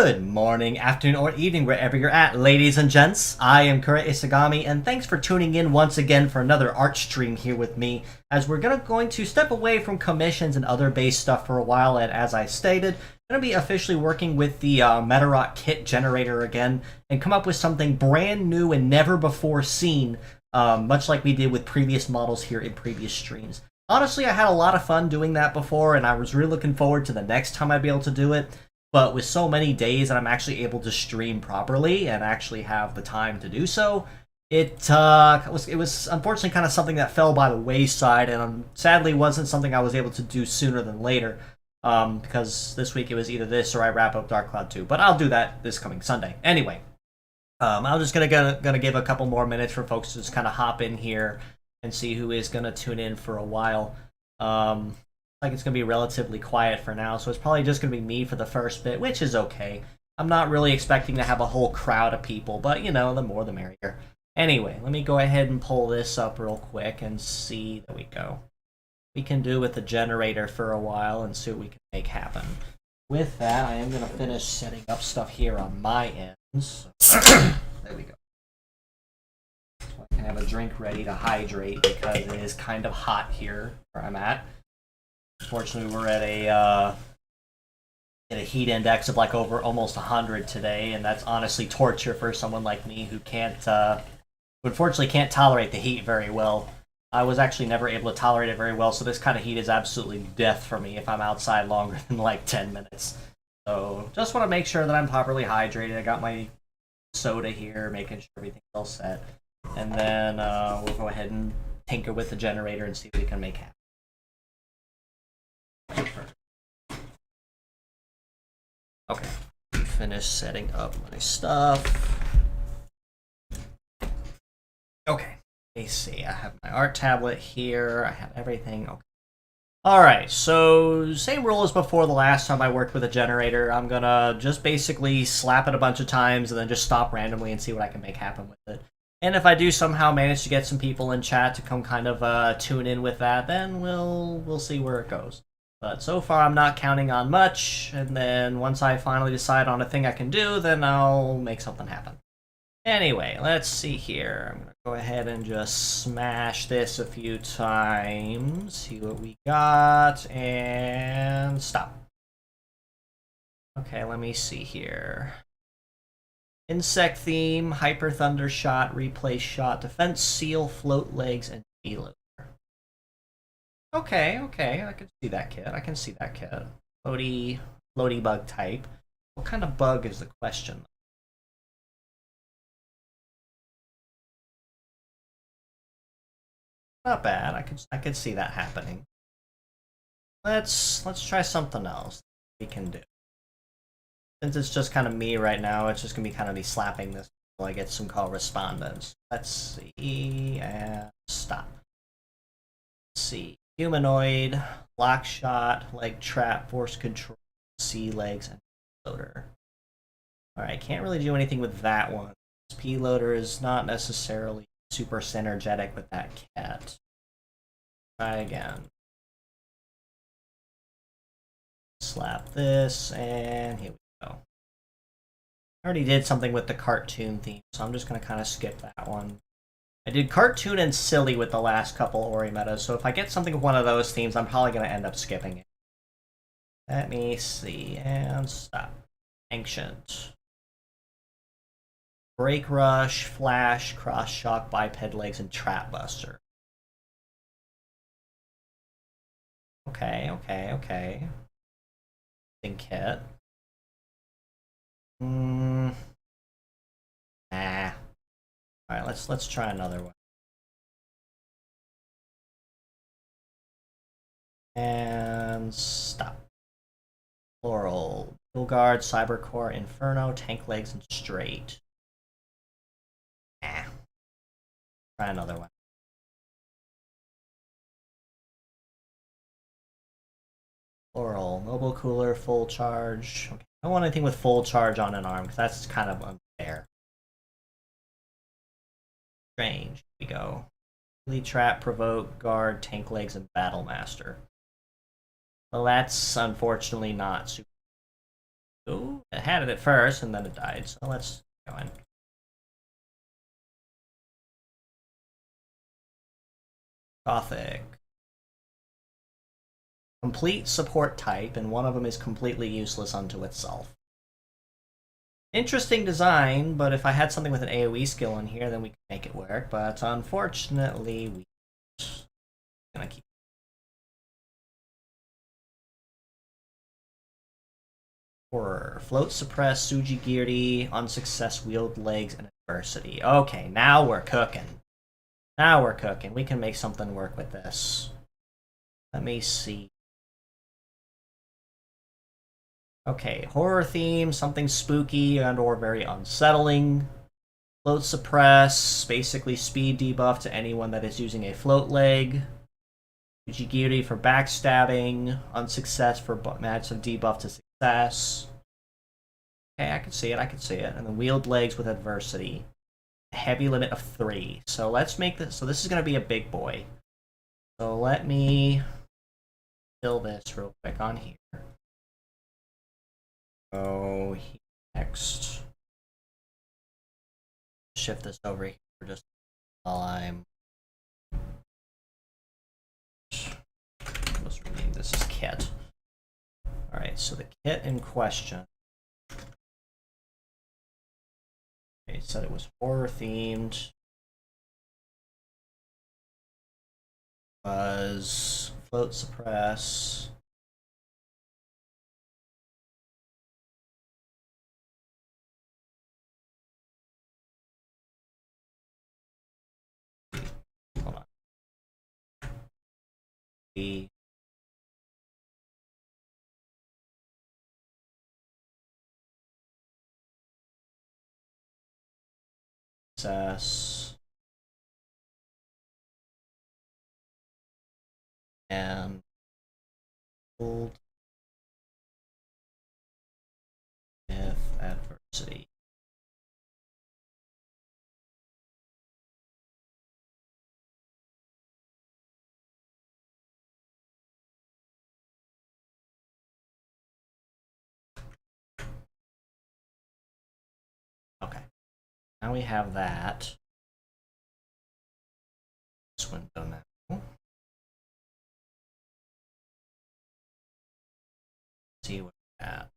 Good morning, afternoon, or evening, wherever you're at, ladies and gents. I am Kuura Isagami, and thanks for tuning in once again for another art stream here with me, as we're going to step away from commissions and other base stuff for a while, and as I stated, I'm going to be officially working with the Medarot kit generator again, and come up with something brand new and never before seen, much like we did with previous models here in previous streams. Honestly, I had a lot of fun doing that before, and I was really looking forward to the next time I'd be able to do it. But with so many days that I'm actually able to stream properly and actually have the time to do so, it was unfortunately kind of something that fell by the wayside, and sadly wasn't something I was able to do sooner than later. Because this week it was either this or I wrap up Dark Cloud 2, but I'll do that this coming Sunday. Anyway, I'm just gonna give a couple more minutes for folks to just kind of hop in here and see who is gonna tune in for a while. Like it's going to be relatively quiet for now, so it's probably just going to be me for the first bit, which is okay. I'm not really expecting to have a whole crowd of people, but, you know, the more the merrier. Anyway, let me go ahead and pull this up real quick and see. There we go. We can do with the generator for a while and see what we can make happen. With that, I am going to finish setting up stuff here on my ends. There we go. So I can have a drink ready to hydrate because it is kind of hot here where I'm at. Unfortunately, we're at a heat index of like over almost 100 today, and that's honestly torture for someone like me who unfortunately can't tolerate the heat very well. I was actually never able to tolerate it very well, so this kind of heat is absolutely death for me if I'm outside longer than like 10 minutes. So just want to make sure that I'm properly hydrated. I got my soda here, making sure everything's all set, and then we'll go ahead and tinker with the generator and see what we can make happen. Okay, finish setting up my stuff. Okay, let me see. I have my art tablet here. I have everything. Okay. Alright, so same rule as before the last time I worked with a generator. I'm gonna just basically slap it a bunch of times and then just stop randomly and see what I can make happen with it. And if I do somehow manage to get some people in chat to come kind of tune in with that, then we'll see where it goes. But so far, I'm not counting on much, and then once I finally decide on a thing I can do, then I'll make something happen. Anyway, let's see here. I'm going to go ahead and just smash this a few times, see what we got, and stop. Okay, let me see here. Insect theme, Hyper Thunder Shot, Replay Shot, Defense Seal, Float Legs, and Reload. Okay, I can see that kit. Floaty bug type. What kind of bug is the question? Not bad. I could see that happening. Let's try something else we can do. Since it's just kind of me right now, it's just gonna be kind of me slapping this until I get some correspondence. Let's see and stop. Let's see. Humanoid, lock shot, leg trap, force control, sea legs, and loader. Alright, can't really do anything with that one. This P-loader is not necessarily super synergetic with that cat. Try again. Slap this, and here we go. I already did something with the cartoon theme, so I'm just going to kind of skip that one. I did cartoon and silly with the last couple Orimedas, so if I get something with one of those themes, I'm probably going to end up skipping it. Let me see, and stop. Ancient. Break Rush, Flash, Cross Shock, Biped Legs, and Trap Buster. Okay. Think kit. Nah. Alright, let's try another one. And stop. Floral. Dual Guard, Cybercore, Inferno, Tank Legs, and Straight. Try another one. Floral. Mobile Cooler, Full Charge. Okay. I don't want anything with full charge on an arm, because that's kind of unfair. Strange. Here we go. Elite Trap, Provoke, Guard, Tank Legs, and Battle Master. Well, that's unfortunately not super. Ooh, it had it at first, and then it died, so let's go in. Gothic. Complete support type, and one of them is completely useless unto itself. Interesting design, but if I had something with an AoE skill in here, then we could make it work, but unfortunately, we gonna keep. Horror. Float, suppress, Sujigiri, unsuccess, wield legs, and adversity. Okay, now we're cooking. Now we're cooking. We can make something work with this. Let me see. Okay, horror theme, something spooky and or very unsettling. Float suppress, basically speed debuff to anyone that is using a float leg. Ujigiri for backstabbing, unsuccess for massive debuff to success. Okay, I can see it, And then wield legs with adversity. Heavy limit of 3. So let's make this, so this is going to be a big boy. So let me fill this real quick on here. Oh, next. Shift this over here just while I'm. Let's rename this as kit. Alright, so the kit in question. Okay, it said it was horror themed. Was float suppress. Hold on. Success. And hold with adversity. Okay. Now we have that. This window now. See what we got.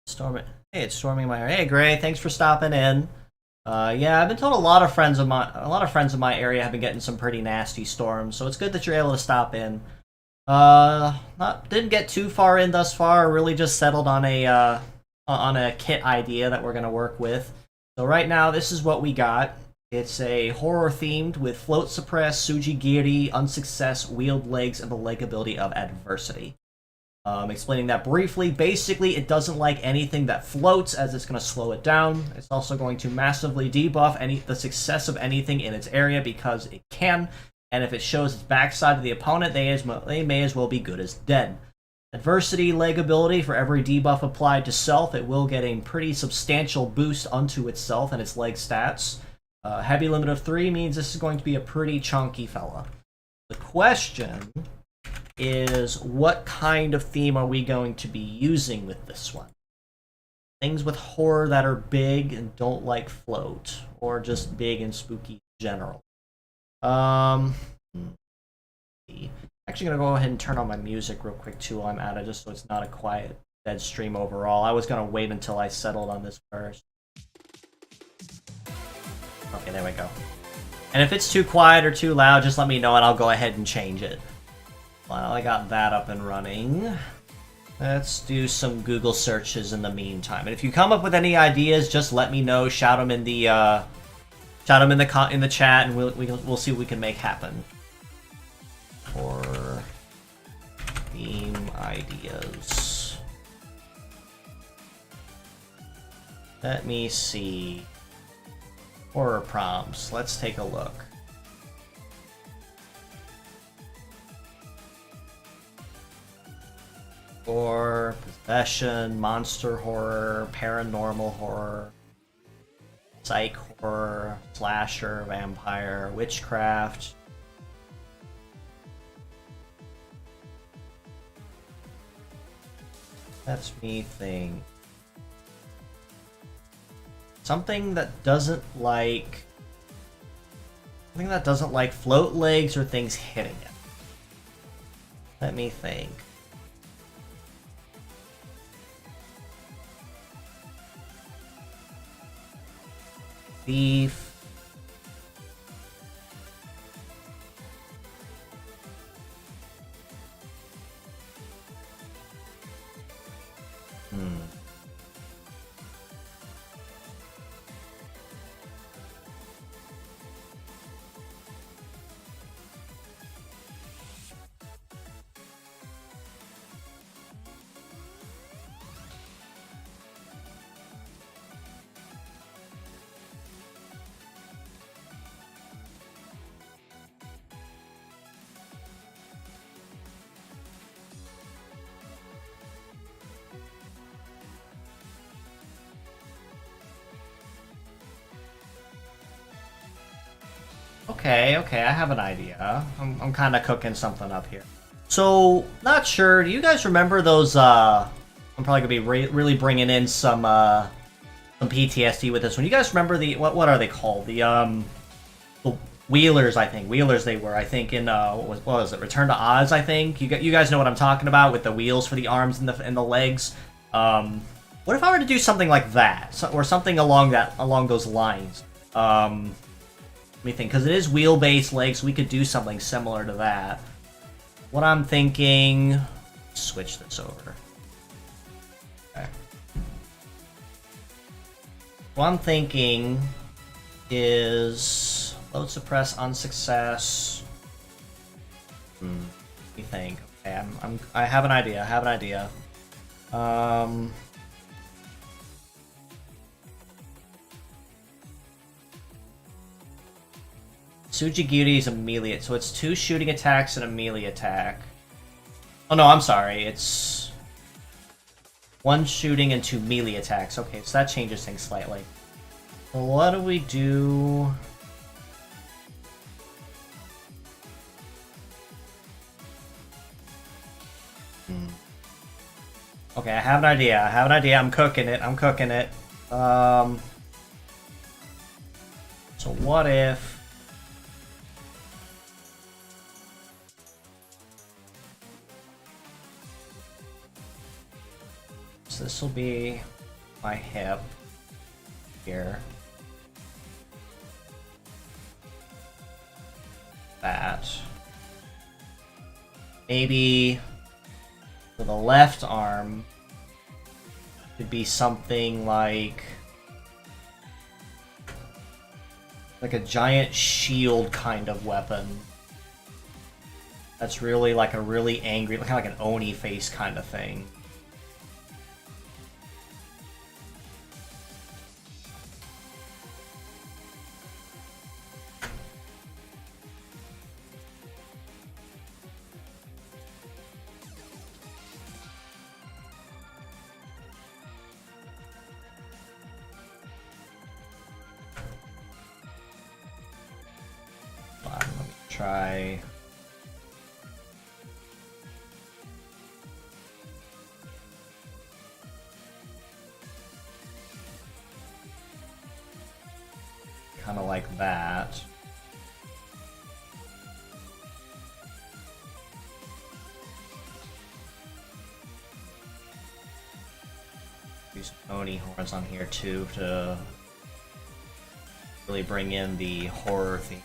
Storm it. Hey, it's storming my area. Hey, Gray, thanks for stopping in. Yeah, I've been told a lot of friends of my area have been getting some pretty nasty storms, so it's good that you're able to stop in. Didn't get too far in thus far. Really just settled on a kit idea that we're gonna work with. So right now, this is what we got. It's a horror themed with float suppress, Sujigiri, unsuccess, wield legs, and the leg ability of adversity. Explaining that briefly, basically it doesn't like anything that floats as it's going to slow it down. It's also going to massively debuff the success of anything in its area because it can, and if it shows its backside to the opponent, they may as well be good as dead. Adversity leg ability, for every debuff applied to self, it will get a pretty substantial boost unto itself and its leg stats. Heavy limit of 3 means this is going to be a pretty chunky fella. The question is, what kind of theme are we going to be using with this one? Things with horror that are big and don't like float, or just big and spooky in general. Actually gonna go ahead and turn on my music real quick too while I'm at it, just so it's not a quiet, dead stream overall. I was gonna wait until I settled on this first. Okay, there we go. And if it's too quiet or too loud, just let me know and I'll go ahead and change it. Well, I got that up and running. Let's do some Google searches in the meantime. And if you come up with any ideas, just let me know. Shout them in the in the chat, and we'll see what we can make happen. Or theme ideas. Let me see. Horror prompts. Let's take a look. Or possession, monster horror, paranormal horror, psych horror, slasher, vampire, witchcraft, That's me think. Something that doesn't like... Something that doesn't like float legs or things hitting it. Let me think. Beef. Okay, I have an idea. I'm kind of cooking something up here. So, not sure. Do you guys remember those? I'm probably gonna be really bringing in some PTSD with this one. You guys remember the what are they called? The Wheelers, I think. Wheelers they were, I think, in what was it? Return to Oz, I think. You guys know what I'm talking about with the wheels for the arms and the legs. What if I were to do something like that, or something along those lines? Let me think, because it is wheel-based legs, we could do something similar to that. What I'm thinking... Switch this over. Okay. What I'm thinking is... Load suppress on success. Let me think. Okay, I have an idea. Tsujigiri is a melee, so it's 2 shooting attacks and a melee attack. Oh no, I'm sorry, it's 1 shooting and 2 melee attacks. Okay, so that changes things slightly. So what do we do? Okay, I have an idea. I'm cooking it. So what if... So this will be my hip here. That. Maybe for the left arm could be something like a giant shield kind of weapon. That's really like a really angry, kind of like an Oni face kind of thing. Try. Kind of like that. Use Oni horns on here too to really bring in the horror theme.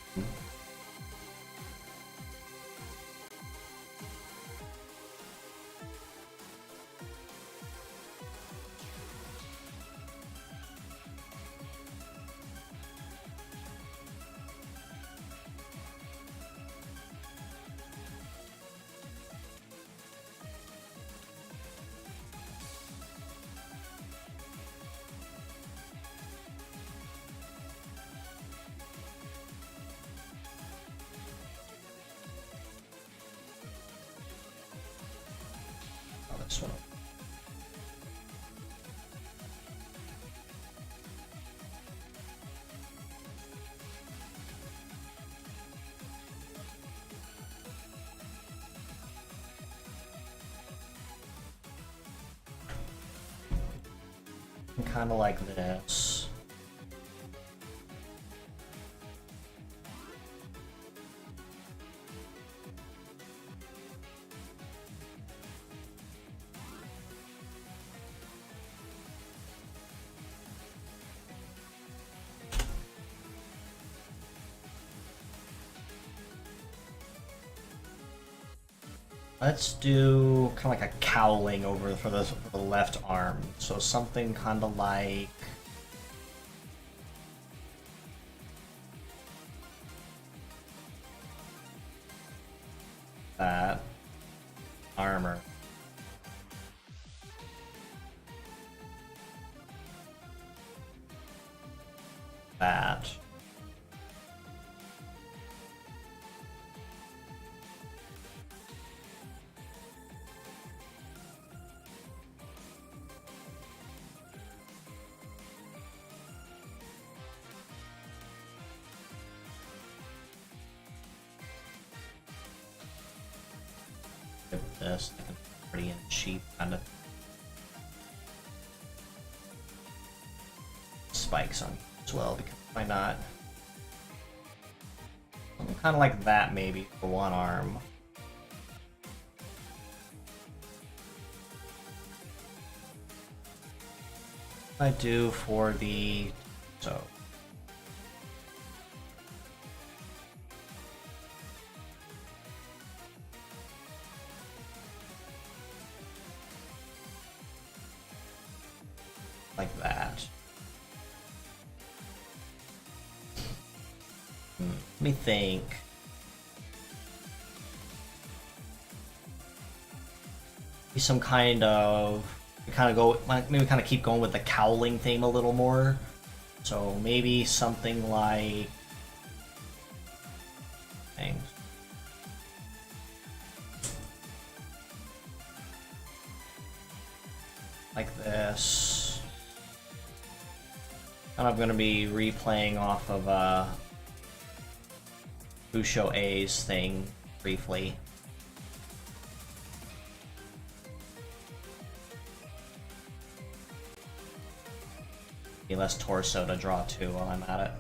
kind of like this. Let's do kind of like a cowling over for the left arm. So something kind of like that. Armor. That. This pretty and cheap kind of spikes on as well, because why not? Something kind of like that maybe for one arm. I do for the so. Like that. Let me think. Maybe some kind of maybe kind of keep going with the cowling theme a little more. So maybe something like things. Like this. And I'm going to be replaying off of Busho A's thing briefly. Be less torso to draw to while I'm at it.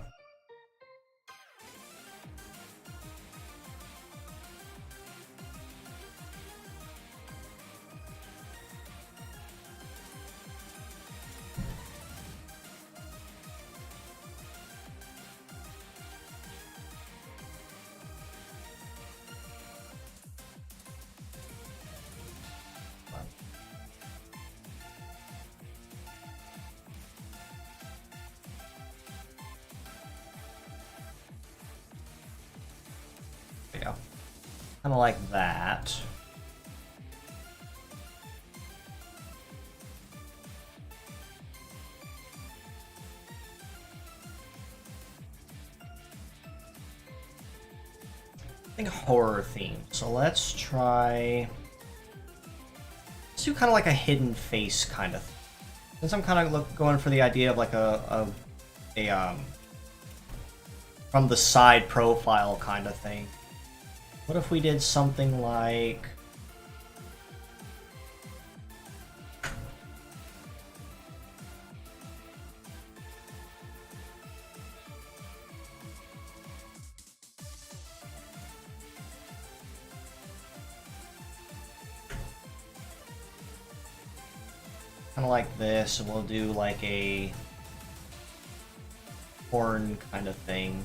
Kind of like that. I think horror theme. So let's try. Let's do kind of like a hidden face kind of thing. Since I'm kind of going for the idea of like a from the side profile kind of thing. What if we did something like kind of like this, and we'll do like a horn kind of thing.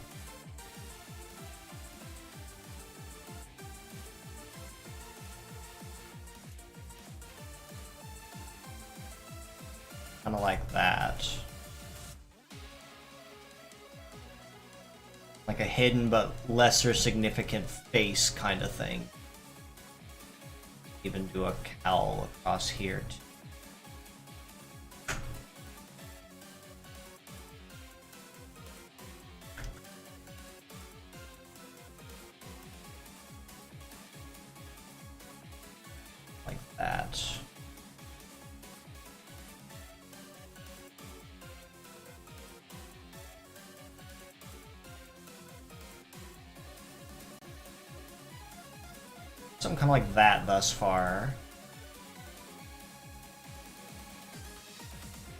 Kind of like that. Like a hidden but lesser significant face kind of thing. Even do a cowl across here too. Like that. Something kind of like that thus far.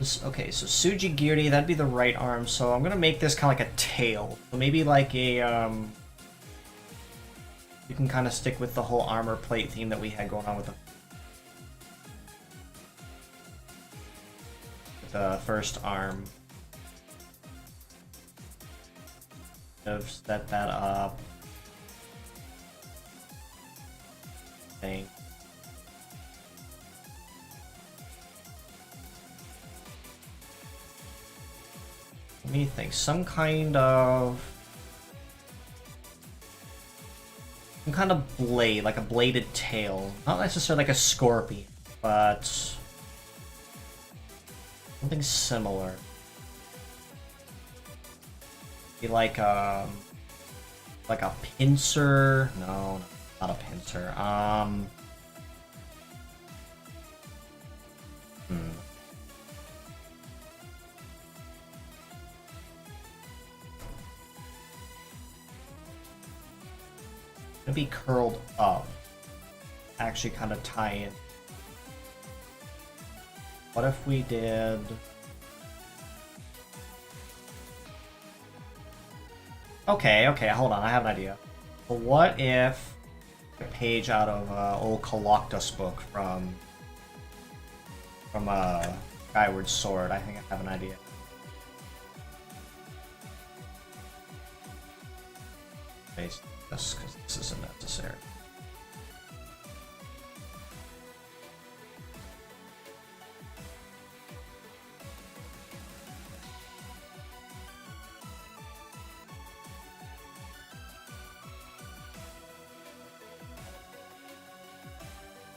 Okay, so Sujigiri, that'd be the right arm, so I'm gonna make this kind of like a tail. So maybe like a, you can kind of stick with the whole armor plate theme that we had going on with the first arm. Set that up. Okay. Let me think. Some kind of blade, like a bladed tail. Not necessarily like a scorpion, but something similar. Be like a pincer. No, not a pincer. Gonna be curled up. Actually, kind of tie in. What if we did? Okay, hold on, I have an idea. But what if a page out of old Coloctus book from Skyward Sword? I think I have an idea. Paste this because this isn't necessary.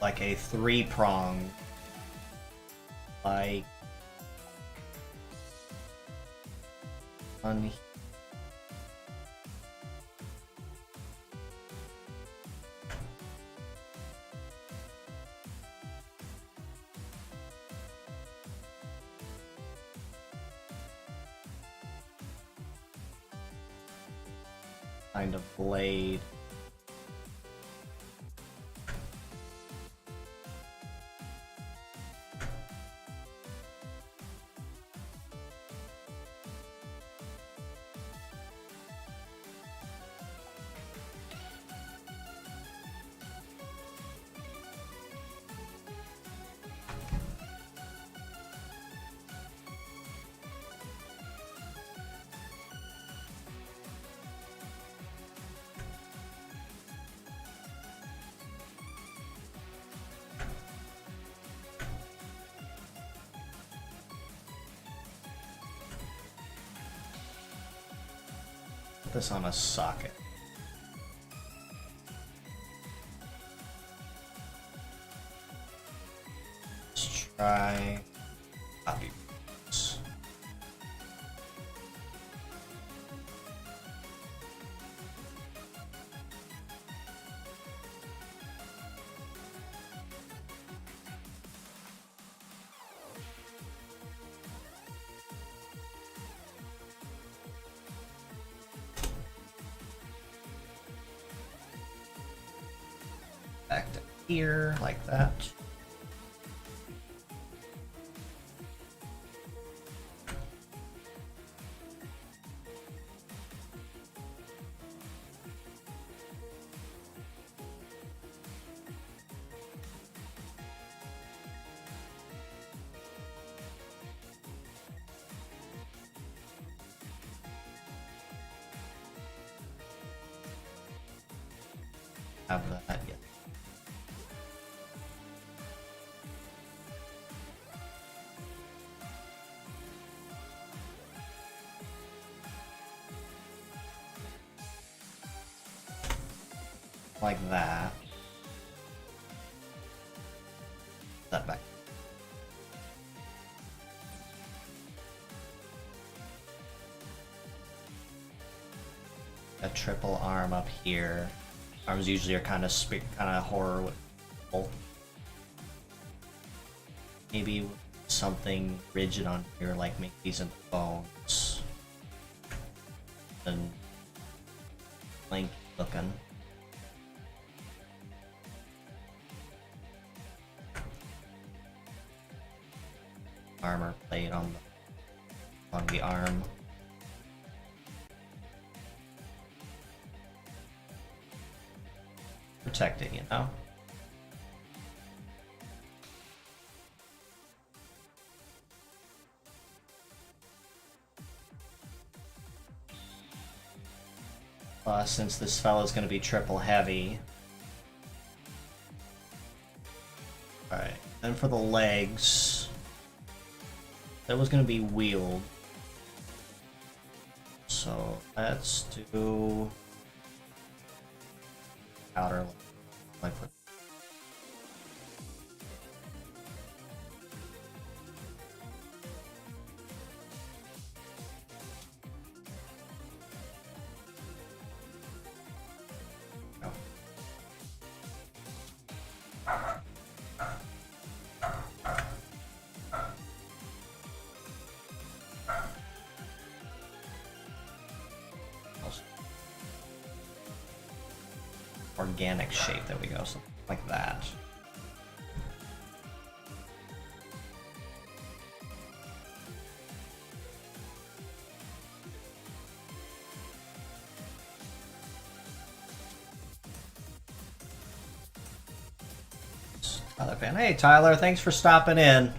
Like a 3-prong, like on kind of blade. This on a socket. Let's try copy this. Back to here, like that. Have that yet. Like that. That back. A triple arm up here. Arms usually are kind of horror with people. Maybe something rigid on here, like make these into bones. And lanky looking. armor plate on the arm. Protect it, you know? Since this fellow's gonna be triple heavy. Alright, then for the legs, that was gonna be wheeled. So let's do outer leg. Organic shape, there we go, something like that. Tyler fan. Hey Tyler, thanks for stopping in.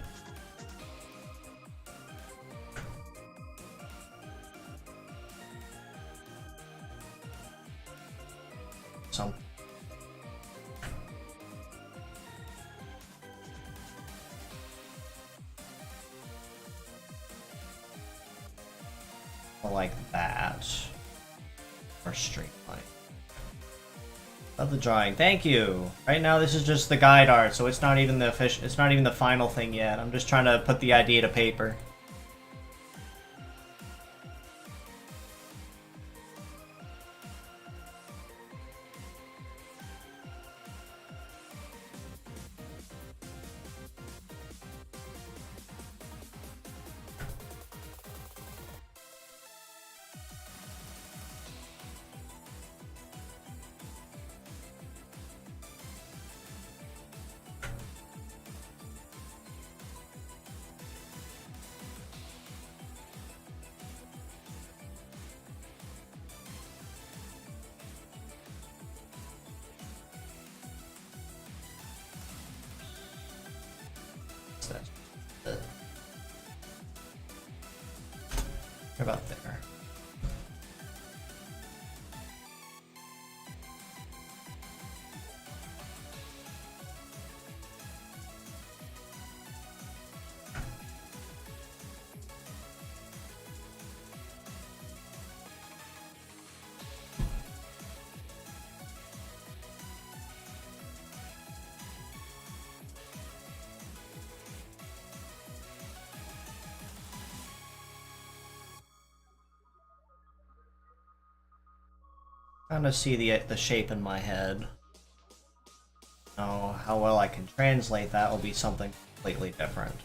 Some like that, or straight line. Love the drawing, thank you. Right now, this is just the guide art, so it's not even the it's not even the final thing yet. I'm just trying to put the idea to paper. About there. Trying to see the shape in my head. Now, how well I can translate that will be something completely different.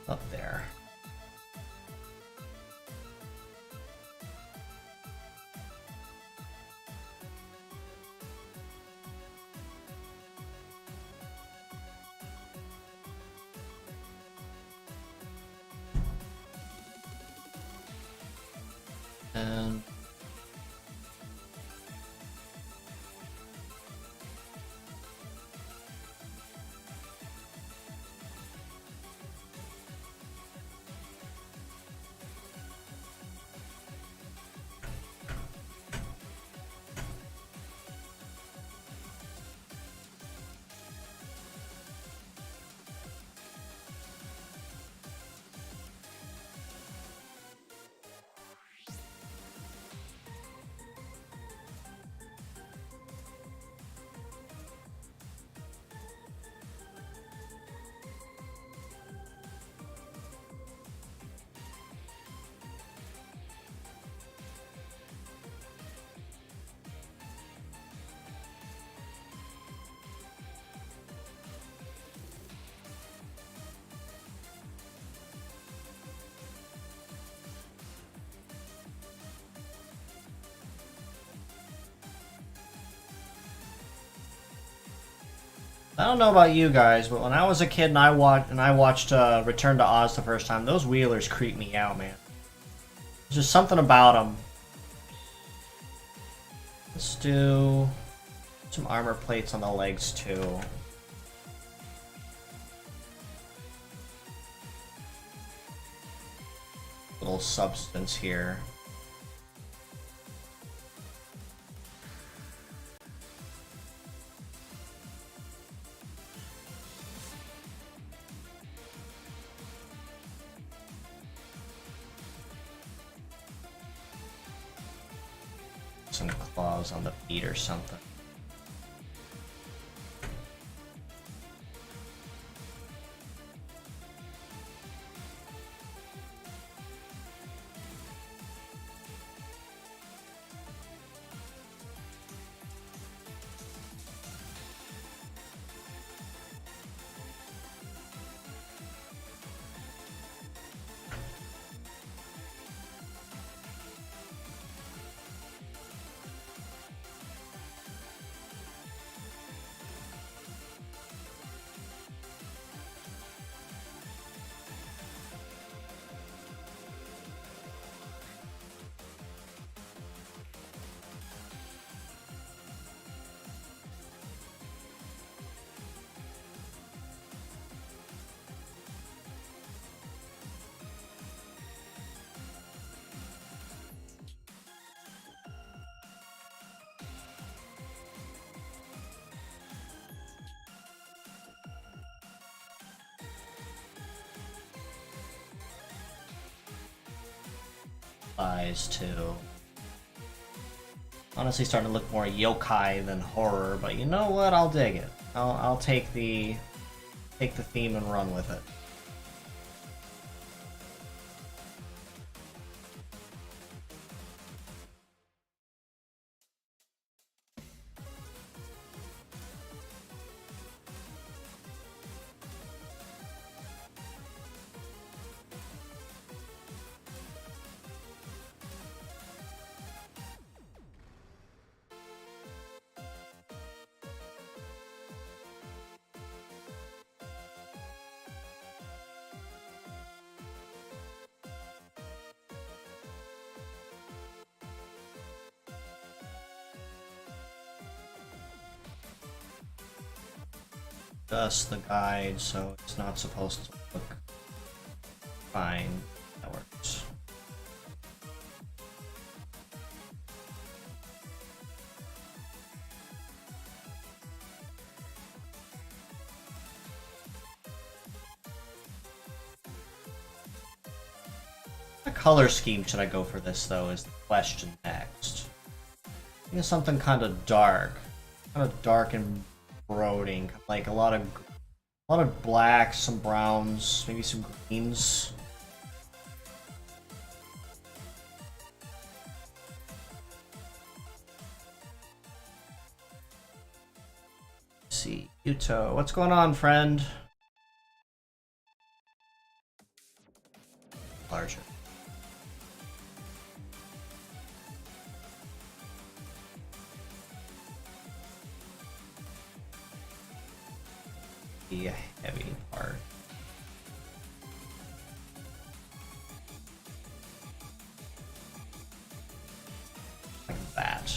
Up there. And I don't know about you guys, but when I was a kid and I watched Return to Oz the first time, those wheelers creeped me out, man. There's just something about them. Let's do some armor plates on the legs too. Little substance here. Some claws on the feet or something. Eyes too. Honestly, starting to look more yokai than horror, but you know what? I'll dig it. I'll take the theme and run with it. Just the guide, so it's not supposed to look fine. That works. What color scheme should I go for this, though, is the question next. I think it's something kind of dark and brooding, like a lot of blacks, some browns, maybe some greens. Let's see, Yuto, what's going on, friend? Larger. The heavy part. Like that.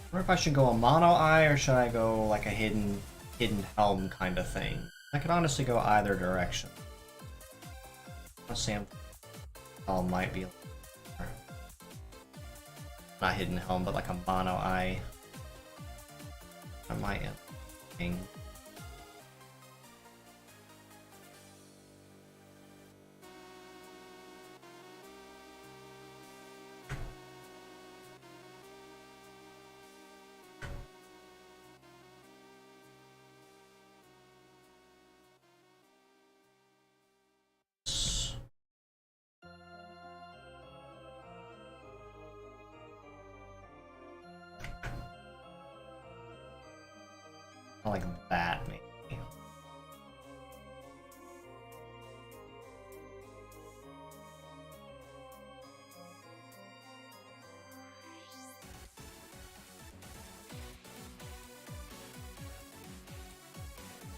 I wonder if I should go a mono eye or should I go like a hidden helm kind of thing. I could honestly go either direction. Honestly, helm might be not hidden helm, but like a mono eye. I might end up being. like that, maybe.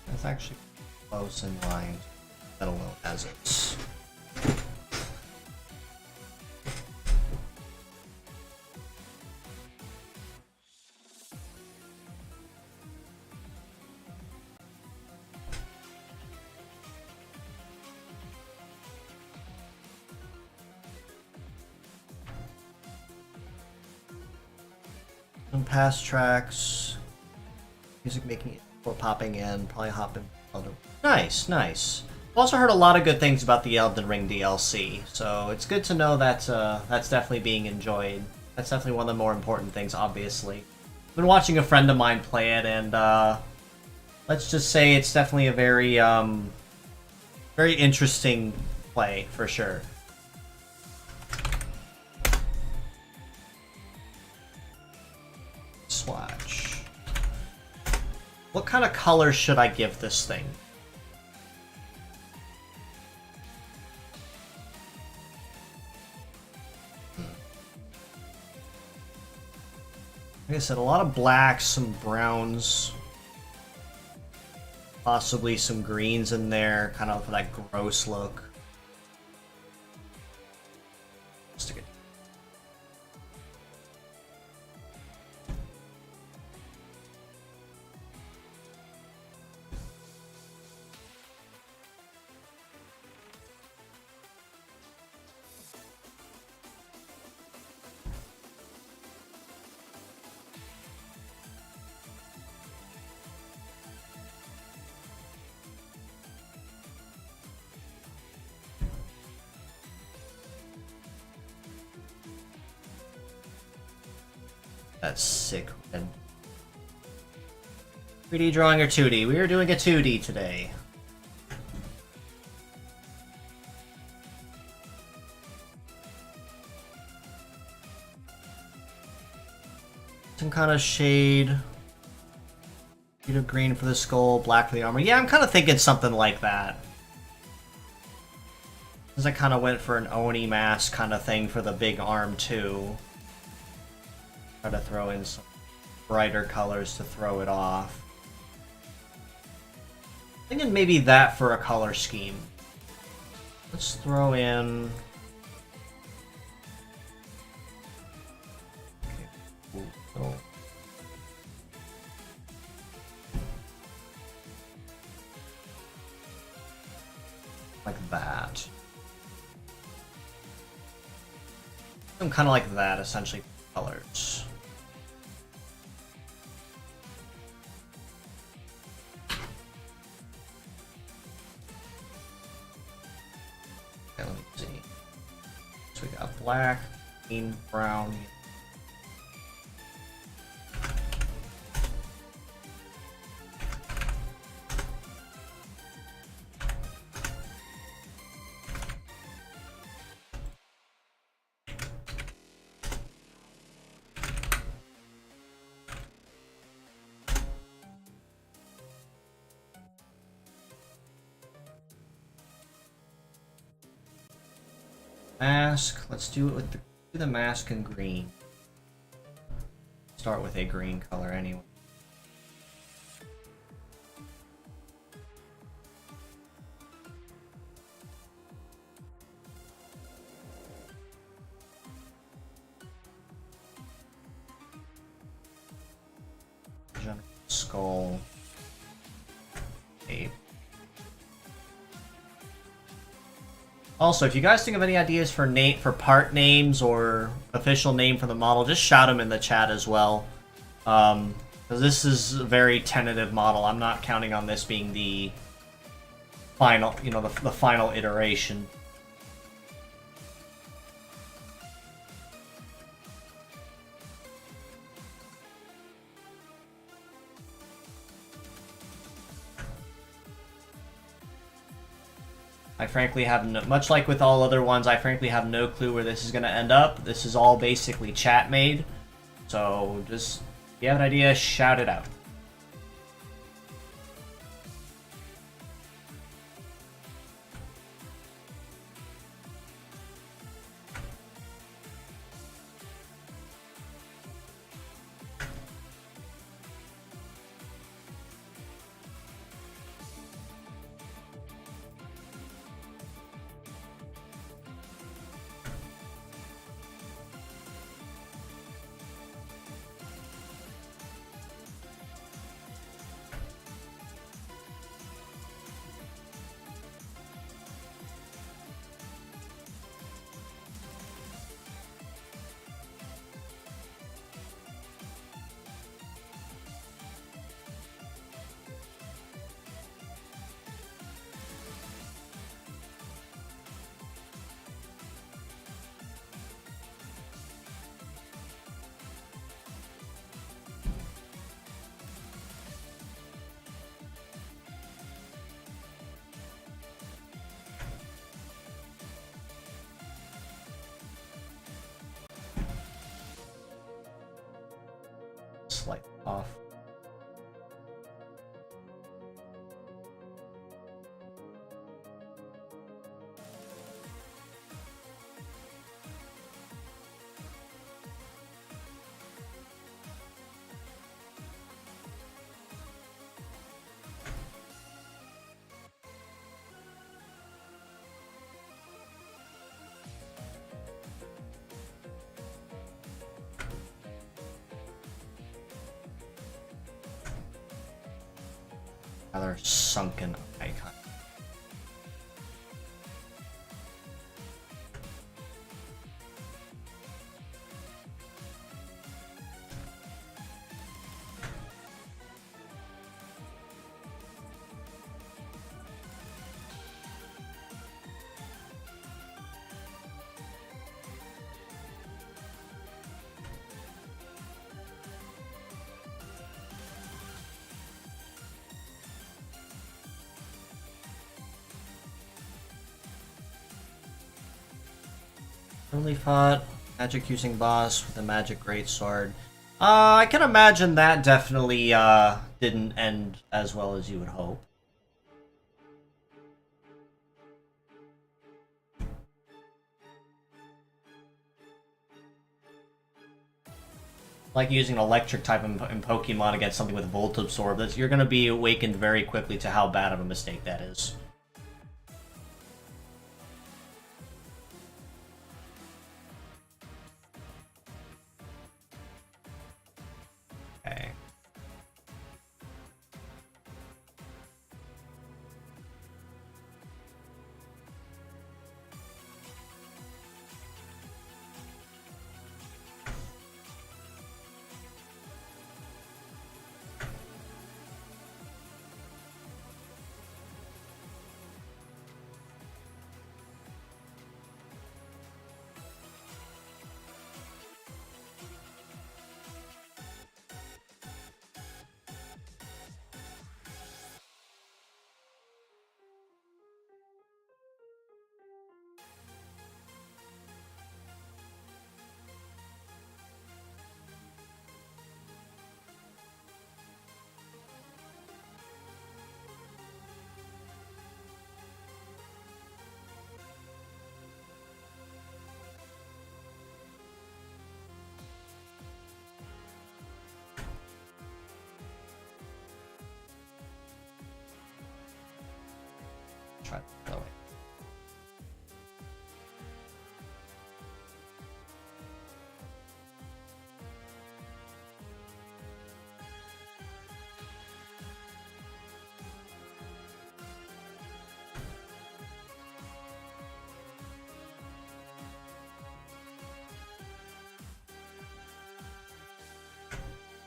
That's actually close in line, let alone as it's. Some past tracks, music making it before popping in, probably hopping. Nice, nice. I've also heard a lot of good things about the Elden Ring DLC, so it's good to know that that's definitely being enjoyed. That's definitely one of the more important things, obviously. I've been watching a friend of mine play it, and let's just say it's definitely a very, very interesting play, for sure. Swatch. What kind of color should I give this thing? Like I said, a lot of blacks, some browns, possibly some greens in there, kind of for that gross look. Stick it. That's sick. 3D drawing or 2D? We are doing a 2D today. Some kind of shade. Shade of green for the skull, black for the armor. Yeah, I'm kind of thinking something like that. Because I kind of went for an Oni mask kind of thing for the big arm too. Try to throw in some brighter colors to throw it off. Thinking maybe that for a color scheme. Let's throw in. Okay, cool. So like that. I'm kind of like that, essentially, colors. Okay, let me see. So we got black, green, brown. Mask. Let's do it with the mask in green. Start with a green color anyway. Skull. Ape. Also, if you guys think of any ideas for part names or official name for the model, just shout them in the chat as well. Because this is a very tentative model. I'm not counting on this being the final, you know, the final iteration. I frankly have no, much like with all other ones, I frankly have no clue where this is going to end up. This is all basically chat made. So just, if you have an idea, shout it out. slightly off. Rather sunken icon. Only fought magic using boss with a magic greatsword. I can imagine that definitely didn't end as well as you would hope. Like using an electric type in Pokemon against something with Volt Absorb, you're going to be awakened very quickly to how bad of a mistake that is. Okay. Try it that way.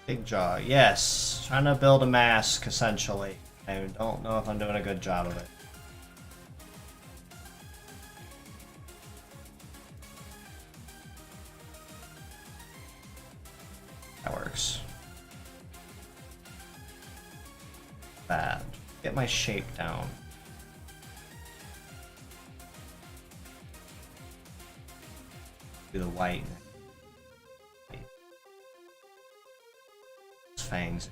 Big Jaw, yes. Trying to build a mask, essentially. I don't know if I'm doing a good job of it. That works. Bad. Get my shape down. Do the white. Fangs.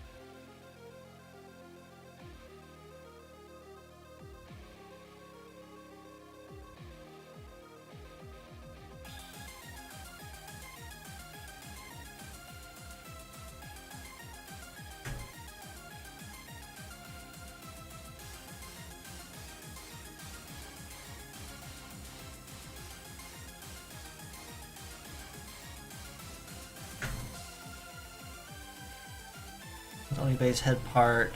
Only base head part.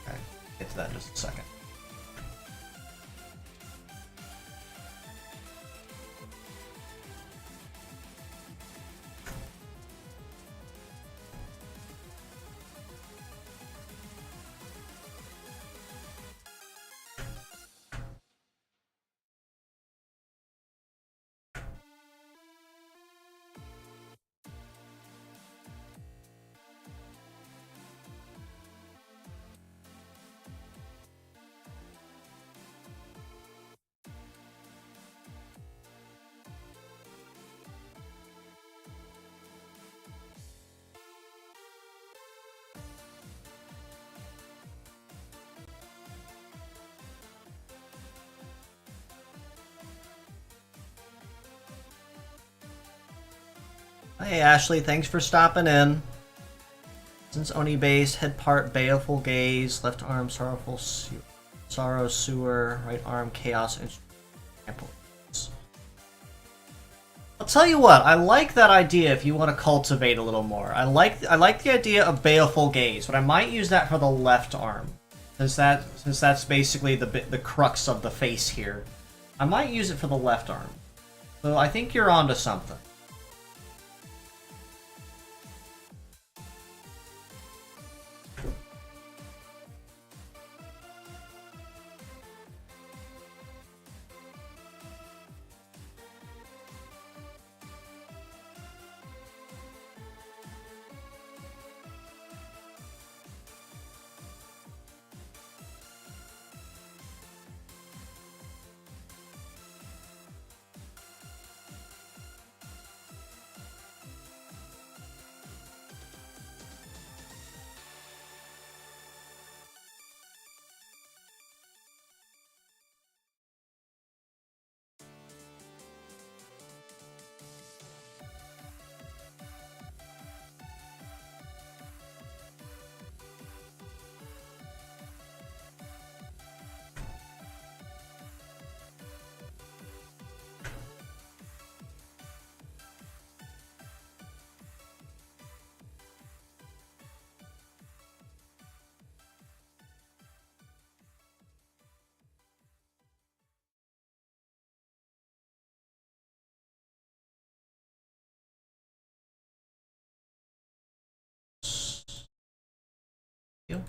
Okay, get to that in just a second. Hey Ashley, thanks for stopping in. Since Oni base, head part baleful gaze, left arm sorrow sewer, right arm chaos instrument. I'll tell you what, I like that idea if you want to cultivate a little more. I like the idea of baleful gaze, but I might use that for the left arm. Since that's basically the crux of the face here. I might use it for the left arm. So I think you're onto something. You?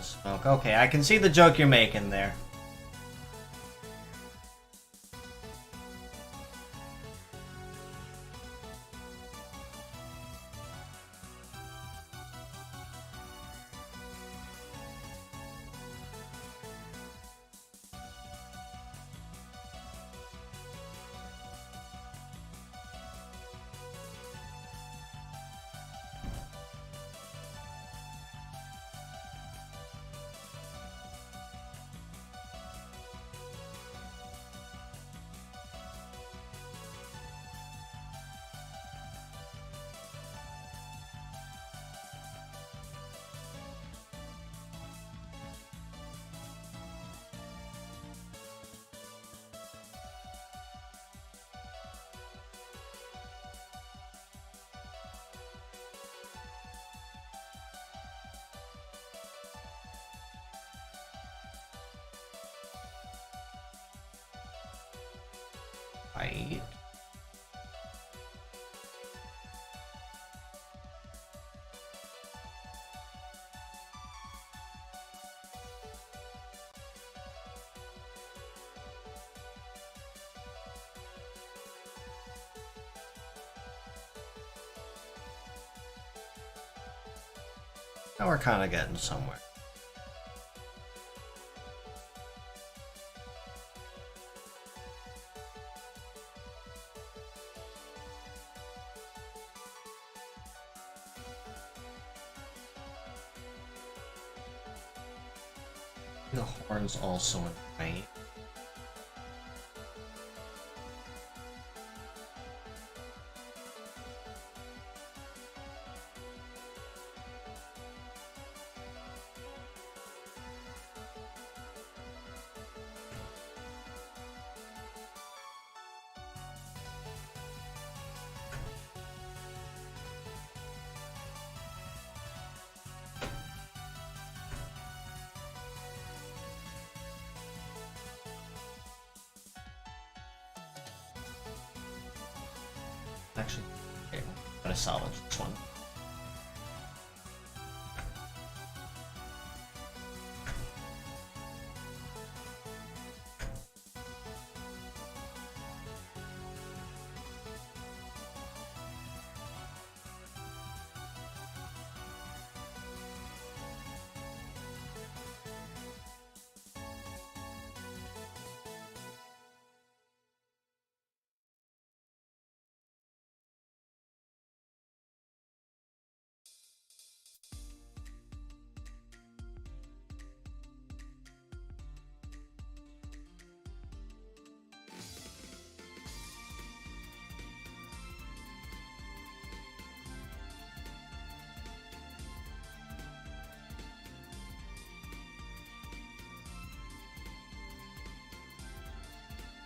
Smoke. Okay, I can see the joke you're making there. Right. Now we're kind of getting somewhere. The horn's also in right. Actually, okay, gotta salvage this one.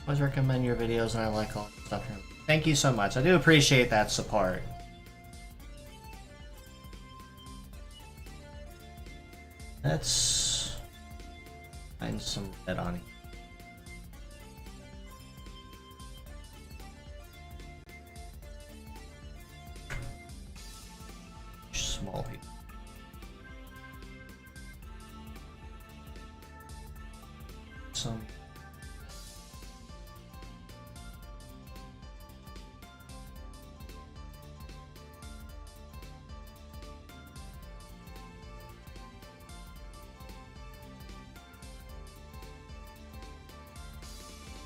always recommend your videos, and I like all the stuff here. Thank you so much. I do appreciate that support. Let's find some red on here. Small people. Some.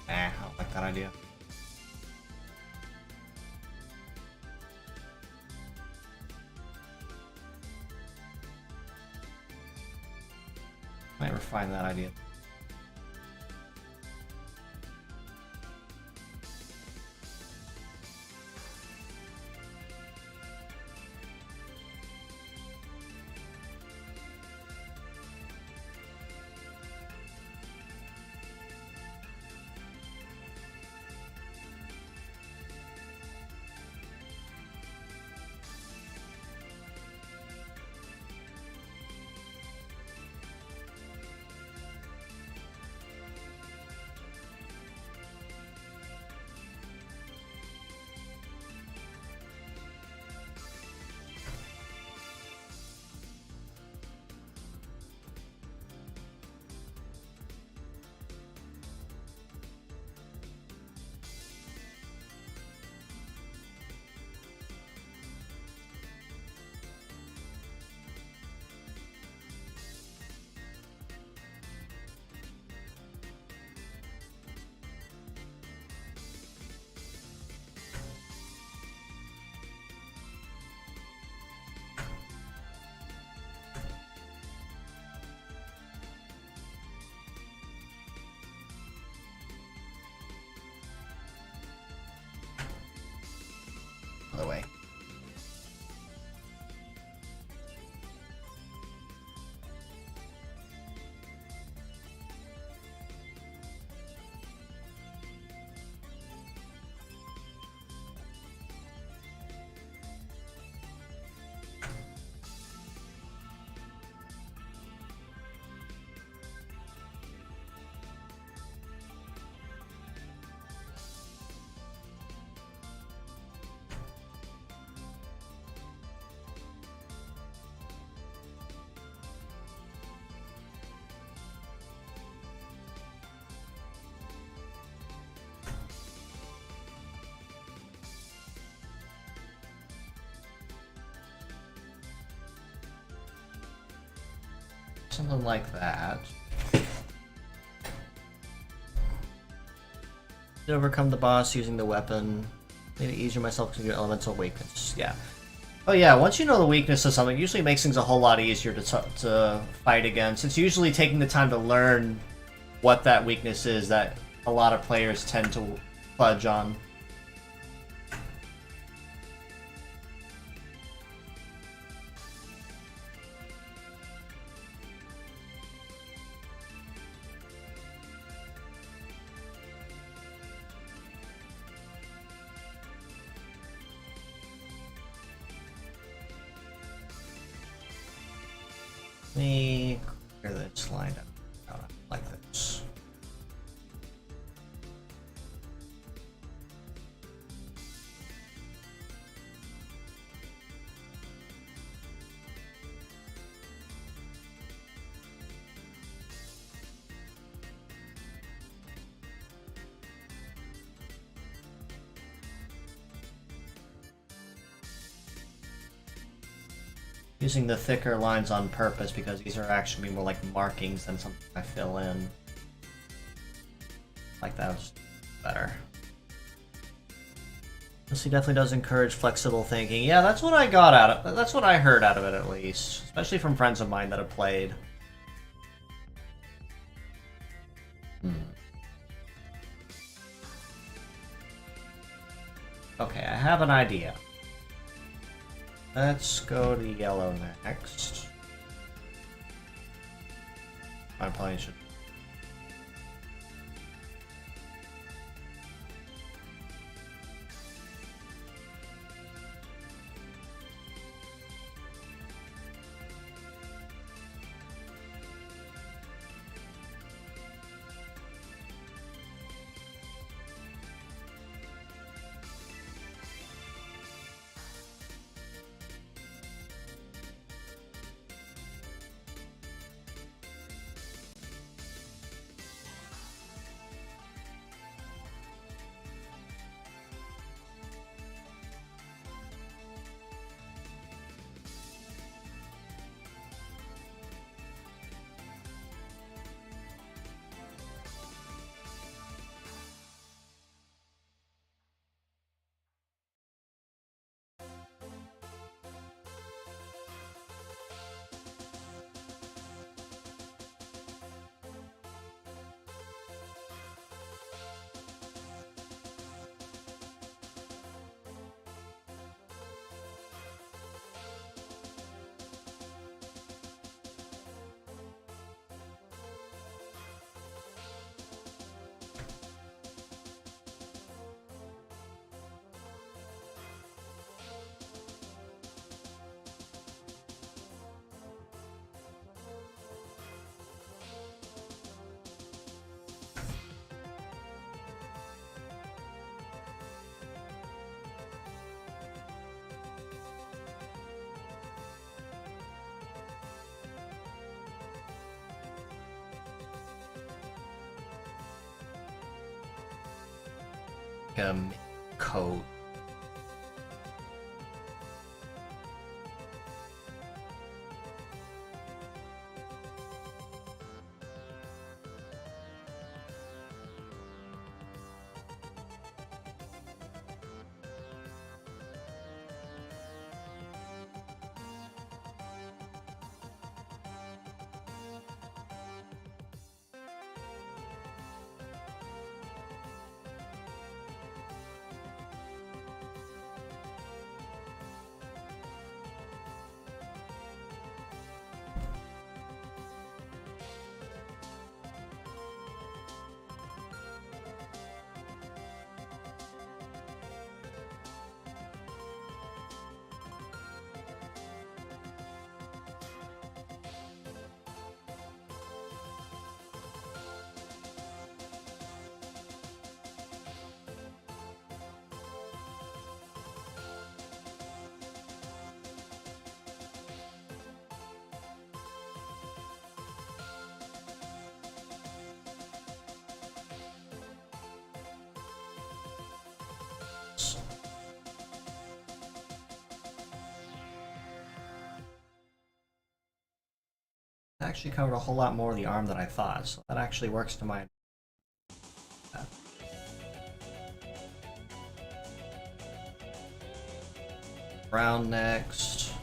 I don't like that idea. Might refine that idea. Other way. Something like that. To overcome the boss using the weapon. Made it easier myself to do elemental weakness. Yeah. Oh yeah, once you know the weakness of something, it usually makes things a whole lot easier to fight against. It's usually taking the time to learn what that weakness is that a lot of players tend to fudge on. Let me clear this line up like this. Using the thicker lines on purpose because these are actually more like markings than something I fill in. Like that was better. This definitely does encourage flexible thinking. Yeah, that's what I got out of it. That's what I heard out of it at least. Especially from friends of mine that have played. Okay, I have an idea. Let's go to yellow next. I probably should. coat. Actually covered a whole lot more of the arm than I thought, so that actually works to my... Brown next.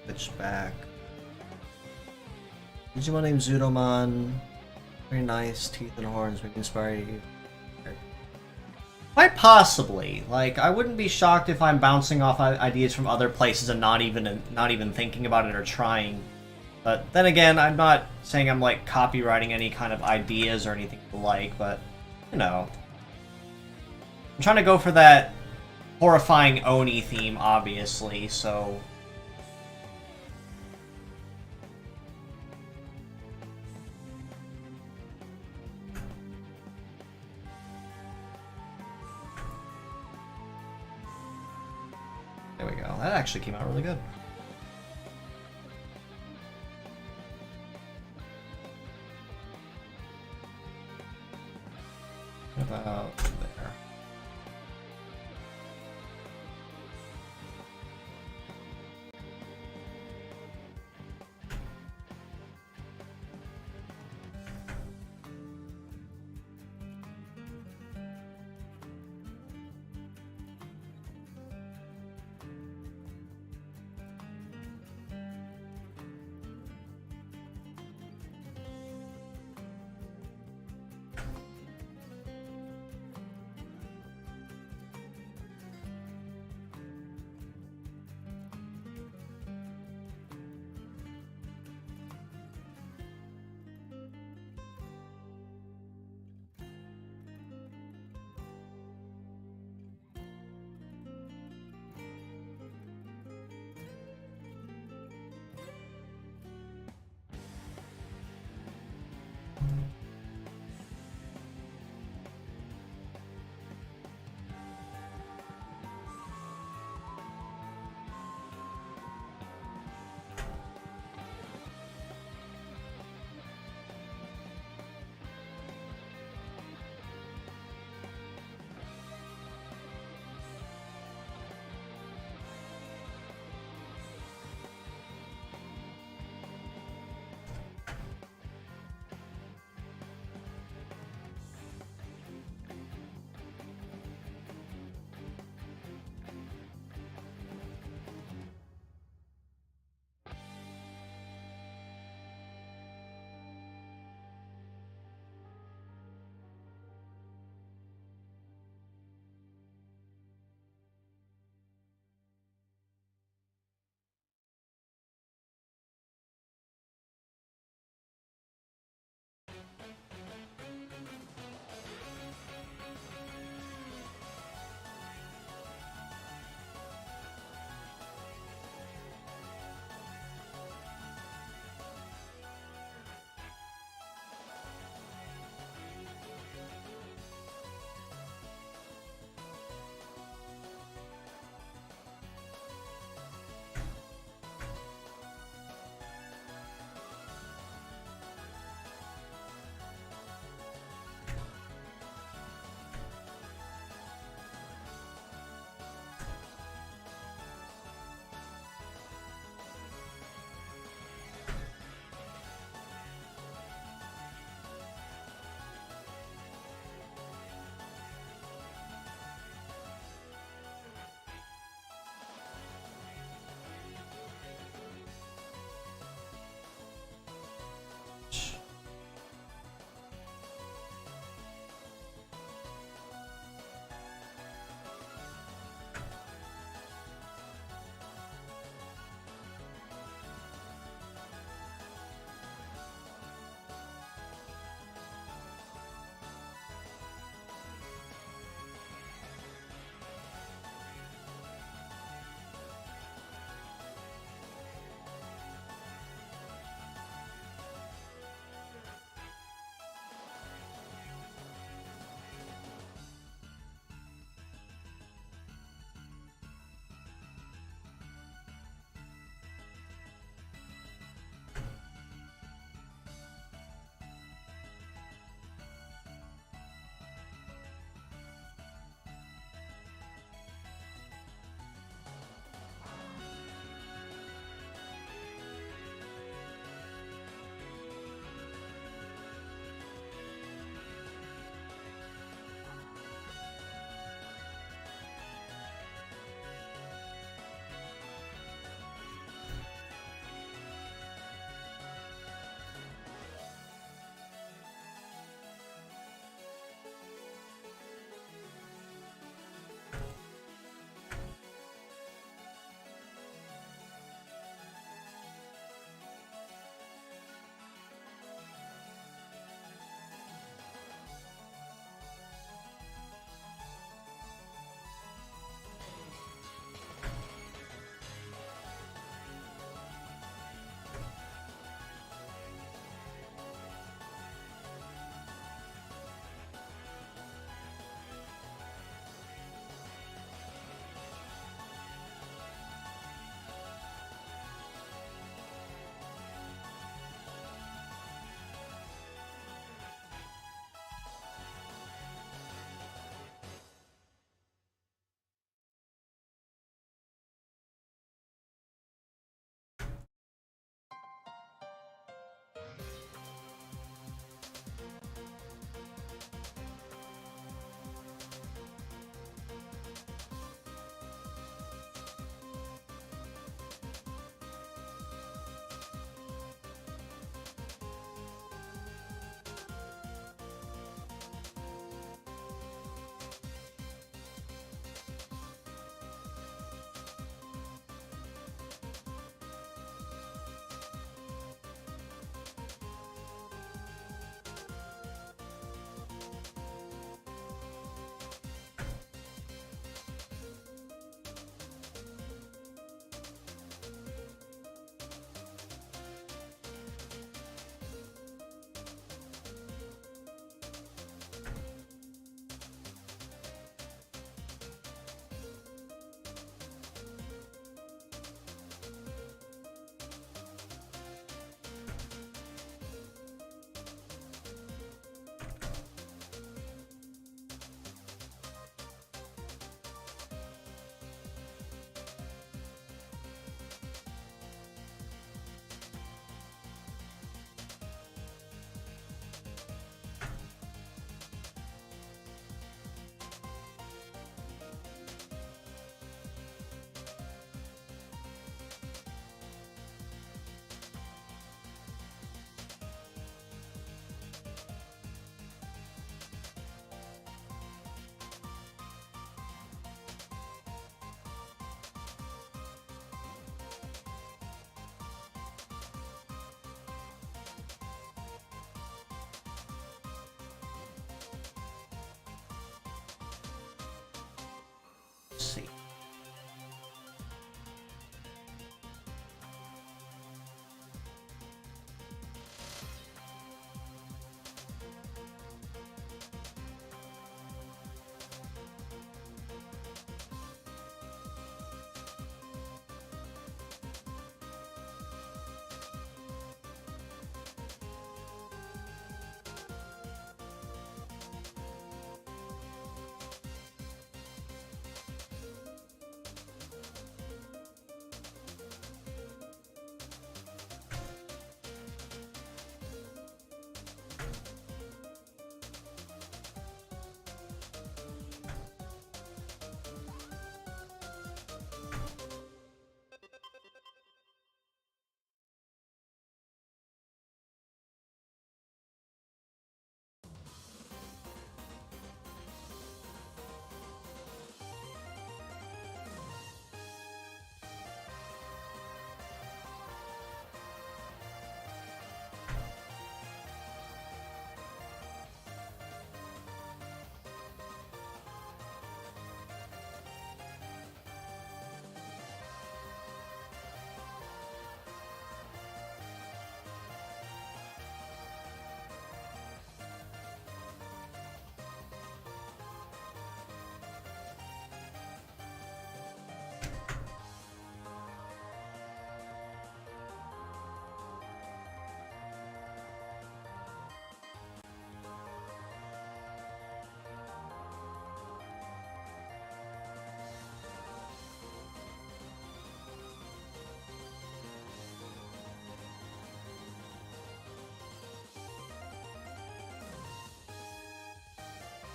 Switch back. Digimon named Zudomon. Very nice, teeth and horns, maybe inspire you. Quite possibly. Like, I wouldn't be shocked if I'm bouncing off ideas from other places and not even thinking about it or trying. But then again, I'm not saying I'm like copywriting any kind of ideas or anything like, but you know. I'm trying to go for that horrifying Oni theme, obviously, so there we go. That actually came out really good. What about there?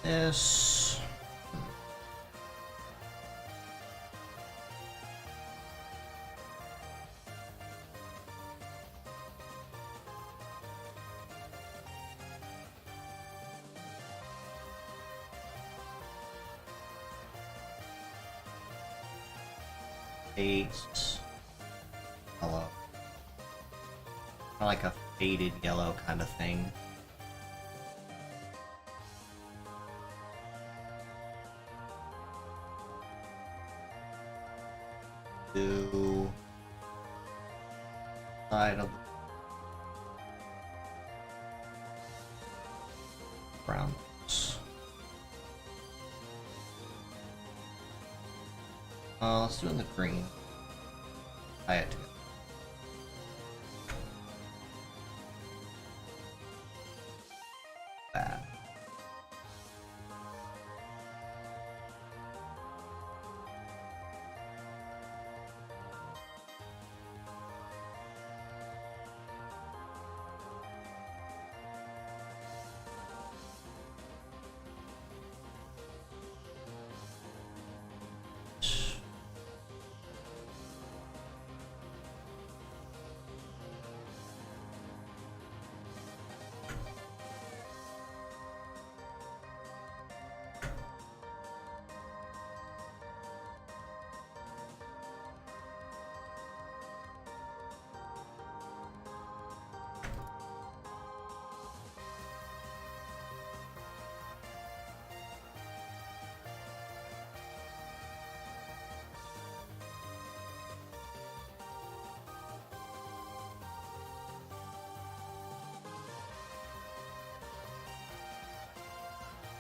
this. Yellow. Kind of like a faded yellow kind of thing. Do side of the brown. Let's do it in the green. Tie it together. Bad.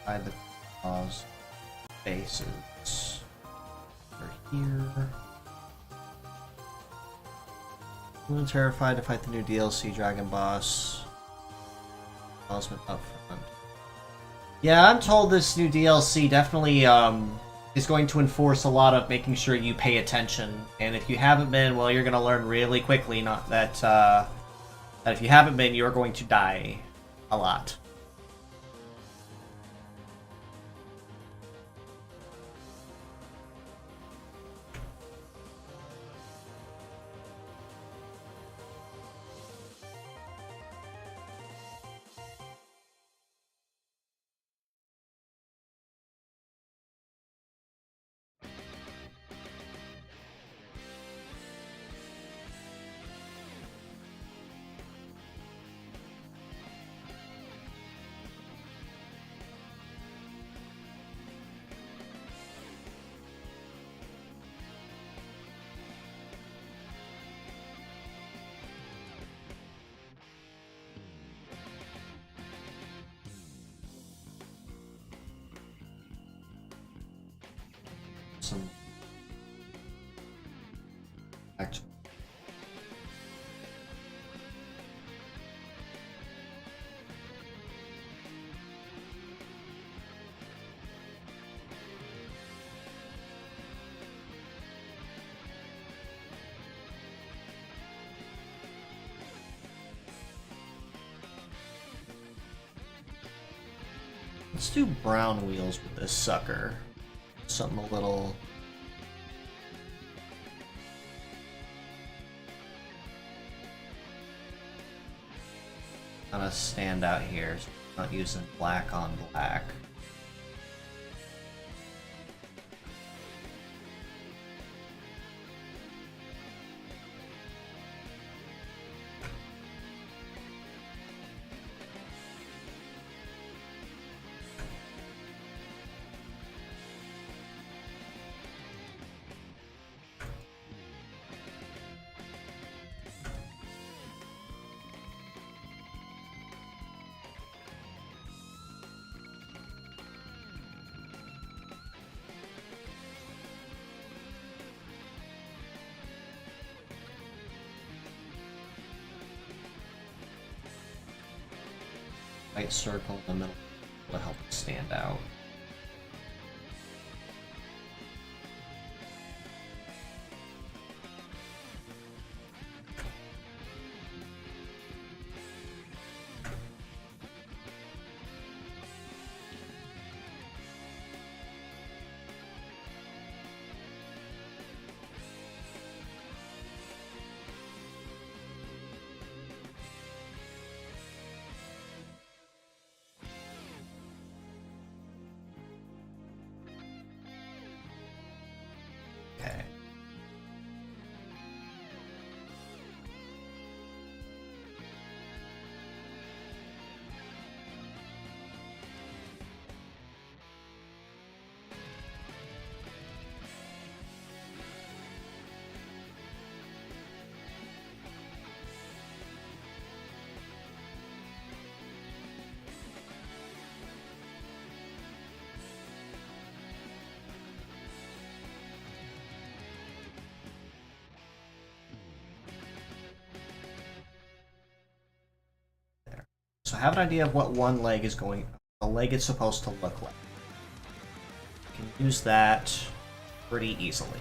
Hide the claws, faces over here. I'm terrified to fight the new DLC Dragon Boss. Talisman up front. Yeah, I'm told this new DLC definitely is going to enforce a lot of making sure you pay attention. And if you haven't been, well, you're going to learn really quickly. Not that that if you haven't been, you're going to die a lot. Some actual let's do brown wheels with this sucker. Something a little kind of stand out here. So I'm not using black on black. White circle in the middle will help it stand out. I have an idea of what one leg is supposed to look like. I can use that pretty easily.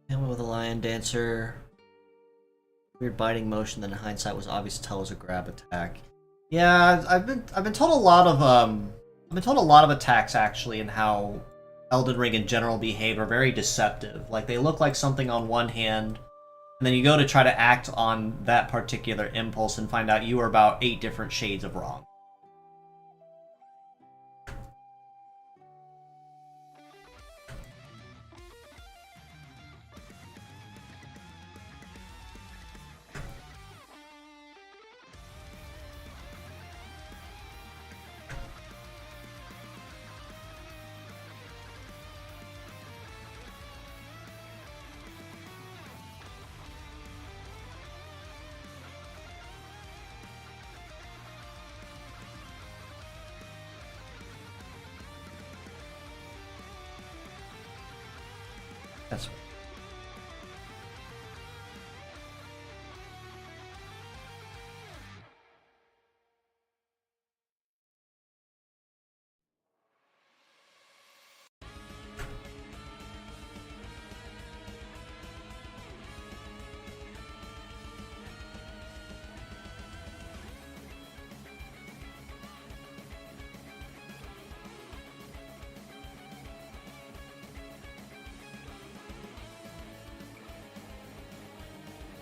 And with a lion dancer, weird biting motion that in hindsight was obvious to tell was a grab attack. Yeah, I've been told a lot of attacks actually, and how Elden Ring in general behave are very deceptive. Like they look like something on one hand, and then you go to try to act on that particular impulse and find out you are about 8 different shades of wrong. That's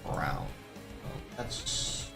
around. Well, that's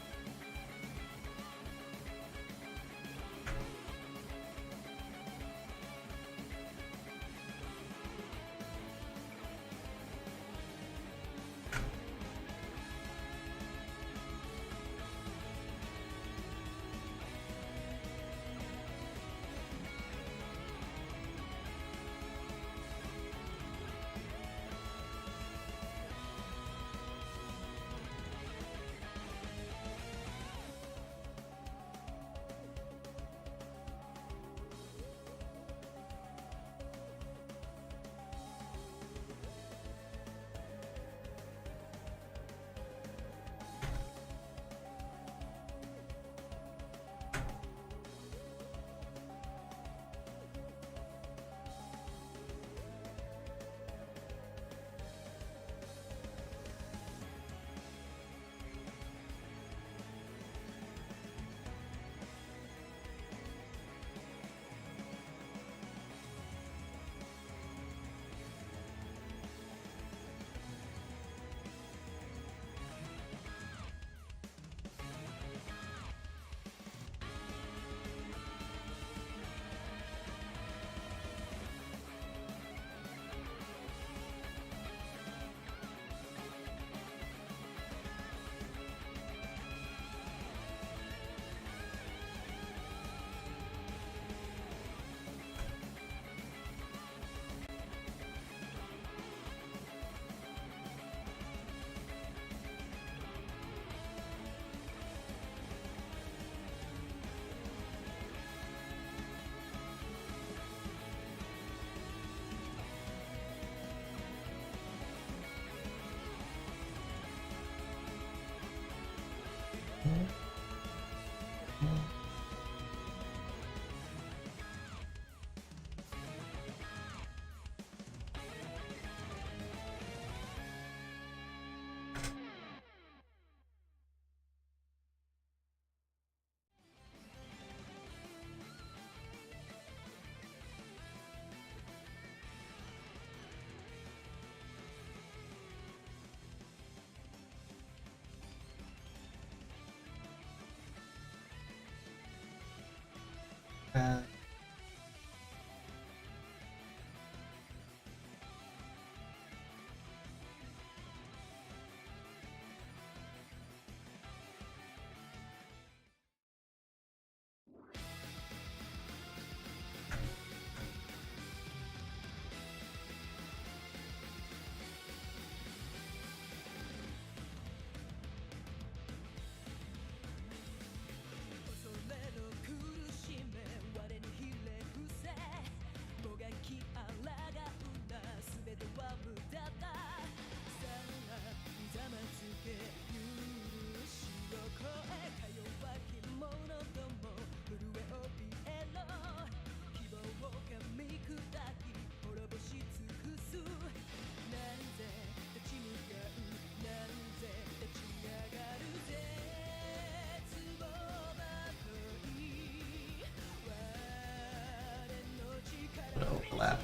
Overlap.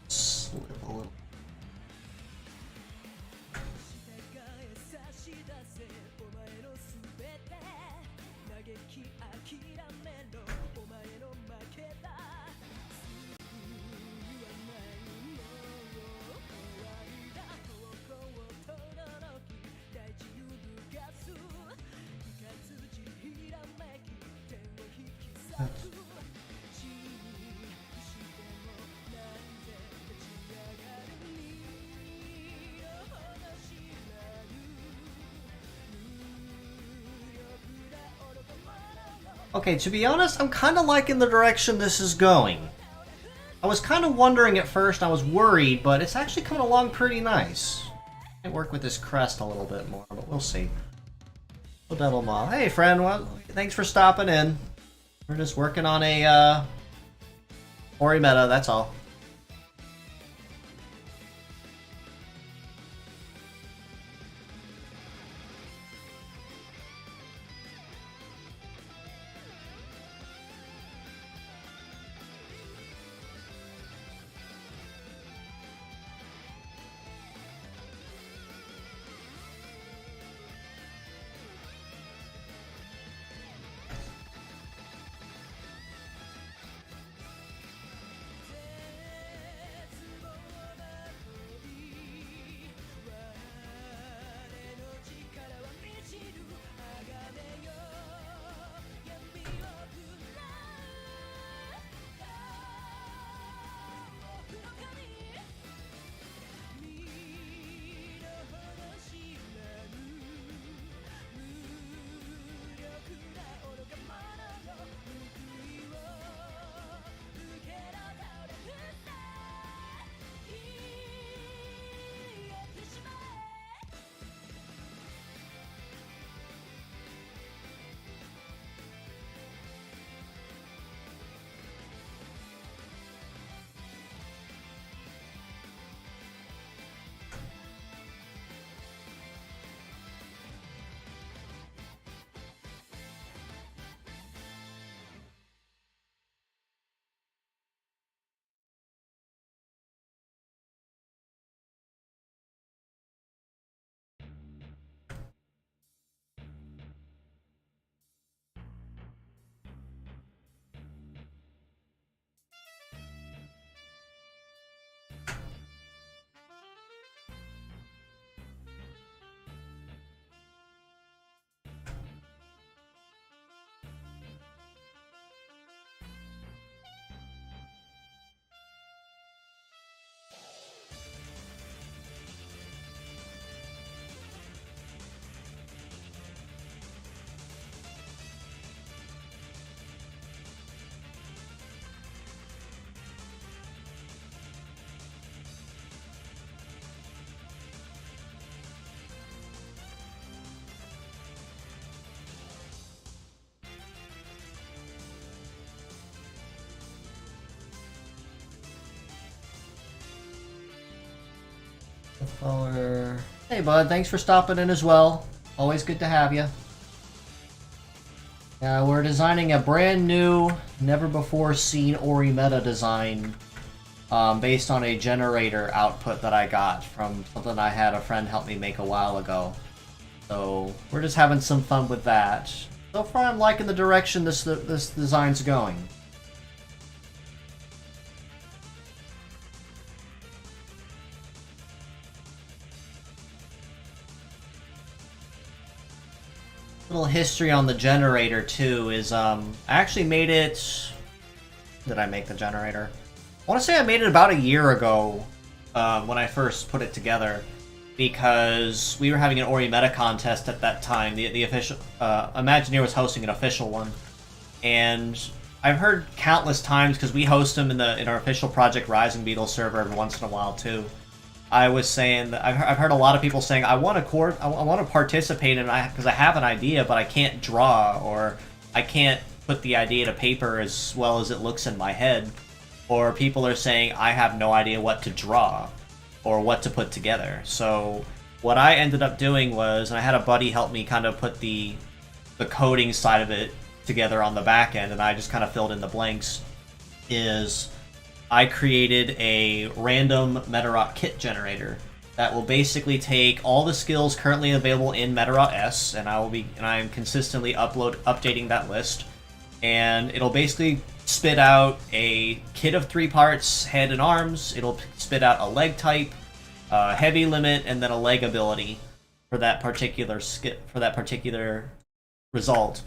Slip a little. Okay, to be honest, I'm kind of liking the direction this is going. I was kind of wondering at first, I was worried, but it's actually coming along pretty nice. Might work with this crest a little bit more, but we'll see. Devil Maw. Hey friend, well, thanks for stopping in. We're just working on a Orimeda, that's all. Hey bud, thanks for stopping in as well. Always good to have you. We're designing a brand new, never before seen Orimeda design based on a generator output that I got from something I had a friend help me make a while ago. So we're just having some fun with that. So far, I'm liking the direction this design's going. Little history on the generator too is I actually made it. Did I make the generator? I want to say I made it about a year ago when I first put it together, because we were having an Orimeda contest at that time. The official Imagineer was hosting an official one, and I've heard countless times, because we host them in our official Project Rising Beetle server every once in a while too. I was saying that I've heard a lot of people saying I want to participate in it because I have an idea, but I can't draw, or I can't put the idea to paper as well as it looks in my head. Or people are saying I have no idea what to draw or what to put together. So what I ended up doing was, and I had a buddy help me kind of put the coding side of it together on the back end, and I just kind of filled in the blanks, is I created a random Medarot kit generator that will basically take all the skills currently available in Medarot S, and I am consistently updating that list, and it'll basically spit out a kit of 3 parts, head and arms. It'll spit out a leg type, heavy limit, and then a leg ability for that particular result.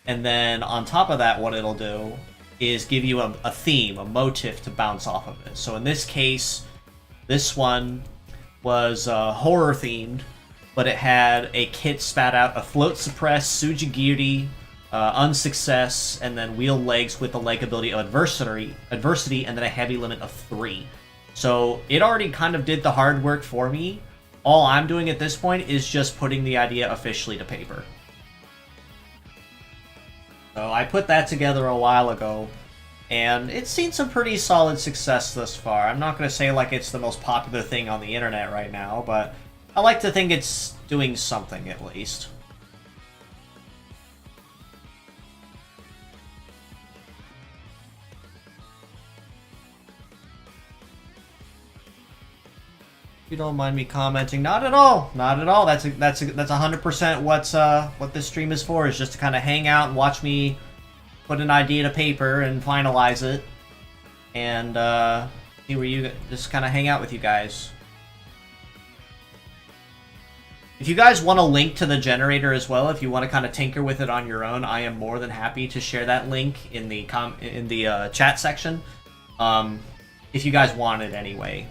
And then on top of that, what it'll do is give you a theme, a motif to bounce off of it. So in this case, this one was horror themed, but it had a kit spat out a float suppress, Sujigiri, unsuccess, and then wheel legs with the leg ability of adversity, and then a heavy limit of 3. So it already kind of did the hard work for me. All I'm doing at this point is just putting the idea officially to paper. So I put that together a while ago, and it's seen some pretty solid success thus far. I'm not going to say like it's the most popular thing on the internet right now, but I like to think it's doing something at least. You don't mind me commenting? Not at all. Not at all. That's 100% what this stream is for. Is just to kind of hang out and watch me put an idea to paper and finalize it, and see where you just kind of hang out with you guys. If you guys want a link to the generator as well, if you want to kind of tinker with it on your own, I am more than happy to share that link in the chat section. If you guys want it anyway.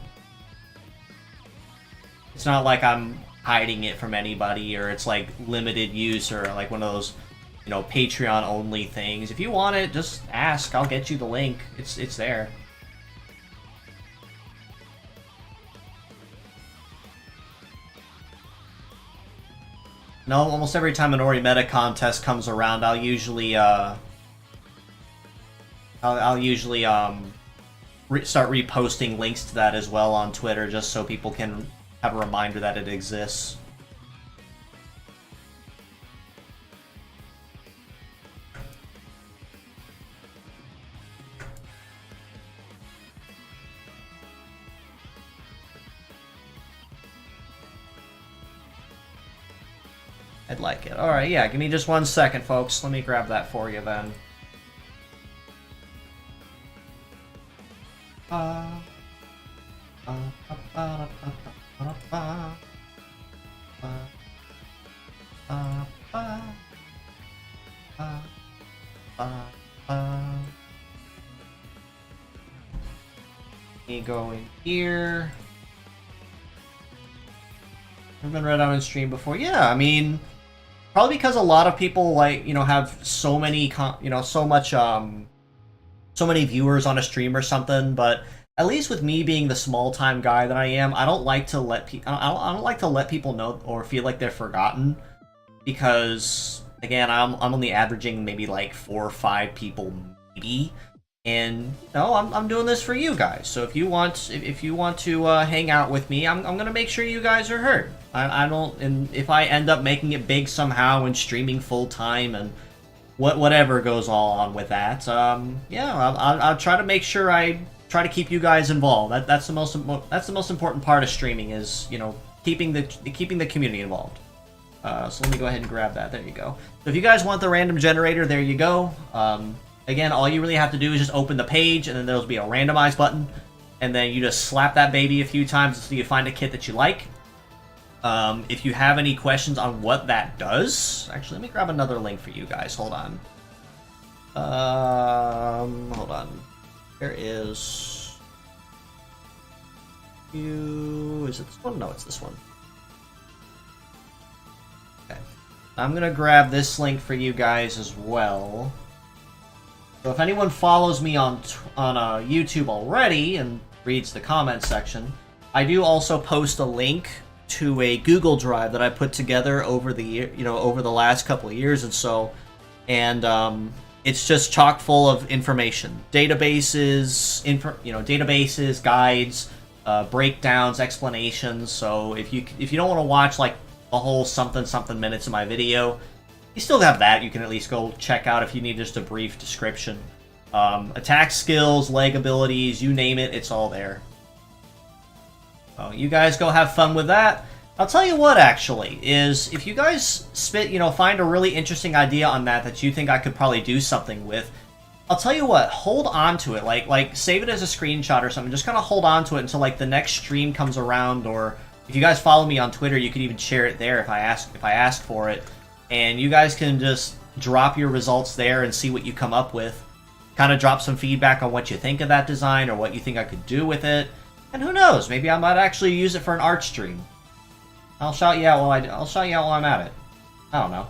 It's not like I'm hiding it from anybody, or it's like limited use, or like one of those, Patreon only things. If you want it, just ask. I'll get you the link. It's there. No, almost every time an Orimeda contest comes around, I'll usually start reposting links to that as well on Twitter, just so people can have a reminder that it exists. I'd like it. Alright, yeah, give me just 1 second, folks. Let me grab that for you then. Me go in here. I've been read on stream before. Yeah, I mean, probably because a lot of people have so many so many viewers on a stream or something. But at least with me being the small time guy that I am, I don't like to let people know or feel like they're forgotten, because again, I'm only averaging maybe like 4 or 5 people maybe. And no, I'm doing this for you guys. So if you want to hang out with me, I'm gonna make sure you guys are heard. I don't, and if I end up making it big somehow and streaming full time and whatever goes all on with that, yeah, I'll try to make sure I try to keep you guys involved. That's the most important part of streaming is, you know, keeping the community involved. So let me go ahead and grab that. There you go. So if you guys want the random generator, there you go. Again, all you really have to do is just open the page, and then there'll be a randomize button, and then you just slap that baby a few times until you find a kit that you like. If you have any questions on what that does, actually, let me grab another link for you guys. Hold on. Hold on. There is. Is it this one? No, it's this one. Okay. I'm gonna grab this link for you guys as well. So if anyone follows me on YouTube already and reads the comment section, I do also post a link to a Google Drive that I put together over the year, over the last couple of years and so, and it's just chock full of information, databases, databases, guides, breakdowns, explanations. So if you don't want to watch like the whole something minutes of my video, you still have that. You can at least go check out if you need just a brief description. Attack skills, leg abilities, you name it, it's all there. So you guys go have fun with that. I'll tell you what, actually, is if you guys find a really interesting idea on that you think I could probably do something with, I'll tell you what, hold on to it. Like save it as a screenshot or something. Just kind of hold on to it until like the next stream comes around, or if you guys follow me on Twitter, you could even share it there if I ask for it. And you guys can just drop your results there and see what you come up with. Kind of drop some feedback on what you think of that design or what you think I could do with it. And who knows, maybe I might actually use it for an art stream. I'll shout you out while I'm at it. I don't know.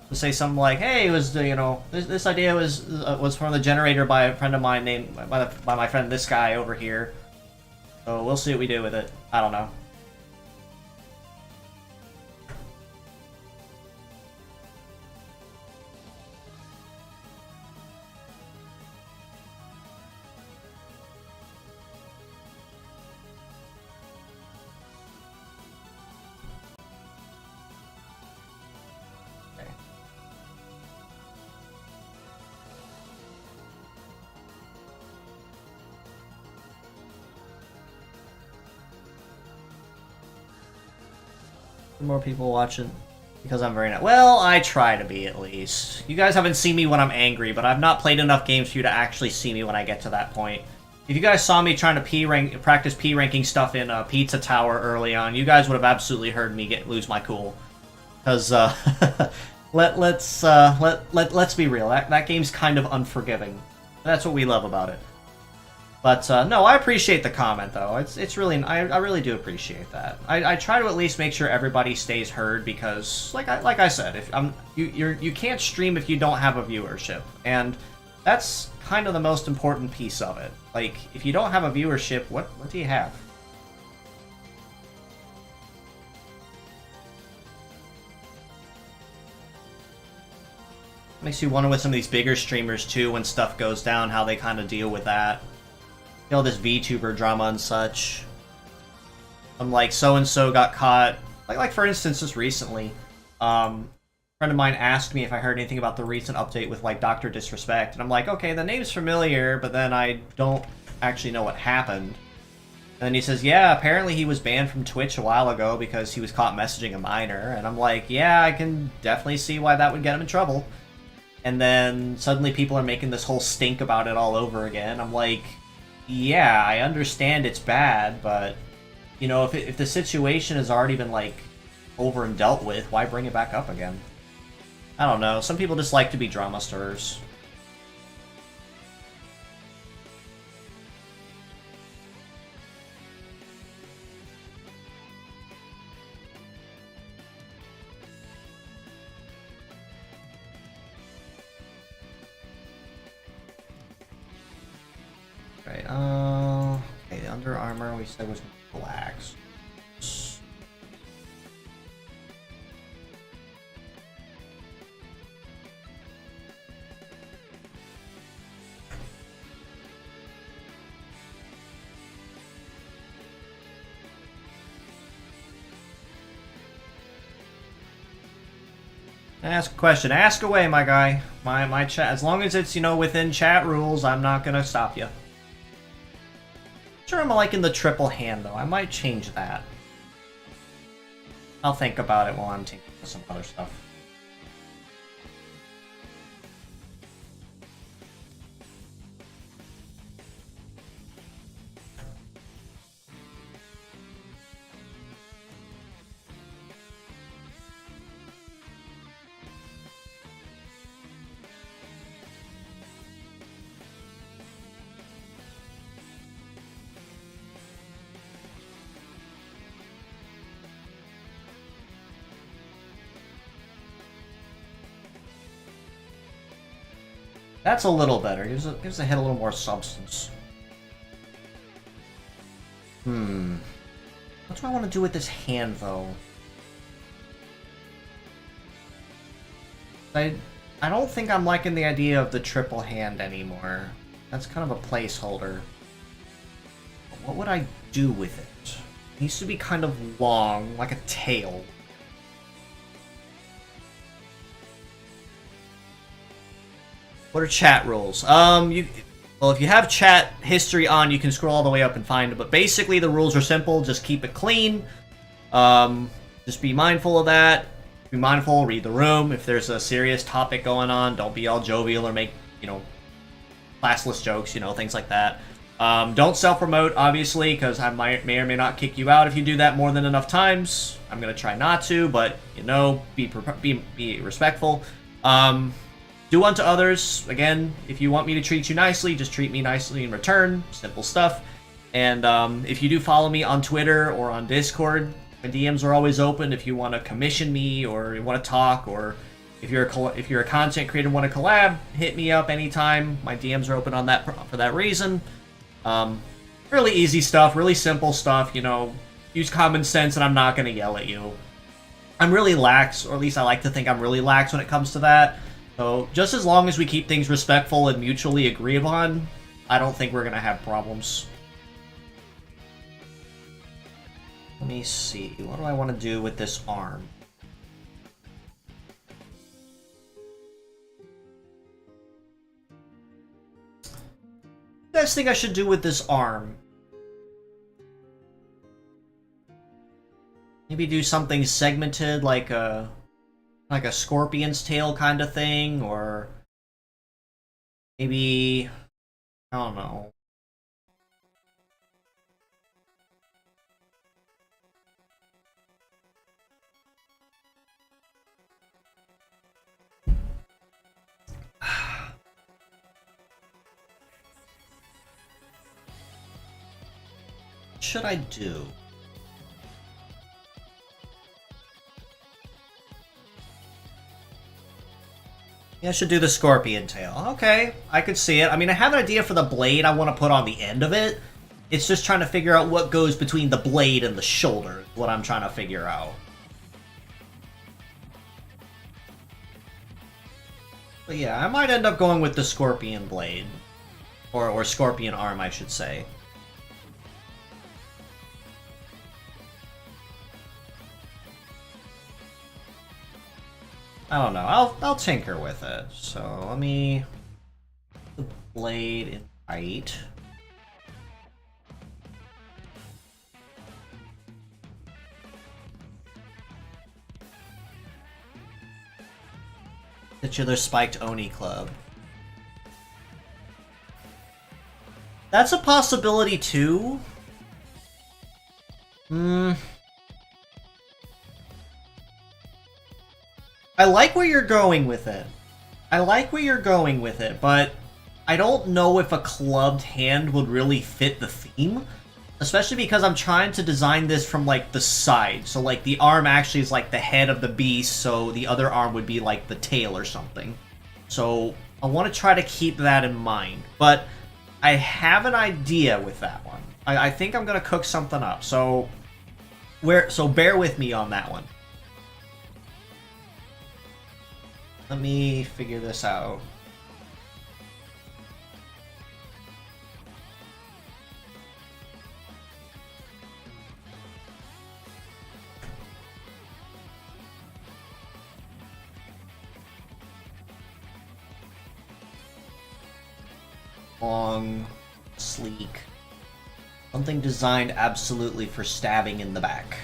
To say something like, "Hey, it was this idea was from the generator by a friend of mine named by my friend this guy over here." So we'll see what we do with it. I don't know. More people watching because I'm very well, I try to be at least. You guys haven't seen me when I'm angry, but I've not played enough games for you to actually see me when I get to that point. If you guys saw me trying to practice P ranking stuff in Pizza Tower early on, you guys would have absolutely heard me lose my cool. Because let's be real, that game's kind of unforgiving. That's what we love about it. But no, I appreciate the comment though. It's really I really do appreciate that. I try to at least make sure everybody stays heard because, like I said, if you can't stream if you don't have a viewership, and that's kind of the most important piece of it. Like, if you don't have a viewership, what do you have? Makes you wonder with some of these bigger streamers too, when stuff goes down, how they kind of deal with that. All this VTuber drama and such. I'm like, so-and-so got caught. Like for instance, just recently, a friend of mine asked me if I heard anything about the recent update with, like, Dr. Disrespect. And I'm like, okay, the name's familiar, but then I don't actually know what happened. And then he says, yeah, apparently he was banned from Twitch a while ago because he was caught messaging a minor. And I'm like, yeah, I can definitely see why that would get him in trouble. And then suddenly people are making this whole stink about it all over again. I'm like, yeah, I understand it's bad, but, you know, if the situation has already been, like, over and dealt with, why bring it back up again? I don't know. Some people just like to be drama stirrers. Right, okay, the Under Armour we said was black. Ask a question. Ask away, my guy. My chat. As long as it's, you know, within chat rules, I'm not gonna stop you. Sure, I'm liking the triple hand, though. I might change that. I'll think about it while I'm thinking of some other stuff. That's a little better. Gives the head a little more substance. What do I want to do with this hand, though? I don't think I'm liking the idea of the triple hand anymore. That's kind of a placeholder. But what would I do with it? It needs to be kind of long, like a tail. What are chat rules? Well, if you have chat history on, you can scroll all the way up and find it. But basically, the rules are simple. Just keep it clean. Just be mindful of that. Be mindful. Read the room. If there's a serious topic going on, don't be all jovial or make, you know, classless jokes. You know, things like that. Don't self-promote, obviously, because I may or may not kick you out if you do that more than enough times. I'm gonna try not to, but you know, be respectful. Do unto others. Again, if you want me to treat you nicely, just treat me nicely in return. Simple stuff. And if you do follow me on Twitter or on Discord, my DMs are always open. If you want to commission me or you want to talk, or if you're a content creator and want to collab, hit me up anytime. My DMs are open on that for that reason. Really easy stuff, really simple stuff. You know, use common sense, and I'm not gonna yell at you. I'm really lax, or at least I like to think I'm really lax when it comes to that. So, just as long as we keep things respectful and mutually agree upon, I don't think we're going to have problems. Let me see. What do I want to do with this arm? What do you guys think I should do with this arm? Maybe do something segmented, like a scorpion's tail kind of thing, or maybe, I don't know. What should I do? Yeah, I should do the scorpion tail. Okay, I could see it. I mean, I have an idea for the blade I want to put on the end of it. It's just trying to figure out what goes between the blade and the shoulder, is what I'm trying to figure out. But yeah, I might end up going with the scorpion blade. Or scorpion arm, I should say. I don't know. I'll tinker with it. So let me put the blade in height. Titular spiked Oni club. That's a possibility too. I like where you're going with it. But I don't know if a clubbed hand would really fit the theme. Especially because I'm trying to design this from, like, the side. So, like, the arm actually is, like, the head of the beast, so the other arm would be, like, the tail or something. So, I want to try to keep that in mind. But I have an idea with that one. I think I'm going to cook something up. So bear with me on that one. Let me figure this out. long, sleek. Something designed absolutely for stabbing in the back.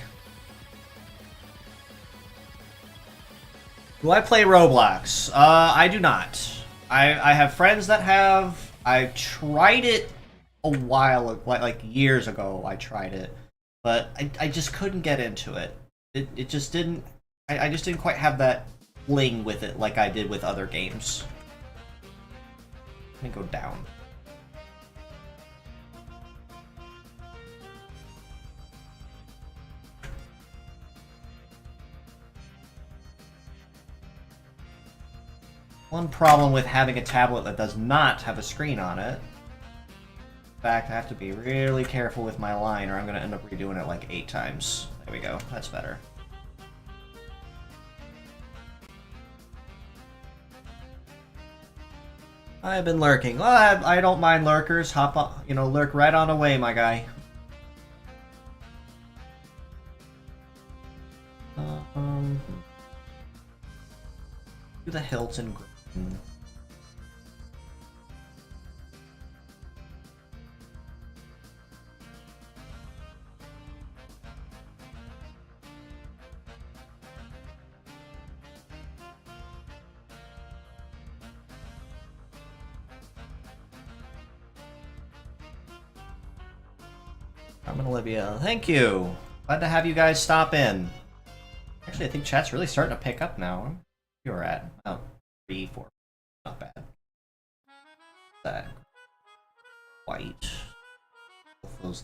Do I play Roblox? I do not. I have friends that have. I tried it a while, like years ago. I tried it, but I just couldn't get into it. It just didn't. I just didn't quite have that fling with it like I did with other games. Let me go down. One problem with having a tablet that does not have a screen on it. In fact, I have to be really careful with my line or I'm going to end up redoing it like 8 times. There we go. That's better. I've been lurking. Well, I don't mind lurkers. Hop on, lurk right on away, my guy. Do the Hilton. Carmen Olivia, thank you. Glad to have you guys stop in. Actually, I think chat's really starting to pick up now. You're at 3, 4. Not bad. That white. Both those.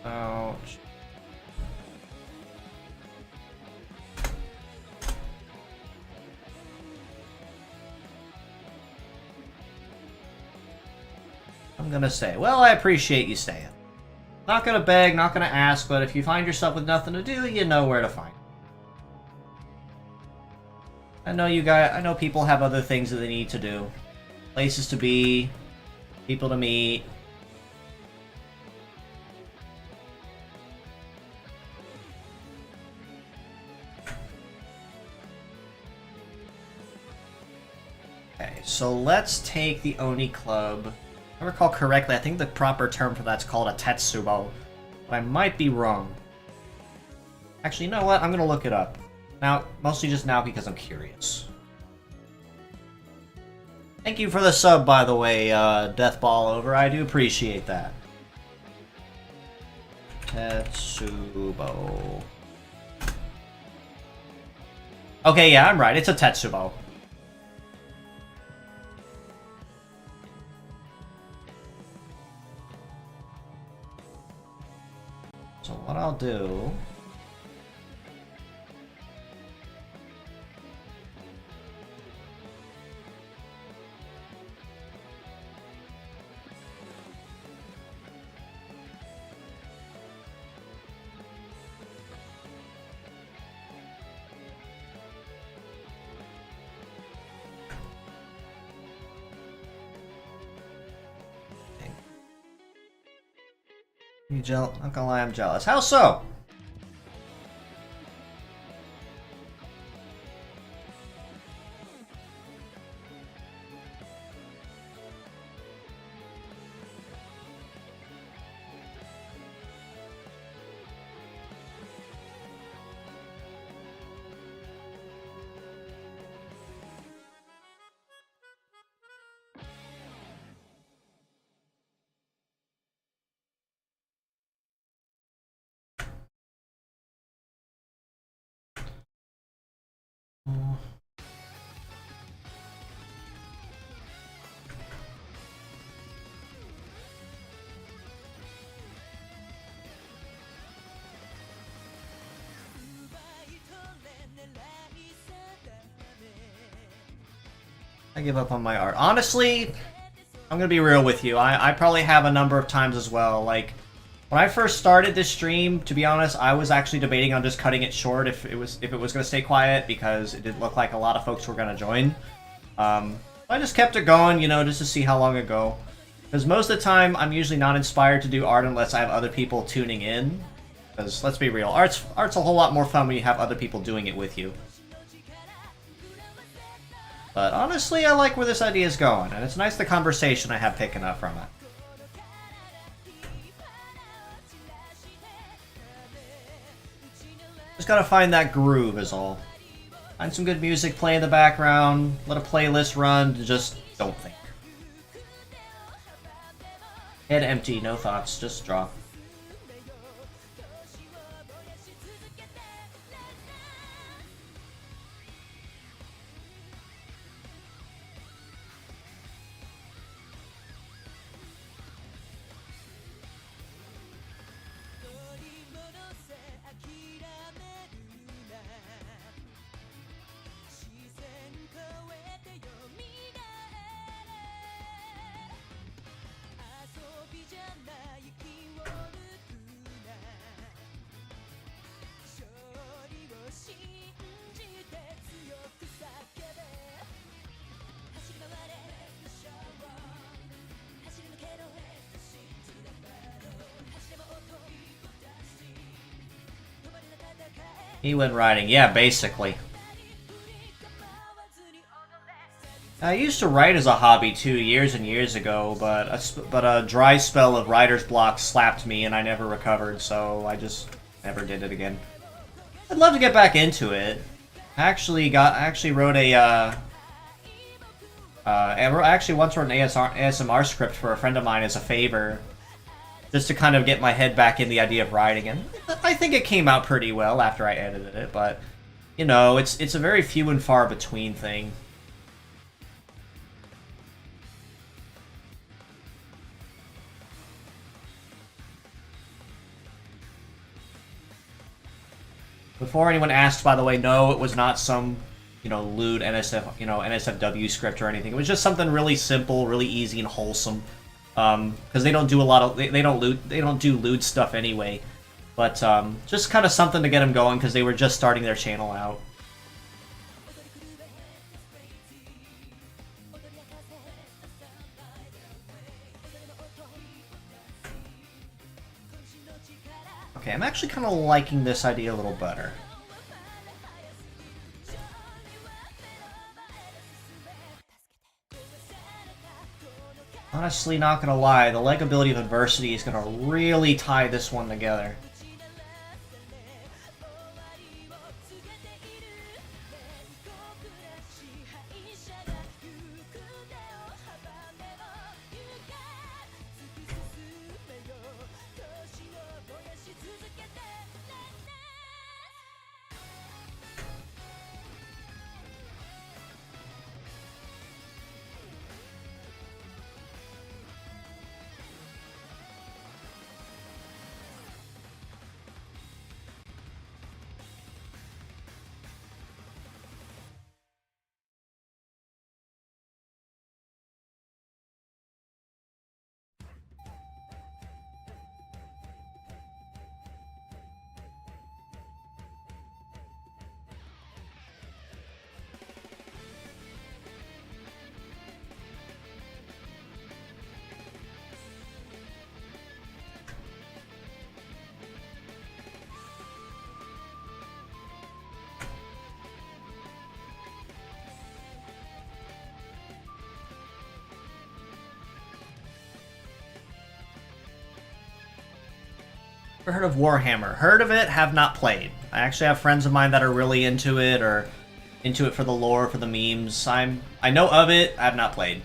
Ouch. I'm gonna say, well, I appreciate you staying. Not gonna beg, not gonna ask, but if you find yourself with nothing to do, you know where to find me. I know people have other things that they need to do. Places to be, people to meet. Okay, so let's take the Oni Club. If I recall correctly, I think the proper term for that's called a Tetsubo, but I might be wrong. Actually, you know what? I'm gonna look it up. Now, mostly just now because I'm curious. Thank you for the sub, by the way, Deathball Over. I do appreciate that. Tetsubo. Okay, yeah, I'm right. It's a Tetsubo. So what I'll do... Not gonna lie, I'm jealous. How so? I give up on my art. Honestly, I'm gonna be real with you. I probably have a number of times as well. Like, when I first started this stream, to be honest, I was actually debating on just cutting it short if it was gonna stay quiet because it didn't look like a lot of folks were gonna join. I just kept it going, just to see how long it go. Because most of the time, I'm usually not inspired to do art unless I have other people tuning in. Because, let's be real, art's a whole lot more fun when you have other people doing it with you. But honestly, I like where this idea is going, and it's nice the conversation I have picking up from it. Just gotta find that groove is all. Find some good music, play in the background, let a playlist run, just don't think. Head empty, no thoughts, just draw. He went riding, yeah, basically. I used to write as a hobby too, years and years ago, but a dry spell of writer's block slapped me and I never recovered, so I just never did it again. I'd love to get back into it. I actually wrote a I actually once wrote an ASMR script for a friend of mine as a favor, just to kind of get my head back in the idea of writing, and I think it came out pretty well after I edited it, but, you know, it's a very few and far between thing. Before anyone asks, by the way, no, it was not some, you know, lewd NSFW script or anything. It was just something really simple, really easy and wholesome. Because they don't do a lot of they don't do lewd stuff anyway, but just kind of something to get them going because they were just starting their channel out. Okay, I'm actually kind of liking this idea a little better. Honestly, not gonna lie, the legability of adversity is gonna really tie this one together. Heard of Warhammer? Heard of it, have not played. I actually have friends of mine that are really into it, or into it for the lore, for the memes. I know of it, I have not played.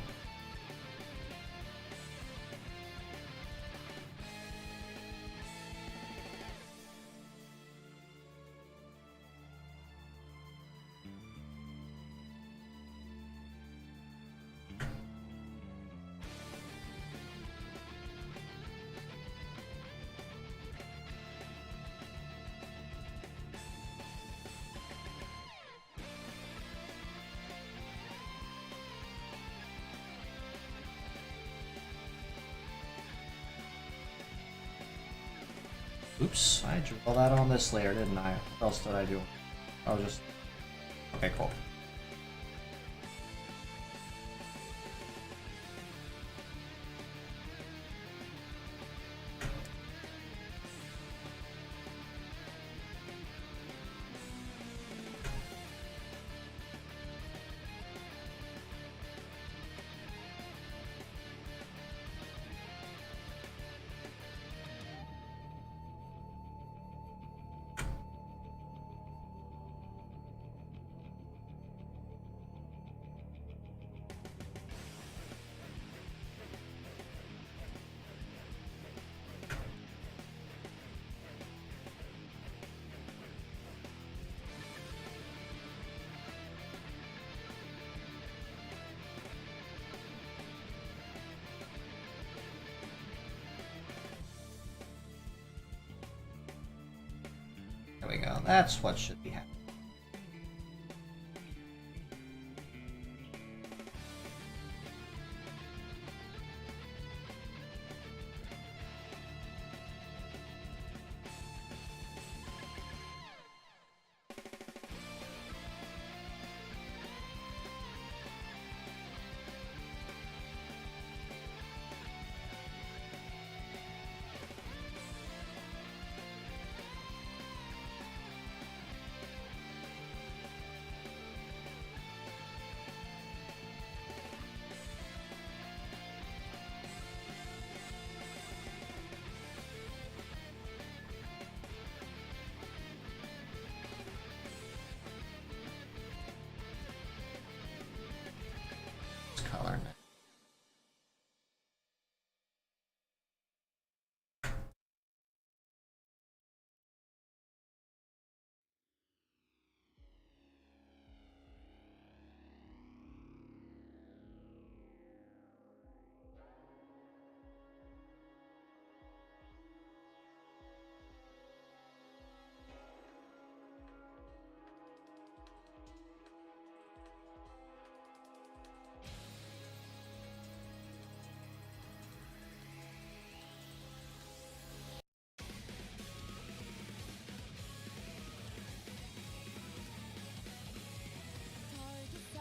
Oops, I drew all that on this layer, didn't I? What else did I do? I was just... Okay, cool. we go. That's what should be happening. Color.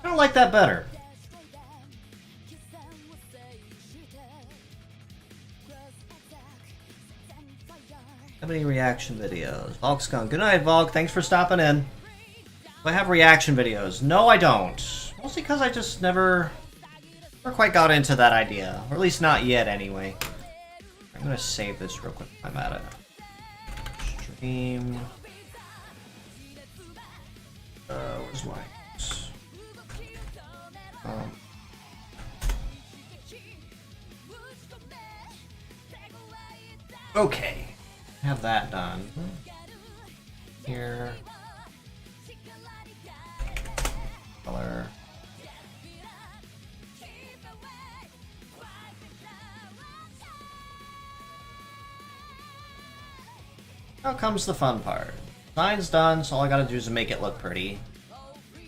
I don't like that better. How many reaction videos? Volk's gone. Good night, Volk. Thanks for stopping in. Do I have reaction videos? No, I don't. Mostly because I just never quite got into that idea. Or at least not yet, anyway. I'm gonna save this real quick while I'm at it. Stream. Where's my... Okay, have that done. Here, color. Now comes the fun part. Design's done, so all I gotta do is make it look pretty.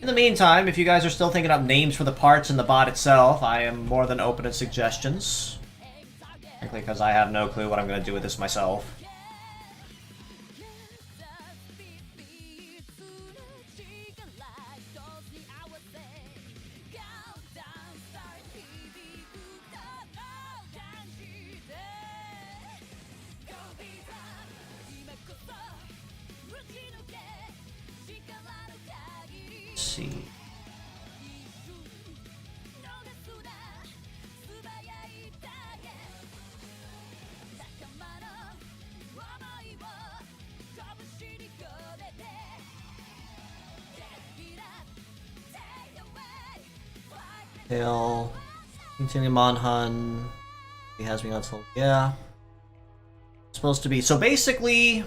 In the meantime, if you guys are still thinking up names for the parts and the bot itself, I am more than open to suggestions. Frankly, because I have no clue what I'm going to do with this myself. Let's see. Tail. Continue Monhun. He has me on till yeah. It's supposed to be. So basically,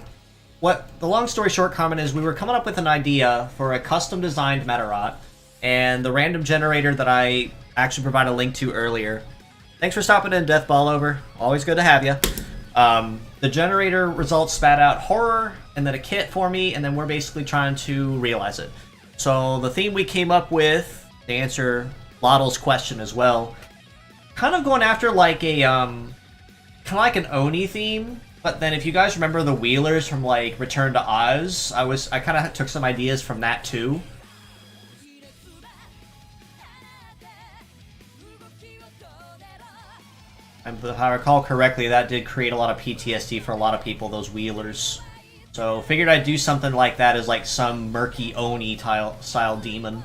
what the long story short comment is we were coming up with an idea for a custom designed Metarat, and the random generator that I actually provided a link to earlier. Thanks for stopping in, Death Ball Over. Always good to have you. The generator results spat out horror and then a kit for me, and then we're basically trying to realize it. So the theme we came up with, to answer Lottle's question as well, kind of going after like a kind of like an Oni theme, but then if you guys remember the Wheelers from like Return to Oz, I kind of took some ideas from that too. And if I recall correctly, that did create a lot of PTSD for a lot of people, those Wheelers. So figured I'd do something like that as like some murky Oni style demon.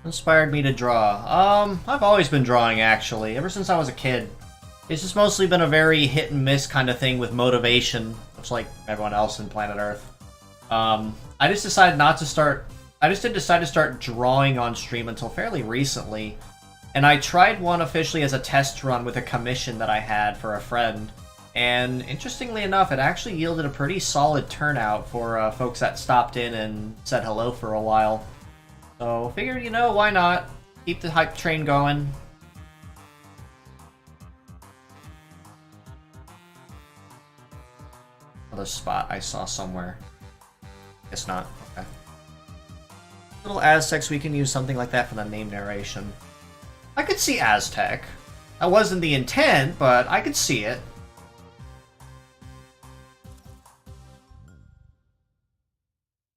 Inspired me to draw. I've always been drawing, actually, ever since I was a kid. It's just mostly been a very hit and miss kind of thing with motivation, much like everyone else in planet Earth. I just decided not to start... I just didn't decide to start drawing on stream until fairly recently. And I tried one officially as a test run with a commission that I had for a friend. And interestingly enough, it actually yielded a pretty solid turnout for folks that stopped in and said hello for a while. So figured, you know, why not? Keep the hype train going. Another spot I saw somewhere. Guess not. Okay. Little Aztecs, we can use something like that for the name narration. I could see Aztec. That wasn't the intent, but I could see it.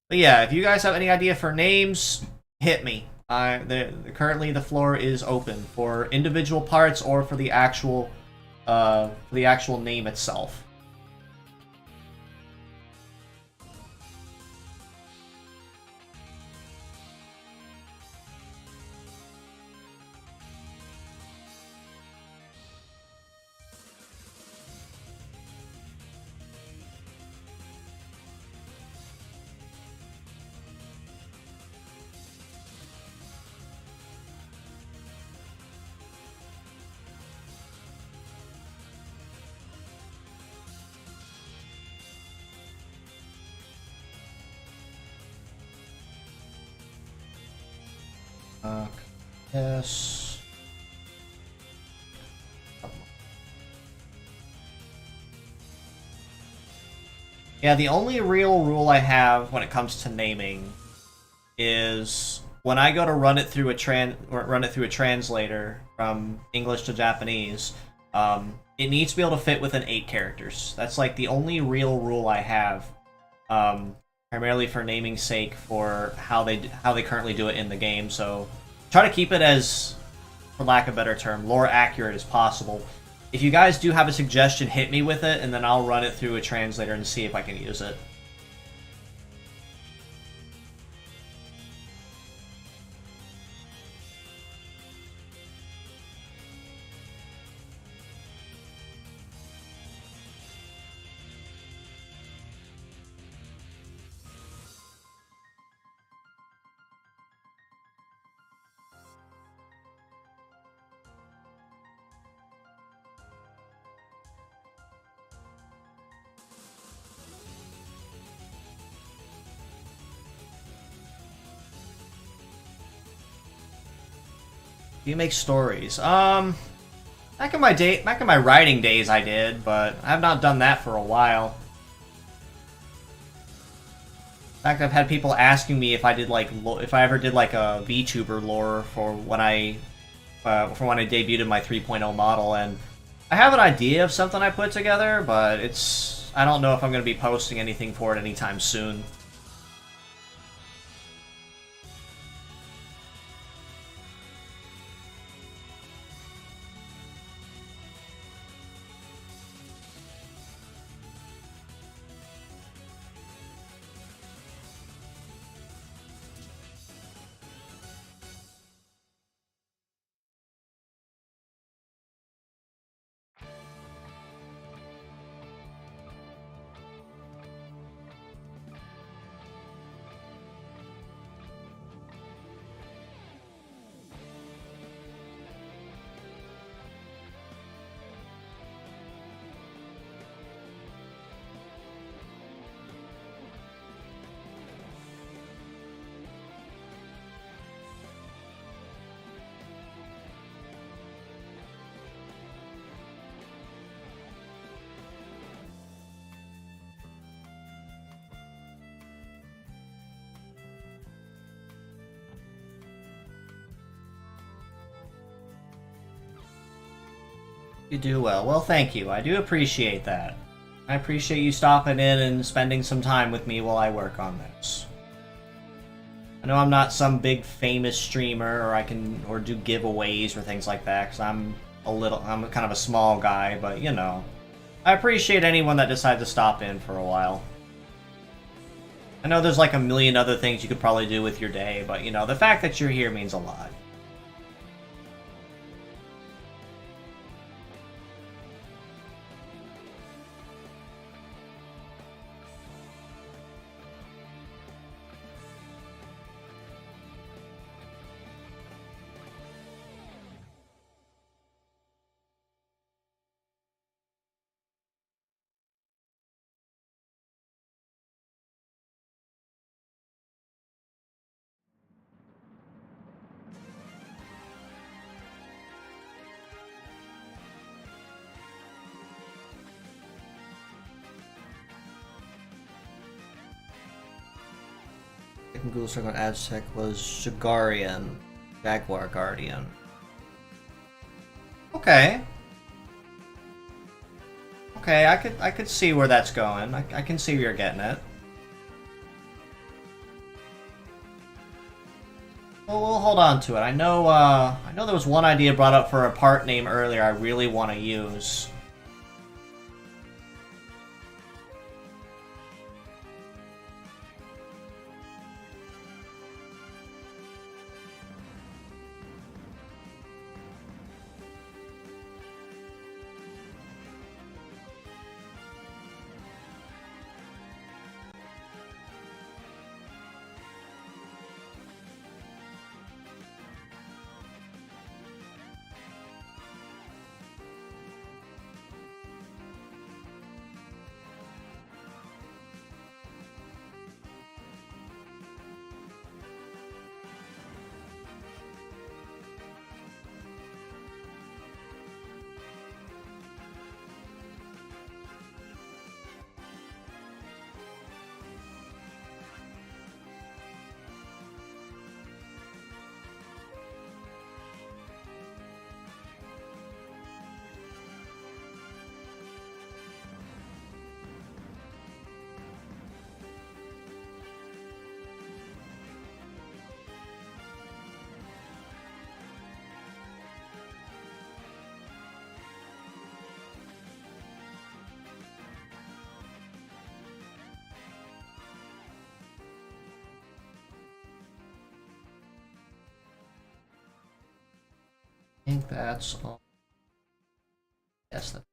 But yeah, if you guys have any idea for names, hit me. Currently the floor is open for individual parts or for the actual name itself. Yes. Yeah, the only real rule I have when it comes to naming is when I go to run it through a translator from English to Japanese, it needs to be able to fit within 8 characters. That's like the only real rule I have, primarily for naming's sake for how they currently do it in the game. So try to keep it as, for lack of a better term, lore accurate as possible. If you guys do have a suggestion, hit me with it, and then I'll run it through a translator and see if I can use it. Do you make stories? Back in my writing days I did, but I have not done that for a while. In fact, I've had people asking me if I ever did like a VTuber lore for when I debuted my 3.0 model, and I have an idea of something I put together, but I don't know if I'm going to be posting anything for it anytime soon. You do well. Well, thank you. I do appreciate that. I appreciate you stopping in and spending some time with me while I work on this. I know I'm not some big famous streamer, or do giveaways or things like that, because I'm kind of a small guy, but you know, I appreciate anyone that decides to stop in for a while. I know there's like a million other things you could probably do with your day, but you know, the fact that you're here means a lot. Google search on Aztec was Shagarian, Jaguar Guardian. Okay. Okay, I could see where that's going. I can see where you're getting it. Well, we'll hold on to it. I know there was one idea brought up for a part name earlier I really want to use. I think that's all. Yes, the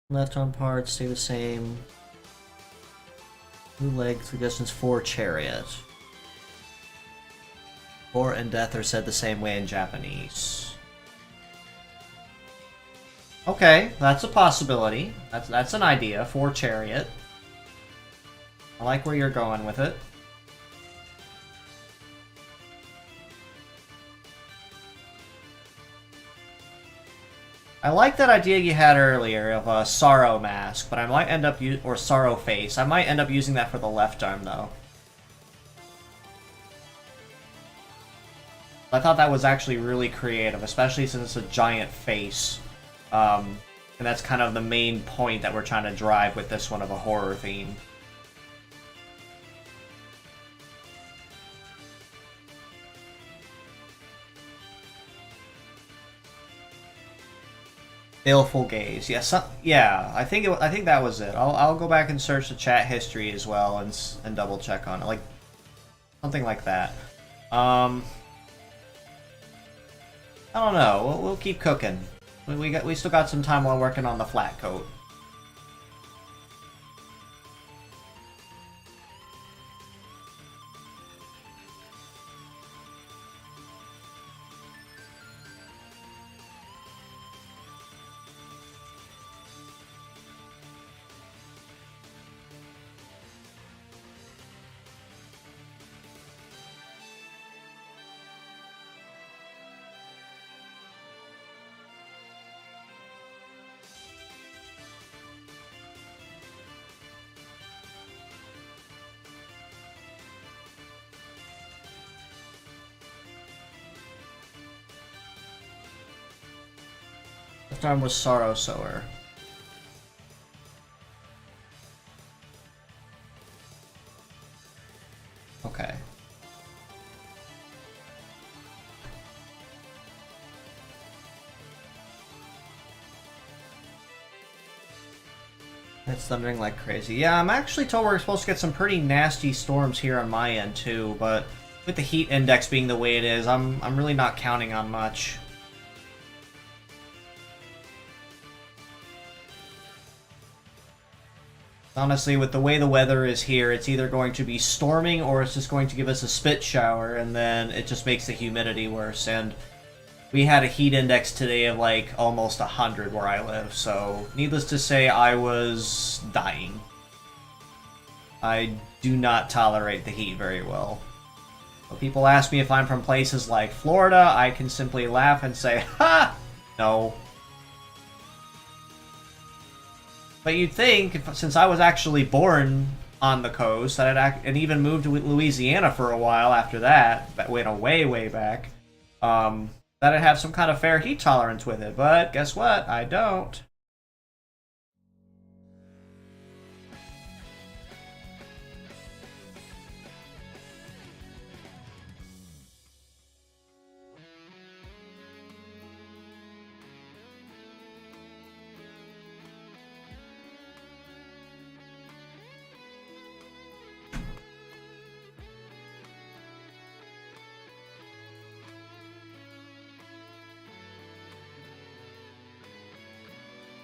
left arm parts stay the same. New leg suggestions for chariot. War and death are said the same way in Japanese. Okay, that's a possibility. That's an idea for chariot. I like where you're going with it. I like that idea you had earlier of a sorrow mask, but I might end up or sorrow face. I might end up using that for the left arm though. I thought that was actually really creative, especially since it's a giant face. And that's kind of the main point that we're trying to drive with this one of a horror theme. Baleful gaze. Yes, yeah. I think that was it. I'll go back and search the chat history as well and double check on it, like something like that. I don't know. We'll keep cooking. We still got some time while working on the flat coat. Left arm was Sorrow Sower. Okay. It's thundering like crazy. Yeah, I'm actually told we're supposed to get some pretty nasty storms here on my end too, but with the heat index being the way it is, I'm really not counting on much. Honestly, with the way the weather is here, it's either going to be storming or it's just going to give us a spit shower, and then it just makes the humidity worse. And we had a heat index today of like almost 100 where I live, so needless to say, I was dying. I do not tolerate the heat very well. When people ask me if I'm from places like Florida, I can simply laugh and say, ha! No. But you'd think, since I was actually born on the coast, that and even moved to Louisiana for a while after that, that went way back, that I'd have some kind of fair heat tolerance with it. But guess what? I don't.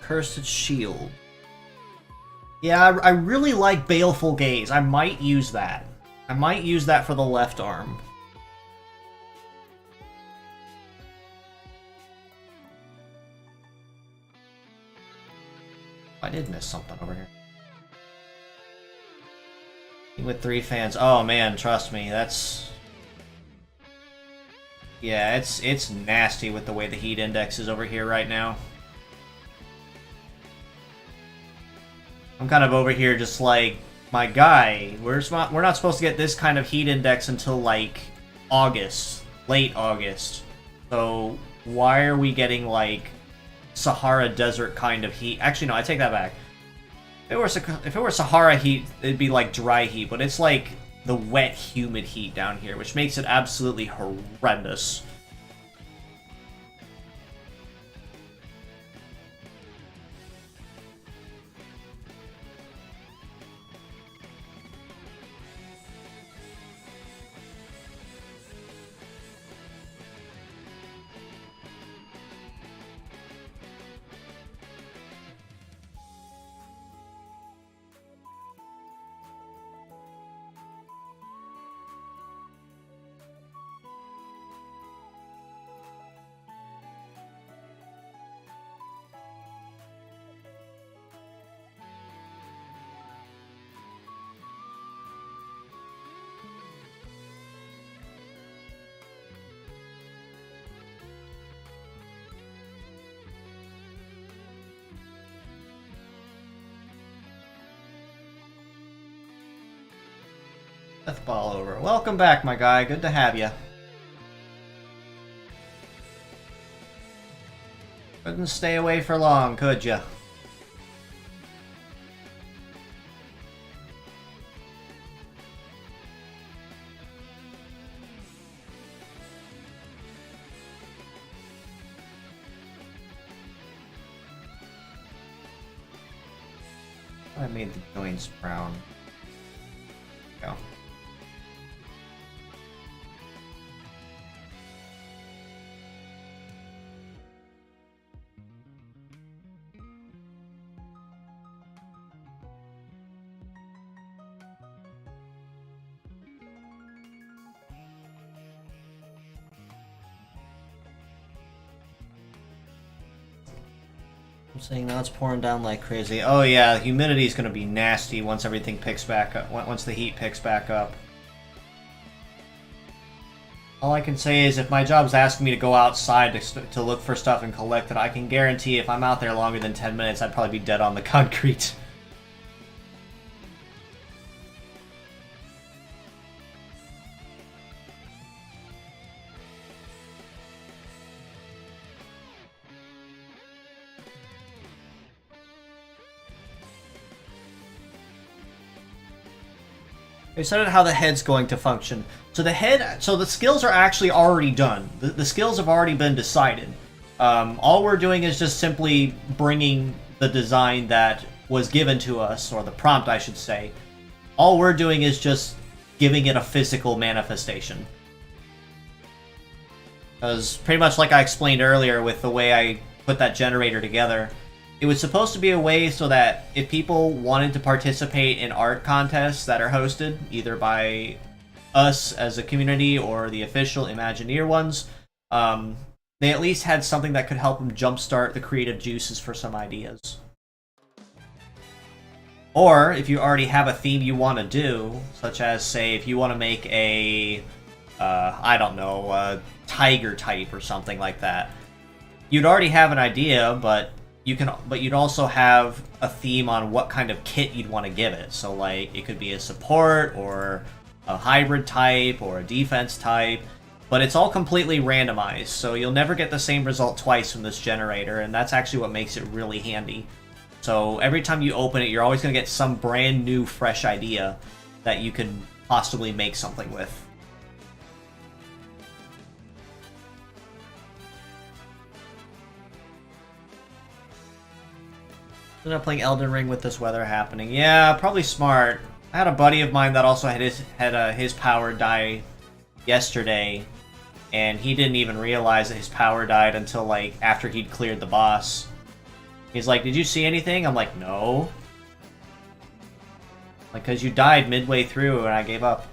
Cursed Shield. Yeah, I really like Baleful Gaze. I might use that. I might use that for the left arm. I did miss something over here. With 3 fans. Oh man, trust me, that's... Yeah, it's nasty with the way the heat index is over here right now. I'm kind of over here just like, my guy, we're not supposed to get this kind of heat index until like August, late August. So why are we getting like Sahara Desert kind of heat? Actually, no, I take that back. If it were Sahara heat, it'd be like dry heat, but it's like the wet, humid heat down here, which makes it absolutely horrendous. Deathball over. Welcome back, my guy. Good to have you. Couldn't stay away for long, could ya? I made the joints brown. Go. I'm saying now it's pouring down like crazy. Oh yeah, the humidity is going to be nasty once everything picks back up. Once the heat picks back up. All I can say is if my job's asking me to go outside to look for stuff and collect it, I can guarantee if I'm out there longer than 10 minutes, I'd probably be dead on the concrete. They said how the head's going to function. So the skills are actually already done. The skills have already been decided. All we're doing is just simply bringing the design that was given to us, or the prompt, I should say, all we're doing is just giving it a physical manifestation. Because pretty much like I explained earlier with the way I put that generator together, it was supposed to be a way so that if people wanted to participate in art contests that are hosted, either by us as a community or the official Imagineer ones, they at least had something that could help them jumpstart the creative juices for some ideas. Or if you already have a theme you want to do, such as, say, if you want to make a, I don't know, a tiger type or something like that, you'd already have an idea, but you'd also have a theme on what kind of kit you'd want to give it. So, like, it could be a support or a hybrid type or a defense type, but it's all completely randomized, so you'll never get the same result twice from this generator, and that's actually what makes it really handy. So every time you open it, you're always going to get some brand new, fresh idea that you can possibly make something with. I'm not playing Elden Ring with this weather happening. Yeah, probably smart. I had a buddy of mine that also had his power die yesterday, and he didn't even realize that his power died until, like, after he'd cleared the boss. He's like, "Did you see anything?" I'm like, "No." Like, because you died midway through and I gave up.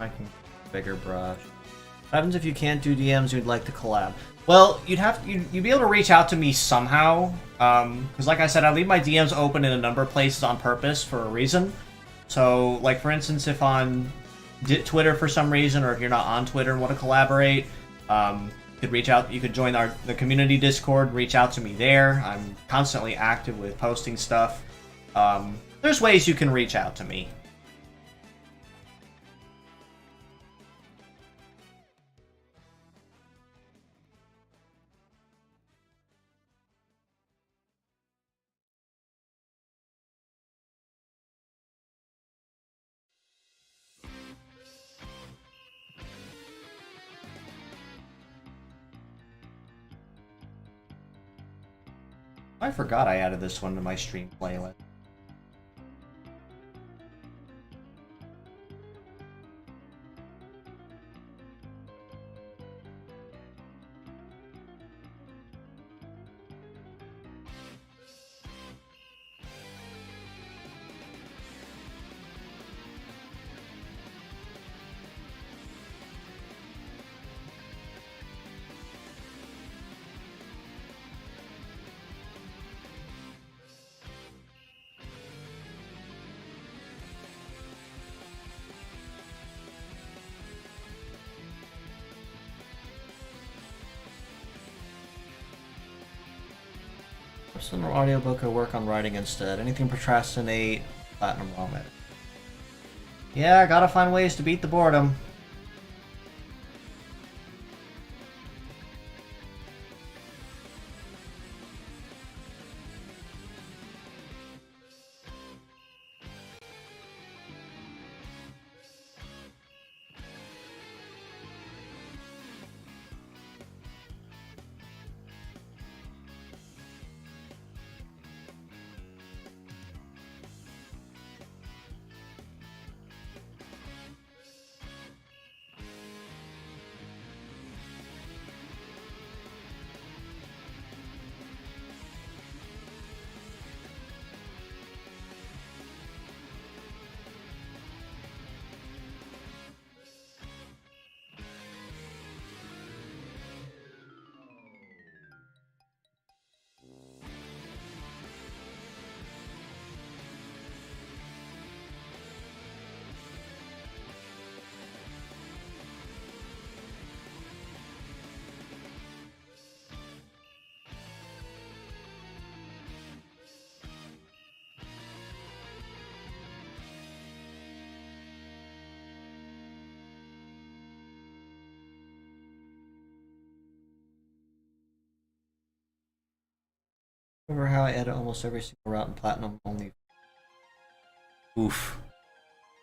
I can bigger brush. What happens if you can't do DMs you'd like to collab? Well, you'd be able to reach out to me somehow. Because like I said, I leave my DMs open in a number of places on purpose for a reason. So, like for instance, if on Twitter for some reason, or if you're not on Twitter and want to collaborate, you could reach out. You could join the community Discord. Reach out to me there. I'm constantly active with posting stuff. There's ways you can reach out to me. I forgot I added this one to my stream playlist. Listen to audiobook or work on writing instead. Anything procrastinate, platinum vomit. Yeah, I gotta find ways to beat the boredom. Remember how I edit almost every single route in Platinum only. Oof.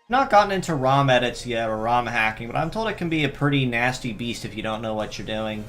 Not gotten into ROM edits yet or ROM hacking, but I'm told it can be a pretty nasty beast if you don't know what you're doing.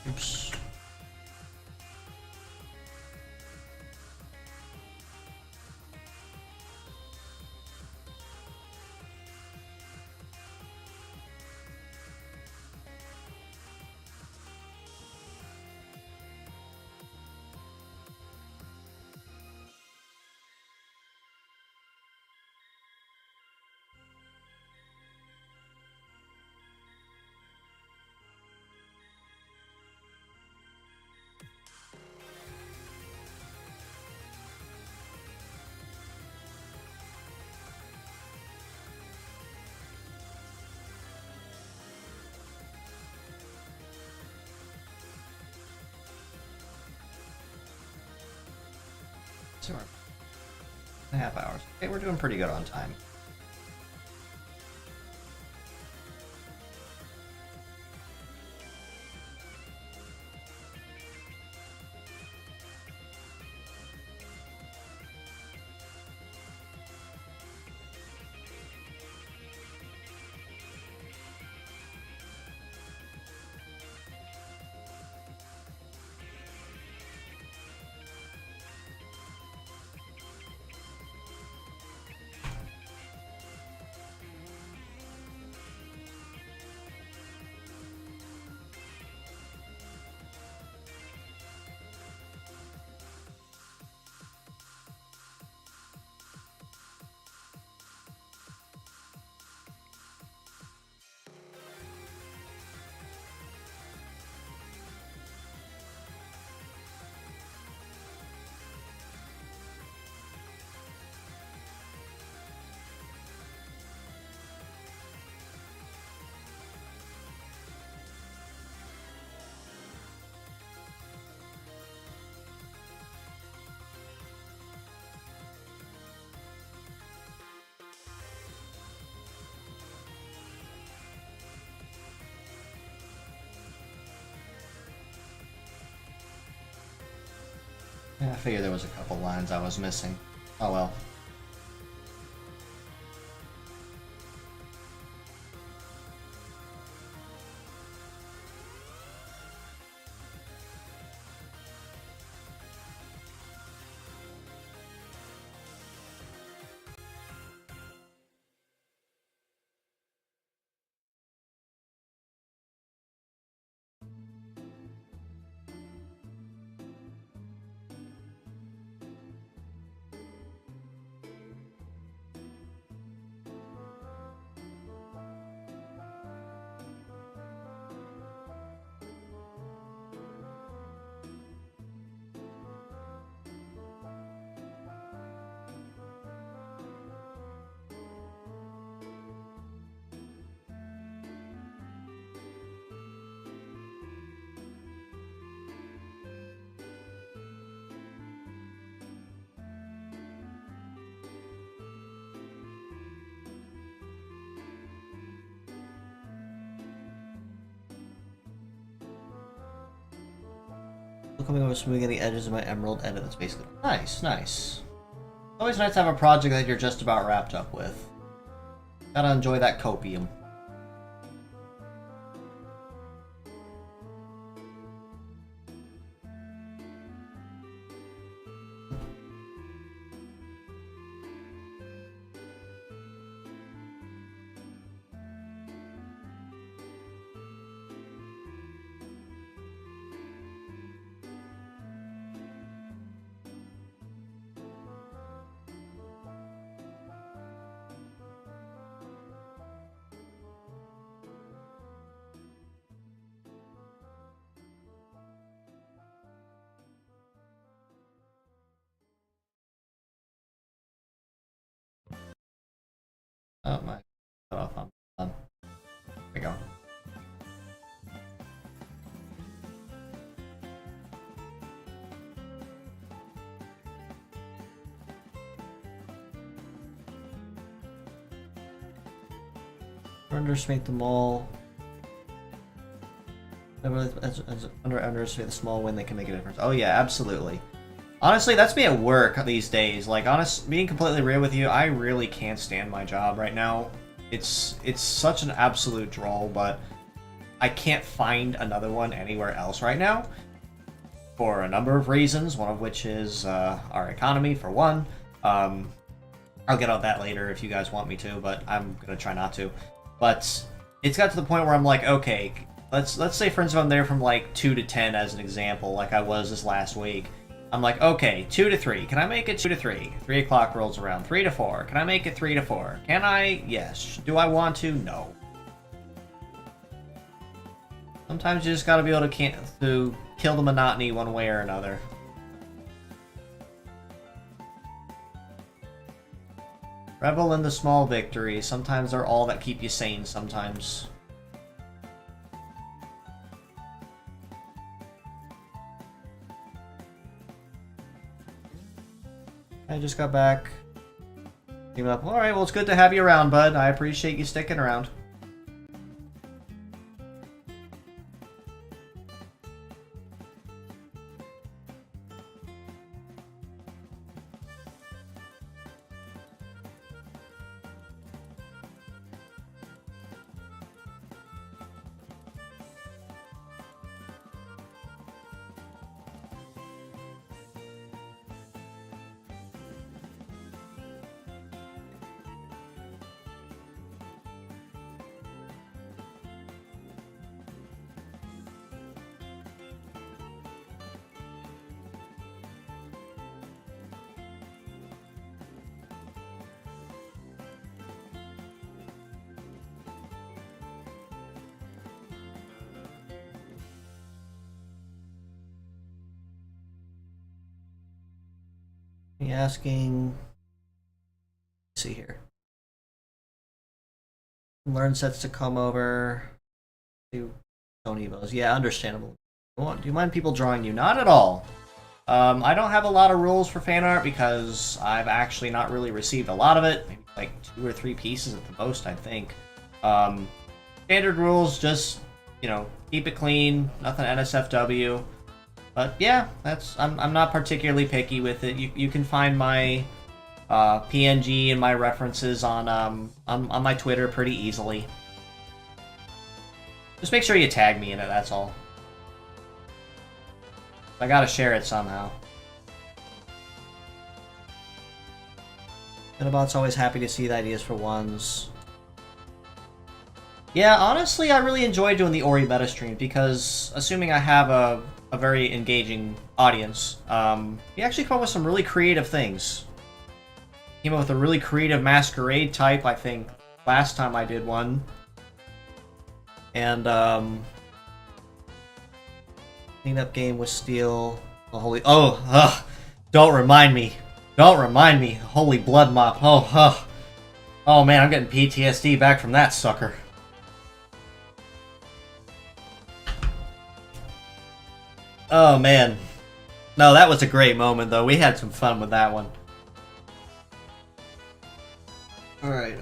Oops. Sure. 2.5 hours. Okay, we're doing pretty good on time. Yeah, I figured there was a couple lines I was missing. Oh well. Coming over smoothing the edges of my emerald edit. That's basically nice, nice. Always nice to have a project that you're just about wrapped up with. Gotta enjoy that copium. Oh my. Cut off on. There we go. Underestimate them all. Underestimate the small win, they can make a difference. Oh yeah, absolutely. Honestly, that's me at work these days. Like, being completely real with you, I really can't stand my job right now. It's such an absolute droll, but I can't find another one anywhere else right now for a number of reasons. One of which is our economy, for one. I'll get on that later if you guys want me to, but I'm gonna try not to. But it's got to the point where I'm like, okay, let's say, for instance, I'm there from like 2 to 10 as an example, like I was this last week. I'm like, okay, 2 to 3. Can I make it 2 to 3? 3 o'clock rolls around. 3 to 4. Can I make it 3 to 4? Can I? Yes. Do I want to? No. Sometimes you just gotta be able to kill the monotony one way or another. Revel in the small victories. Sometimes they're all that keep you sane sometimes. I just got back. Came up. Alright, well, it's good to have you around, bud. I appreciate you sticking around. Asking, let's see here. Learn sets to come over. Do Tony Evos. Yeah, understandable. Do you mind people drawing you? Not at all. I don't have a lot of rules for fan art because I've actually not really received a lot of it. Maybe like 2 or 3 pieces at the most, I think. Standard rules, just, you know, keep it clean, nothing NSFW. But yeah, I'm not particularly picky with it. You can find my PNG and my references on my Twitter pretty easily. Just make sure you tag me in it, that's all. I gotta share it somehow. Dinobot's always happy to see the ideas for ones. Yeah, honestly, I really enjoy doing the Orimeda stream because, assuming I have a very engaging audience, he actually came up with some really creative things. Came up with a really creative masquerade type, I think, last time I did one. And, cleanup game with steel. Oh, holy... Oh, don't remind me. Don't remind me. Holy blood mop. Oh, man, I'm getting PTSD back from that sucker. Oh, man. No, that was a great moment, though. We had some fun with that one. Alright,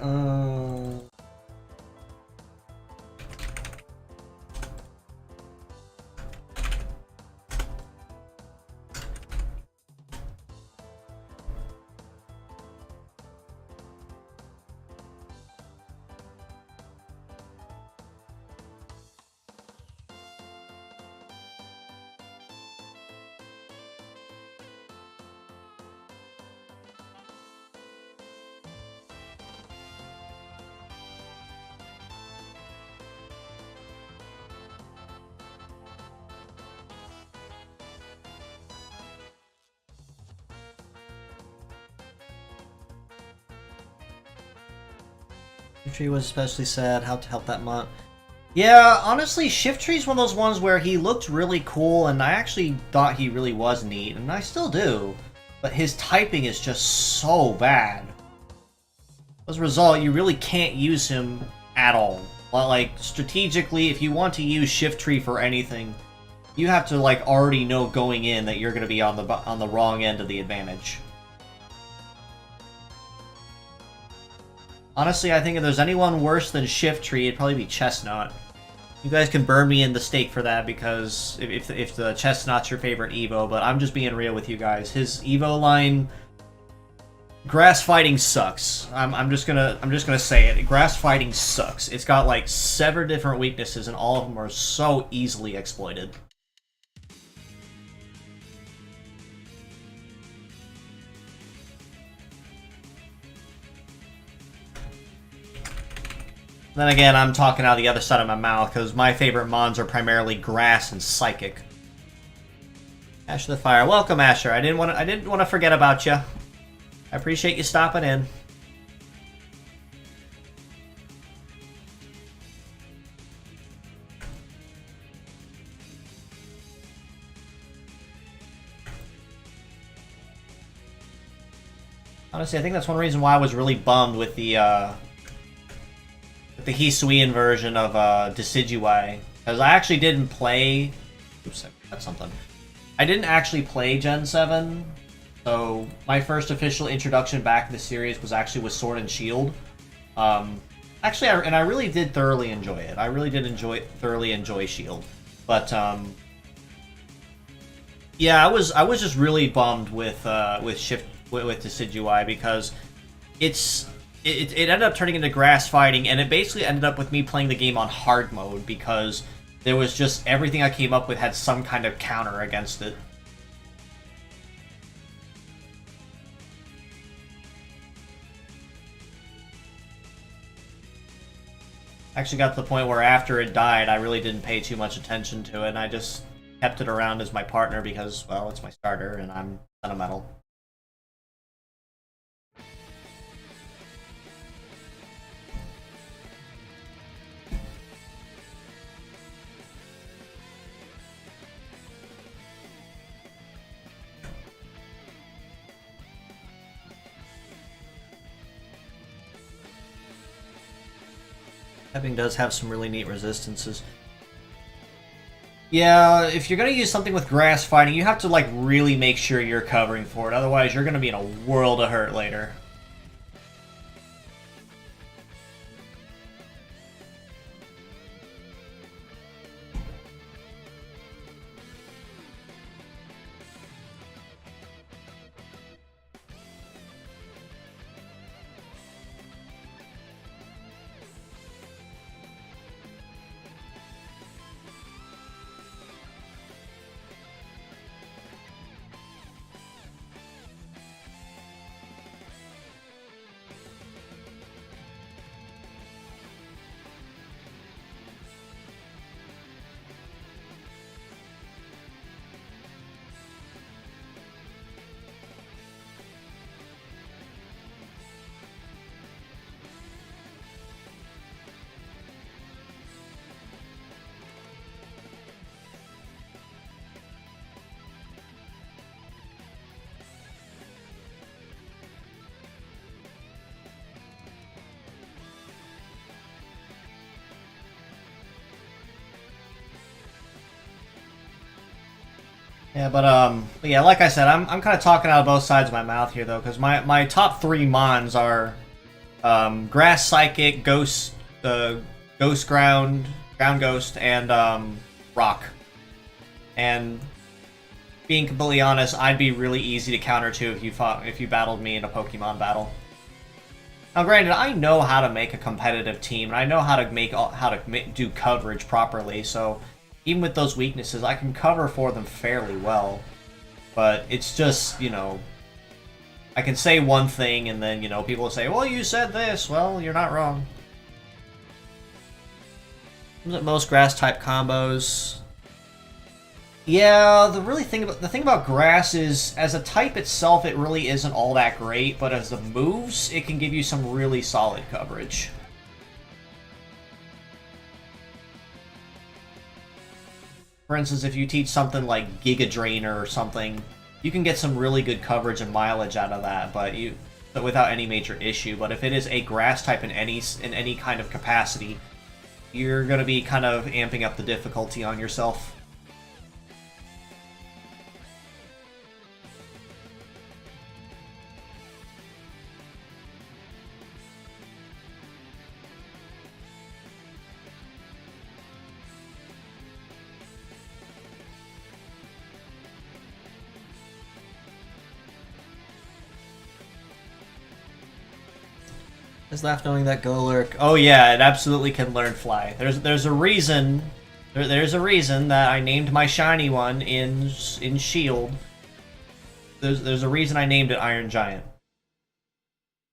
Tree was especially sad. How to help that month? Yeah, honestly, Shift Tree's one of those ones where he looked really cool, and I actually thought he really was neat, and I still do. But his typing is just so bad. As a result, you really can't use him at all. Like, strategically, if you want to use Shift Tree for anything, you have to, like, already know going in that you're going to be on the wrong end of the advantage. Honestly, I think if there's anyone worse than Shift Tree, it'd probably be Chestnut. You guys can burn me in the stake for that, because if the Chestnut's your favorite Evo, but I'm just being real with you guys. His Evo line, grass fighting sucks. I'm just gonna say it. Grass fighting sucks. It's got like 7 different weaknesses, and all of them are so easily exploited. Then again, I'm talking out the other side of my mouth, because my favorite mons are primarily Grass and Psychic. Asher the Fire. Welcome, Asher. I didn't want to forget about you. I appreciate you stopping in. Honestly, I think that's one reason why I was really bummed with the Hisuian version of Decidueye, because I actually didn't play. Oops, that's something. I didn't actually play Gen 7, so my first official introduction back to the series was actually with Sword and Shield. Actually, I really did thoroughly enjoy it. I really did thoroughly enjoy Shield, but yeah, I was just really bummed with Decidueye, because it ended up turning into grass fighting, and it basically ended up with me playing the game on hard mode, because there was just everything I came up with had some kind of counter against it. Actually got to the point where after it died, I really didn't pay too much attention to it, and I just kept it around as my partner because, well, it's my starter, and I'm sentimental. Ebbing does have some really neat resistances. Yeah, if you're going to use something with grass fighting, you have to like really make sure you're covering for it. Otherwise, you're going to be in a world of hurt later. Yeah, but yeah, like I said, I'm kind of talking out of both sides of my mouth here, though, because my top 3 mons are Grass Psychic, Ghost Ground Ghost, and Rock. And being completely honest, I'd be really easy to counter to if you battled me in a Pokemon battle. Now, granted, I know how to make a competitive team, and I know how to do coverage properly, so even with those weaknesses, I can cover for them fairly well. But it's just, you know, I can say one thing and then, you know, people will say, well, you said this. Well, you're not wrong. Most grass-type combos. Yeah, the thing about grass is, as a type itself, it really isn't all that great, but as the moves, it can give you some really solid coverage. For instance, if you teach something like Giga Drainer or something, you can get some really good coverage and mileage out of that, but without any major issue. But if it is a grass type in any kind of capacity, you're going to be kind of amping up the difficulty on yourself. Just laugh knowing that Golurk. Oh yeah, it absolutely can learn Fly. There's a reason. There's a reason that I named my shiny one in Shield. There's a reason I named it Iron Giant.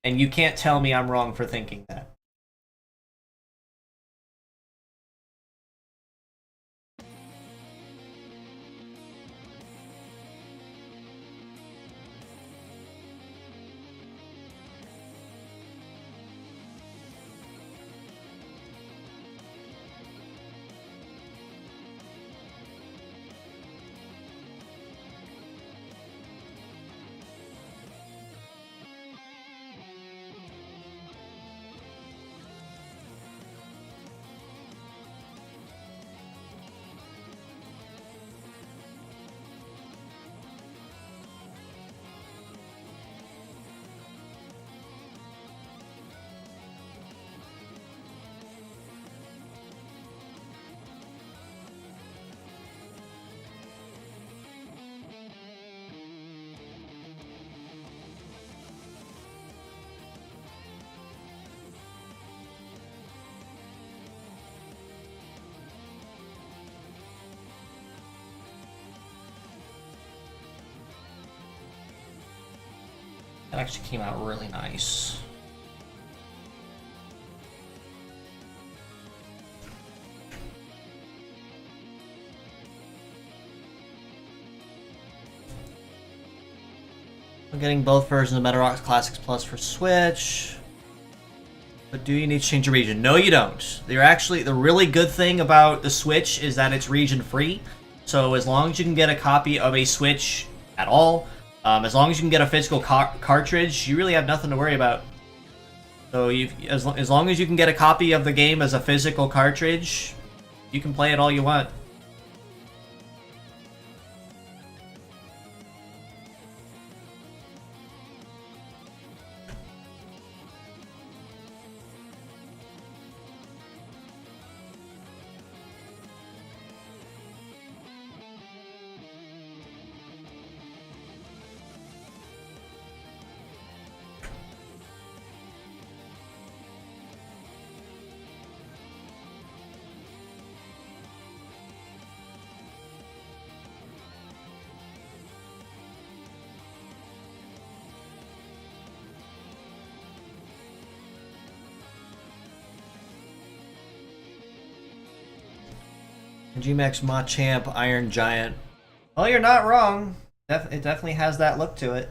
And you can't tell me I'm wrong for thinking that. That actually came out really nice. I'm getting both versions of Metarox Classics Plus for Switch. But do you need to change your region? No, you don't. They're actually, the really good thing about the Switch is that it's region free. So as long as you can get a copy of a Switch at all, as long as you can get a physical cartridge, you really have nothing to worry about. So as long as you can get a copy of the game as a physical cartridge, you can play it all you want. G-Max Machamp Iron Giant. Well, you're not wrong. It definitely has that look to it.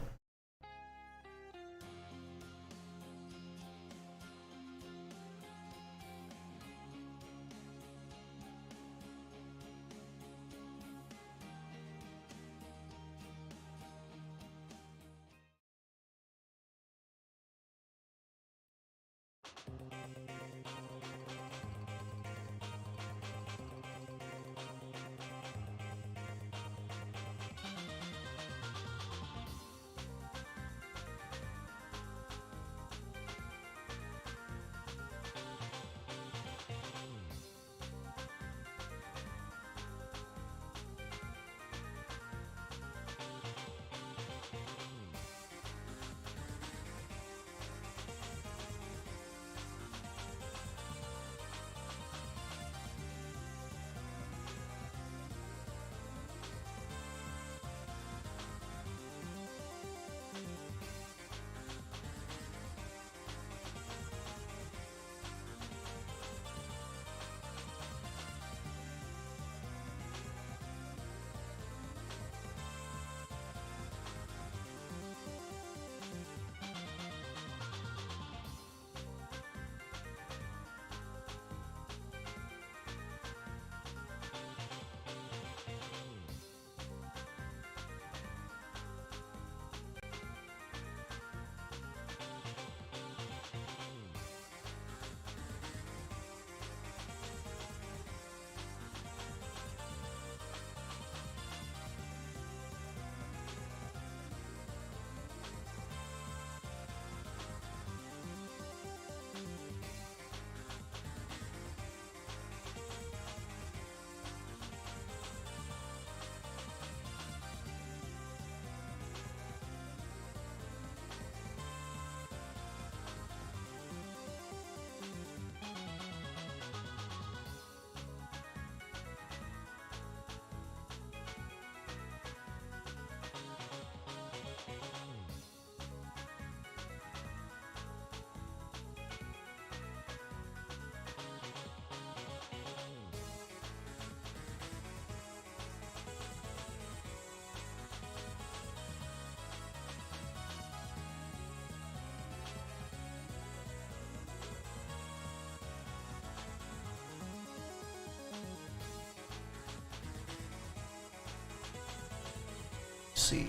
see.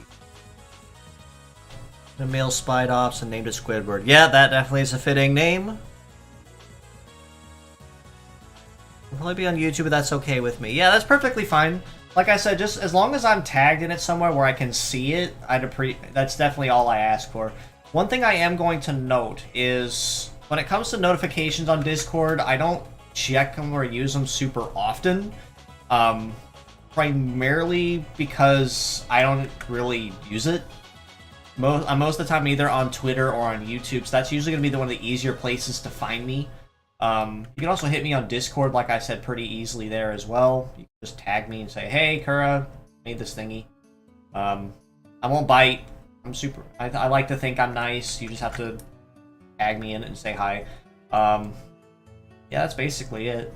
The male Spide Ops and named it Squidward. Yeah, that definitely is a fitting name. It'll probably be on YouTube, but that's okay with me. Yeah, that's perfectly fine. Like I said, just as long as I'm tagged in it somewhere where I can see it, that's definitely all I ask for. One thing I am going to note is when it comes to notifications on Discord, I don't check them or use them super often. Primarily because I don't really use it. Most of the time either on Twitter or on YouTube, so that's usually going to be one of the easier places to find me. You can also hit me on Discord, like I said, pretty easily there as well. You can just tag me and say, hey, Kuura, made this thingy. I won't bite. I like to think I'm nice. You just have to tag me in it and say hi. Yeah, that's basically it.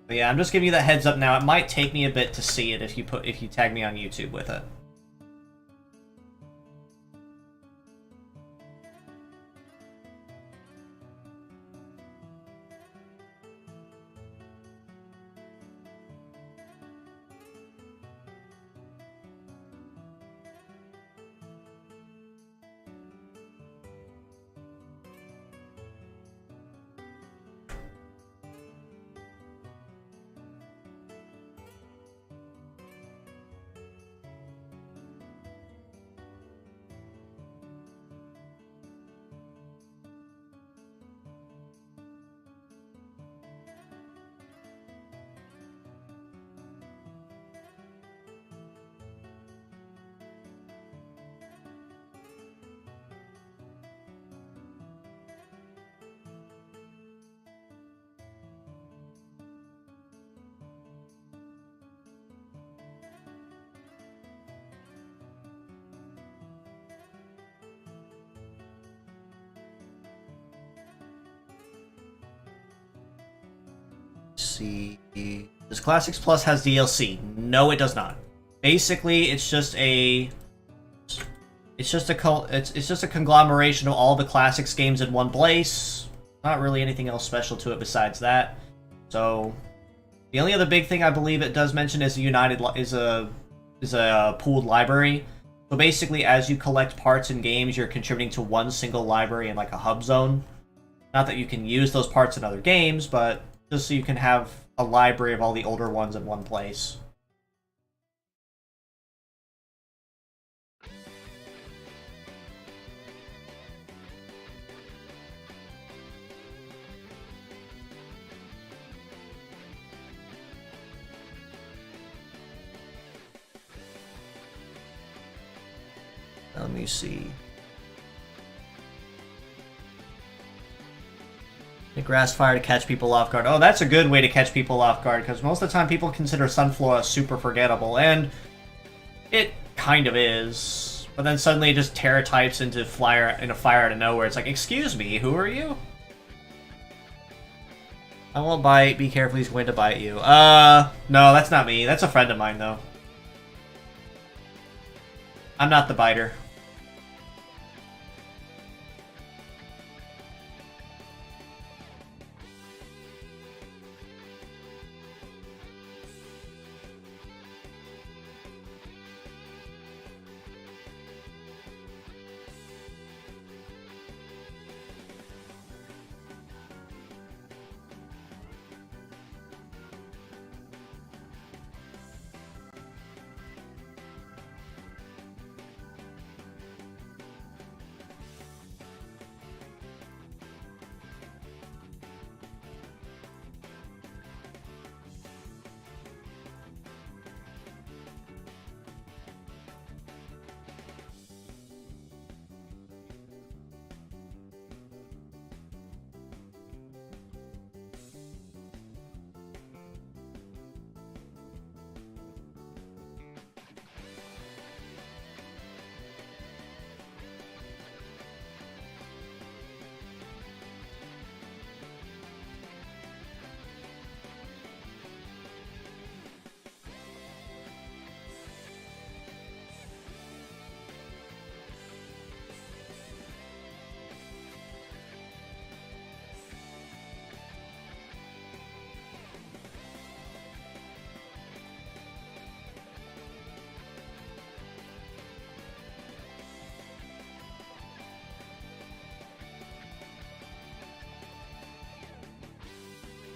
But yeah, I'm just giving you that heads up now. It might take me a bit to see it if you tag me on YouTube with it. See, does Classics Plus has DLC? No, it does not. Basically, it's just a conglomeration of all the Classics games in one place. Not really anything else special to it besides that. So, the only other big thing I believe it does mention is a pooled library. So basically, as you collect parts in games, you're contributing to one single library in like a hub zone. Not that you can use those parts in other games, but just so you can have a library of all the older ones in one place. Let me see. The grass fire to catch people off guard. Oh, that's a good way to catch people off guard, because most of the time people consider Sunflora super forgettable, and it kind of is. But then suddenly it just Terra types into fire out of nowhere. It's like, excuse me, who are you? I won't bite. Be careful, he's going to bite you. No, that's not me. That's a friend of mine, though. I'm not the biter.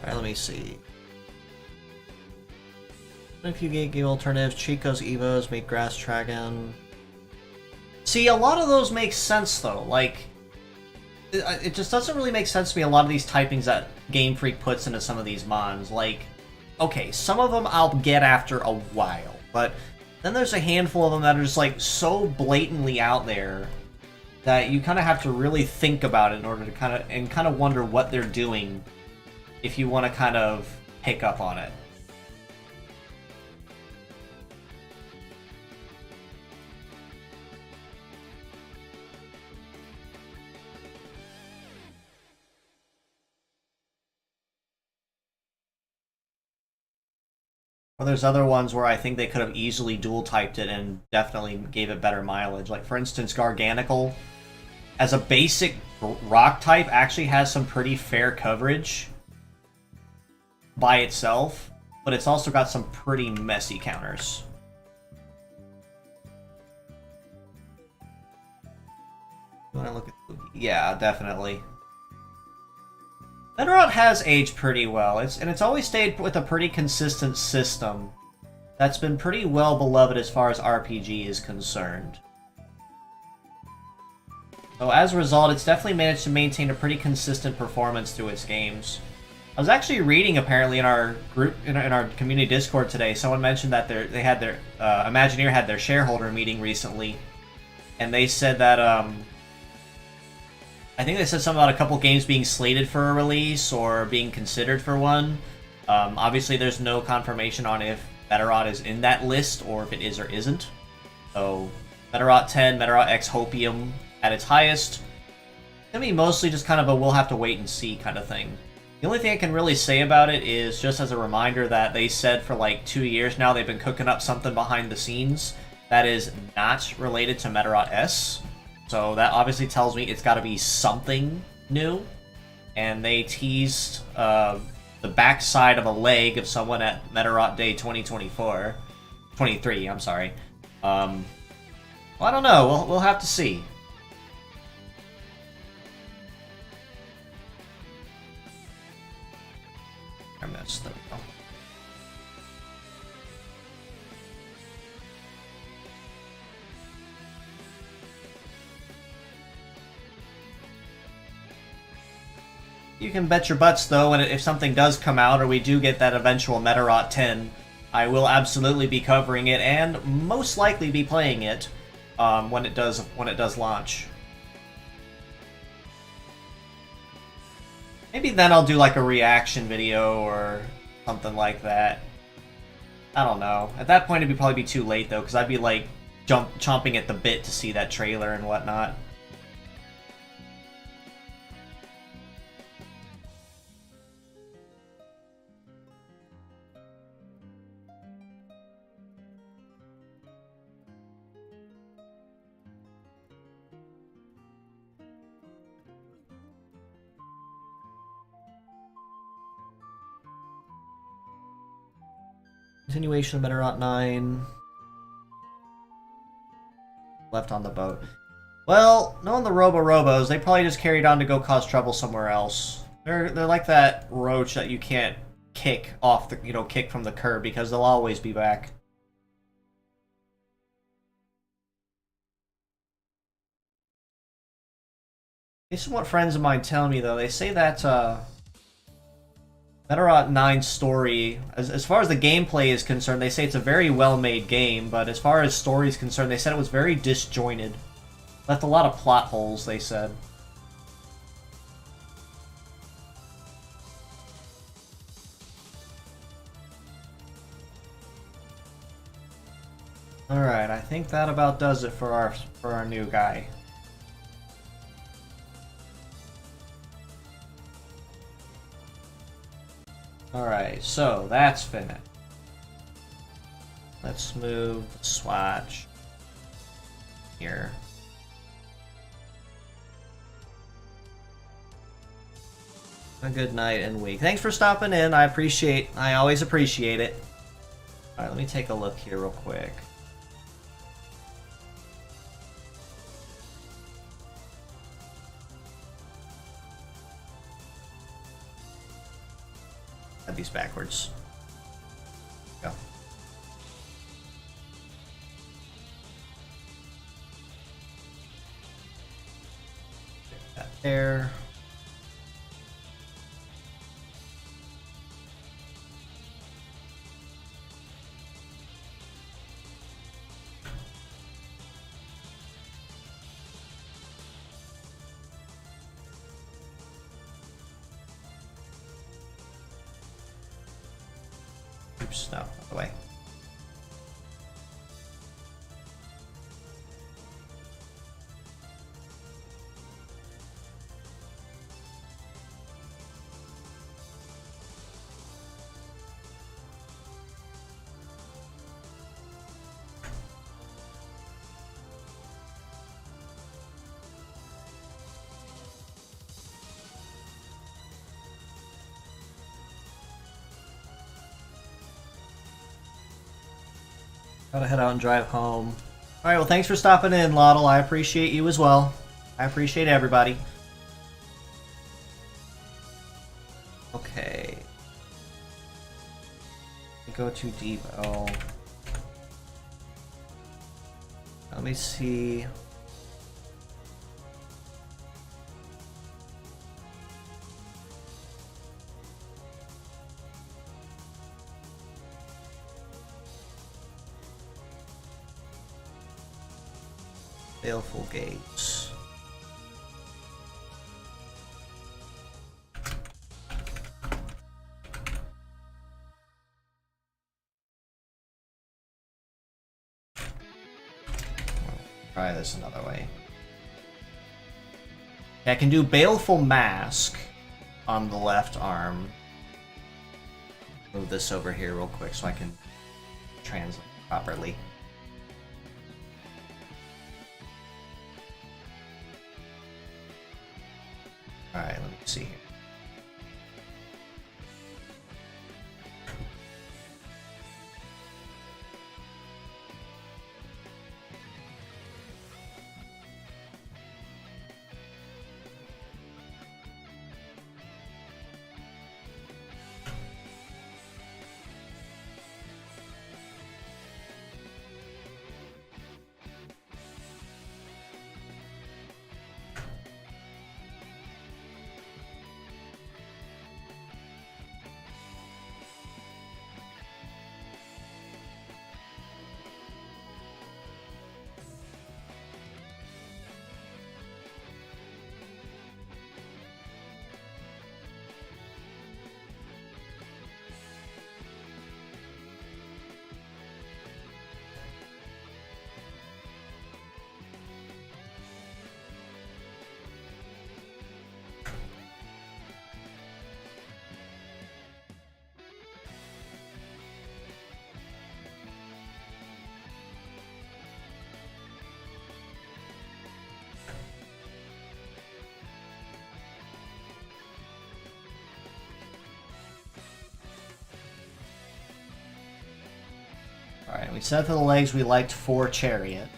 Alright, let me see. If you get game alternatives, Chico's Evos, make Grass Dragon. See, a lot of those make sense though. Like, it just doesn't really make sense to me, a lot of these typings that Game Freak puts into some of these mons. Like, okay, some of them I'll get after a while, but then there's a handful of them that are just like so blatantly out there that you kind of have to really think about it in order to kind of wonder what they're doing if you want to kind of pick up on it. Or there's other ones where I think they could have easily dual typed it and definitely gave it better mileage. Like, for instance, Garganical, as a basic rock type, actually has some pretty fair coverage by itself, but it's also got some pretty messy counters. When I look at, yeah, definitely. Medarot has aged pretty well, it's always stayed with a pretty consistent system that's been pretty well beloved as far as RPG is concerned. So as a result, it's definitely managed to maintain a pretty consistent performance through its games. I was actually reading, apparently, in our group, in our community Discord today, someone mentioned that they had their Imagineer had their shareholder meeting recently, and they said that I think they said something about a couple games being slated for a release or being considered for one. Obviously, there's no confirmation on if Medarot is in that list or if it is or isn't. So, Medarot 10, Medarot X Hopium at its highest. It's gonna be mostly just kind of a we'll have to wait and see kind of thing. The only thing I can really say about it is just as a reminder that they said for like 2 years now they've been cooking up something behind the scenes that is not related to Medarot S. So that obviously tells me it's got to be something new. And they teased the backside of a leg of someone at Medarot Day 2024. 23, I'm sorry. Well, I don't know. We'll have to see. I missed. There we go. You can bet your butts, though, and if something does come out, or we do get that eventual Medarot 10, I will absolutely be covering it, and most likely be playing it when it does launch. Maybe then I'll do like a reaction video or something like that. I don't know. At that point, it'd probably be too late, though, because I'd be like chomping at the bit to see that trailer and whatnot. Continuation of Medarot 9. Left on the boat. Well, knowing the Robo-Robos, they probably just carried on to go cause trouble somewhere else. They're like that roach that you can't kick off the, kick from the curb because they'll always be back. Based on what friends of mine tell me, though, they say that Medarot 9's story, as far as the gameplay is concerned, they say it's a very well-made game, but as far as story is concerned, they said it was very disjointed. Left a lot of plot holes, they said. Alright, I think that about does it for our new guy. Alright, so that's finished. Let's move the swatch here. A good night and week. Thanks for stopping in. I always appreciate it. Alright, let me take a look here real quick. these backwards. Go. Get that there. Oops, no, out the way. Gotta head out and drive home. Alright, well thanks for stopping in, Lottle. I appreciate you as well. I appreciate everybody. Okay. Go to Depot. Let me see. Baleful Gates. Try this another way. I can do Baleful Mask on the left arm. Move this over here real quick so I can translate properly. Alright, let me see here. Alright, we said for the legs we liked 4 Chariot.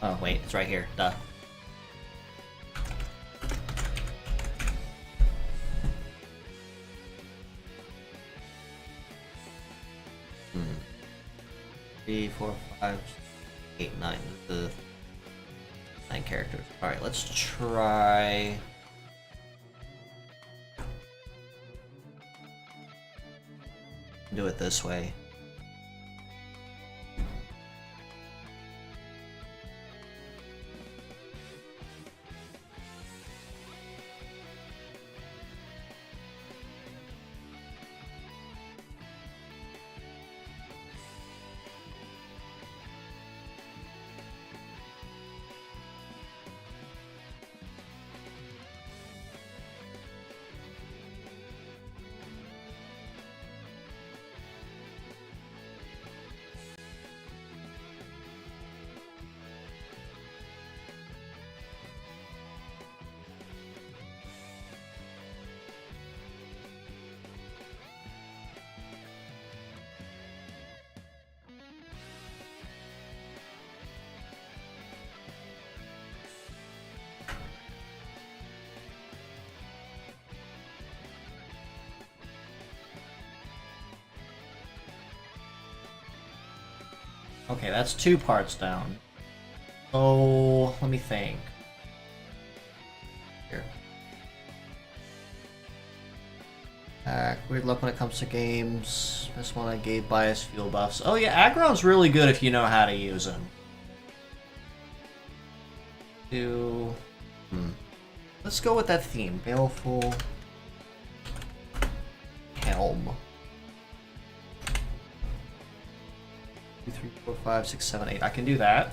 Oh, wait, it's right here. Duh. Hmm. 3, 4, 5, 8, 9. 9 characters. Alright, let's try... do it this way. Okay, that's 2 parts down. So, let me think. Here. Weird luck when it comes to games. This one I gave bias fuel buffs. Oh yeah, Aggron's really good if you know how to use him. Let's go with that theme. Baleful Helm. 2, 3, 4, 5, 6, 7, 8. I can do that.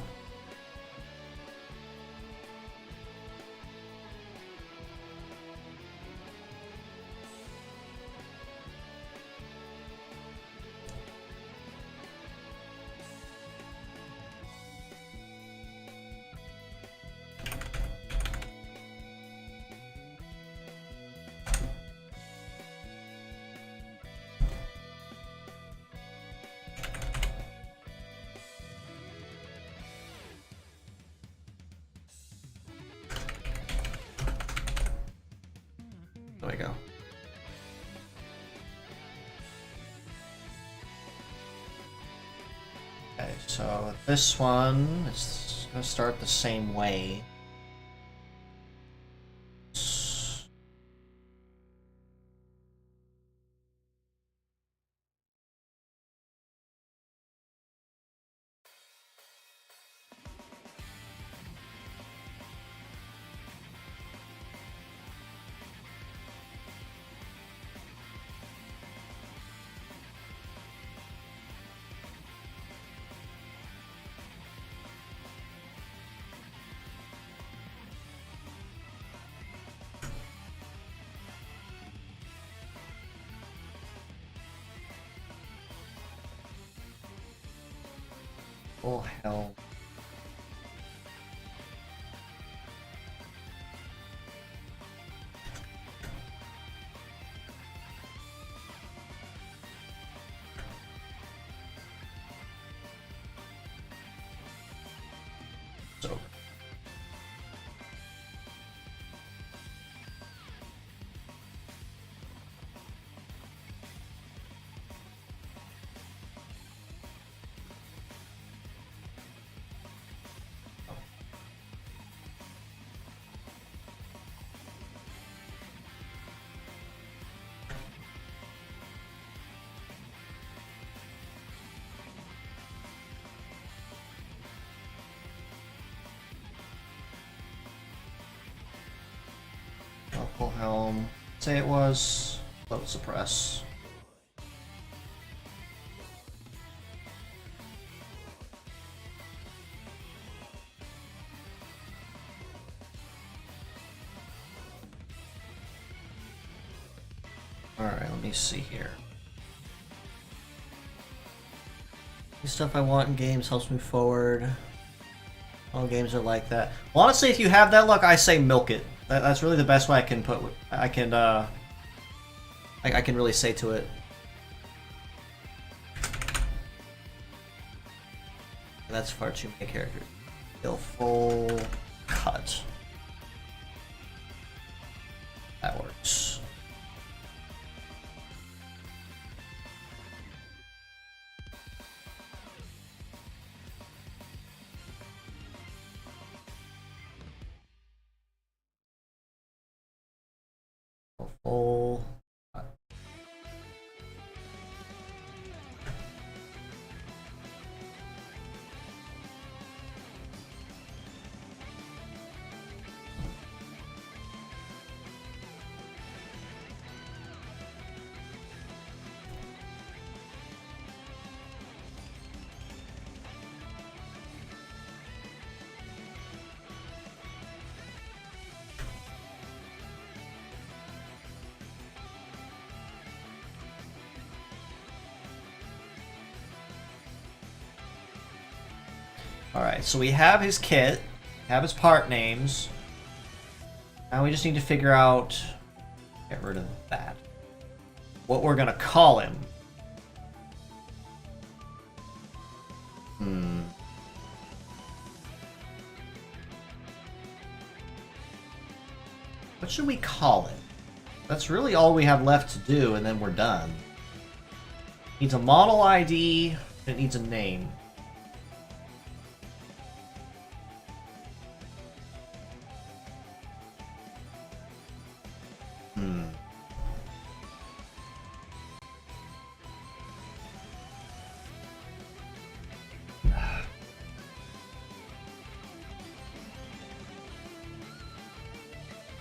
There we go. Okay, so this one is gonna start the same way. Oh hell. So Full helm. Say it was load suppress. Alright, let me see here. The stuff I want in games helps me forward. All games are like that. Well, honestly, if you have that luck, I say milk it. That's really the best way I can put. I can really say to it. That's far too many characters. Still full cut. That works. Full. Alright, so we have his kit, have his part names. Now we just need to figure out, get rid of that, what we're gonna call him. What should we call it? That's really all we have left to do, and then we're done. Needs a model ID, and it needs a name.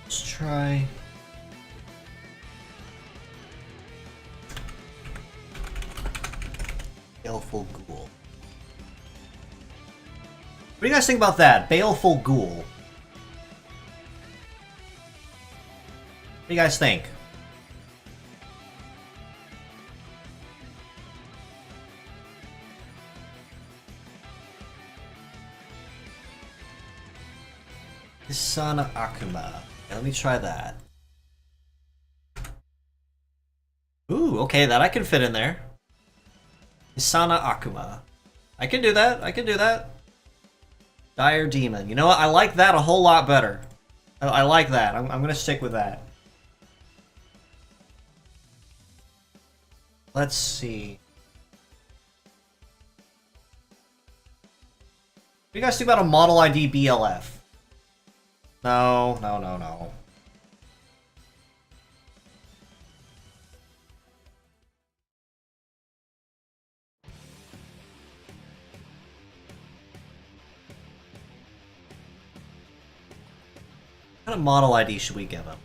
Let's try. Baleful Ghoul. What do you guys think about that? Baleful Ghoul. What do you guys think? Hisana Akuma. Okay, let me try that. Ooh, okay, that I can fit in there. Hisana Akuma. I can do that. I can do that. Dire Demon. You know what? I like that a whole lot better. I like that. I'm going to stick with that. Let's see. What do you guys think about a Model ID BLF? No, no, no, no. What kind of model ID should we give him?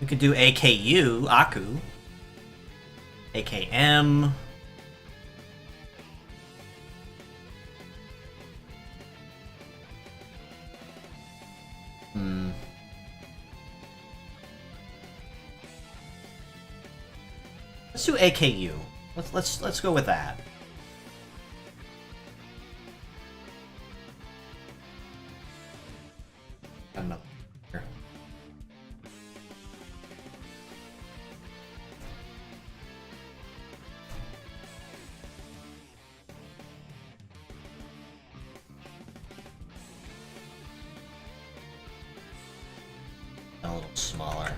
We could do AKU, Aku. AKM. Let's do AKU. Let's go with that. Another. A little smaller.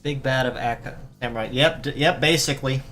Big bad of Akka. Samurai. Yep, basically.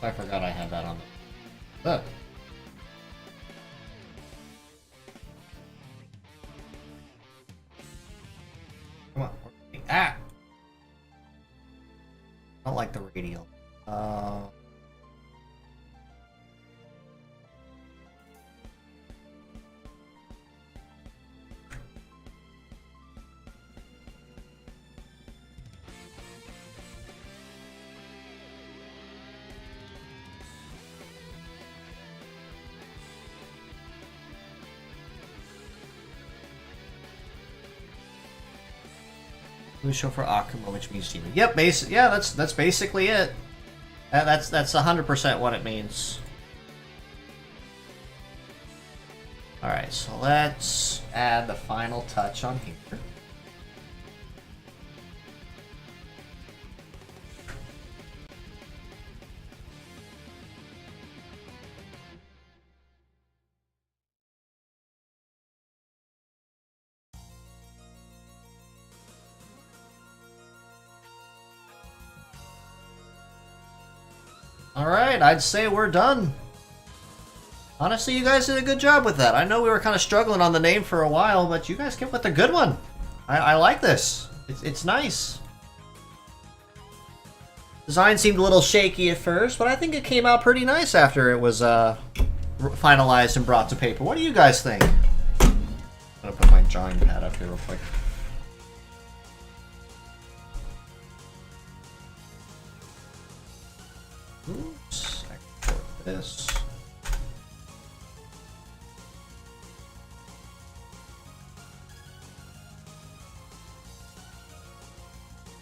I forgot I had that on the... Look. Come on. Ah! I don't like the radial. Musho for Akuma, which means demon. Yep, yeah, that's basically it. That's 100% what it means. Alright, so let's add the final touch on here. Alright, I'd say we're done. Honestly, you guys did a good job with that. I know we were kind of struggling on the name for a while, but you guys came with a good one. I like this. It's nice. Design seemed a little shaky at first, but I think it came out pretty nice after it was finalized and brought to paper. What do you guys think? I'm gonna put my drawing pad up here real quick. Oops, export this.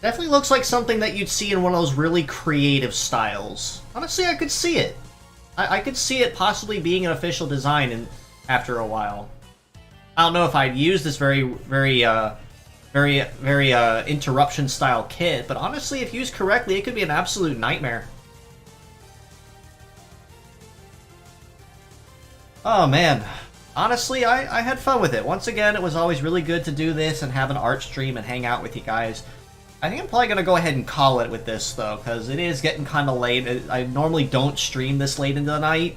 Definitely looks like something that you'd see in one of those really creative styles. Honestly, I could see it. I could see it possibly being an official design after a while. I don't know if I'd use this very interruption style kit, but honestly, if used correctly, it could be an absolute nightmare. Oh man. Honestly, I had fun with it. Once again, it was always really good to do this and have an art stream and hang out with you guys. I think I'm probably going to go ahead and call it with this, though, because it is getting kind of late. I normally don't stream this late into the night,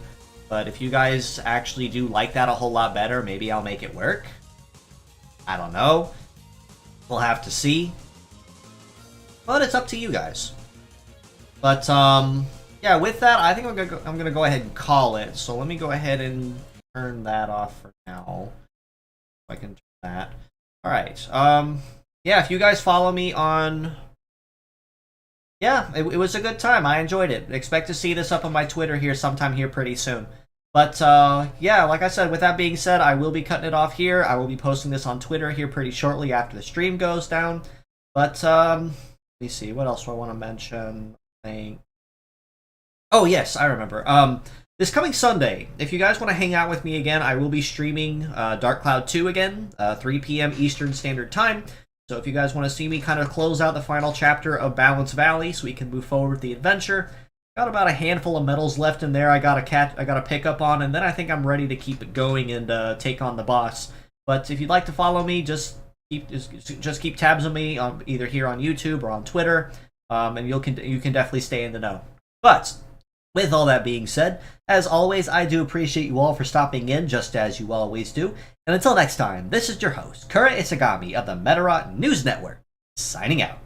but if you guys actually do like that a whole lot better, maybe I'll make it work. I don't know. We'll have to see. But it's up to you guys. But, yeah, with that, I think I'm gonna go ahead and call it. So let me go ahead and turn that off for now. If I can turn that. Alright, yeah, if you guys follow me on... Yeah, it was a good time. I enjoyed it. Expect to see this up on my Twitter here sometime here pretty soon. But, yeah, like I said, with that being said, I will be cutting it off here. I will be posting this on Twitter here pretty shortly after the stream goes down. But, let me see. What else do I want to mention? Oh, yes, I remember. This coming Sunday, if you guys want to hang out with me again, I will be streaming Dark Cloud 2 again, 3 p.m. Eastern Standard Time. So if you guys want to see me kind of close out the final chapter of Balance Valley so we can move forward with the adventure, got about a handful of medals left in there I gotta pick up on, and then I think I'm ready to keep it going and take on the boss. But if you'd like to follow me, just keep tabs on me on either here on YouTube or on Twitter, and you can definitely stay in the know. But with all that being said, as always, I do appreciate you all for stopping in, just as you always do. And until next time, this is your host, Kuura Isagami of the Medarot News Network, signing out.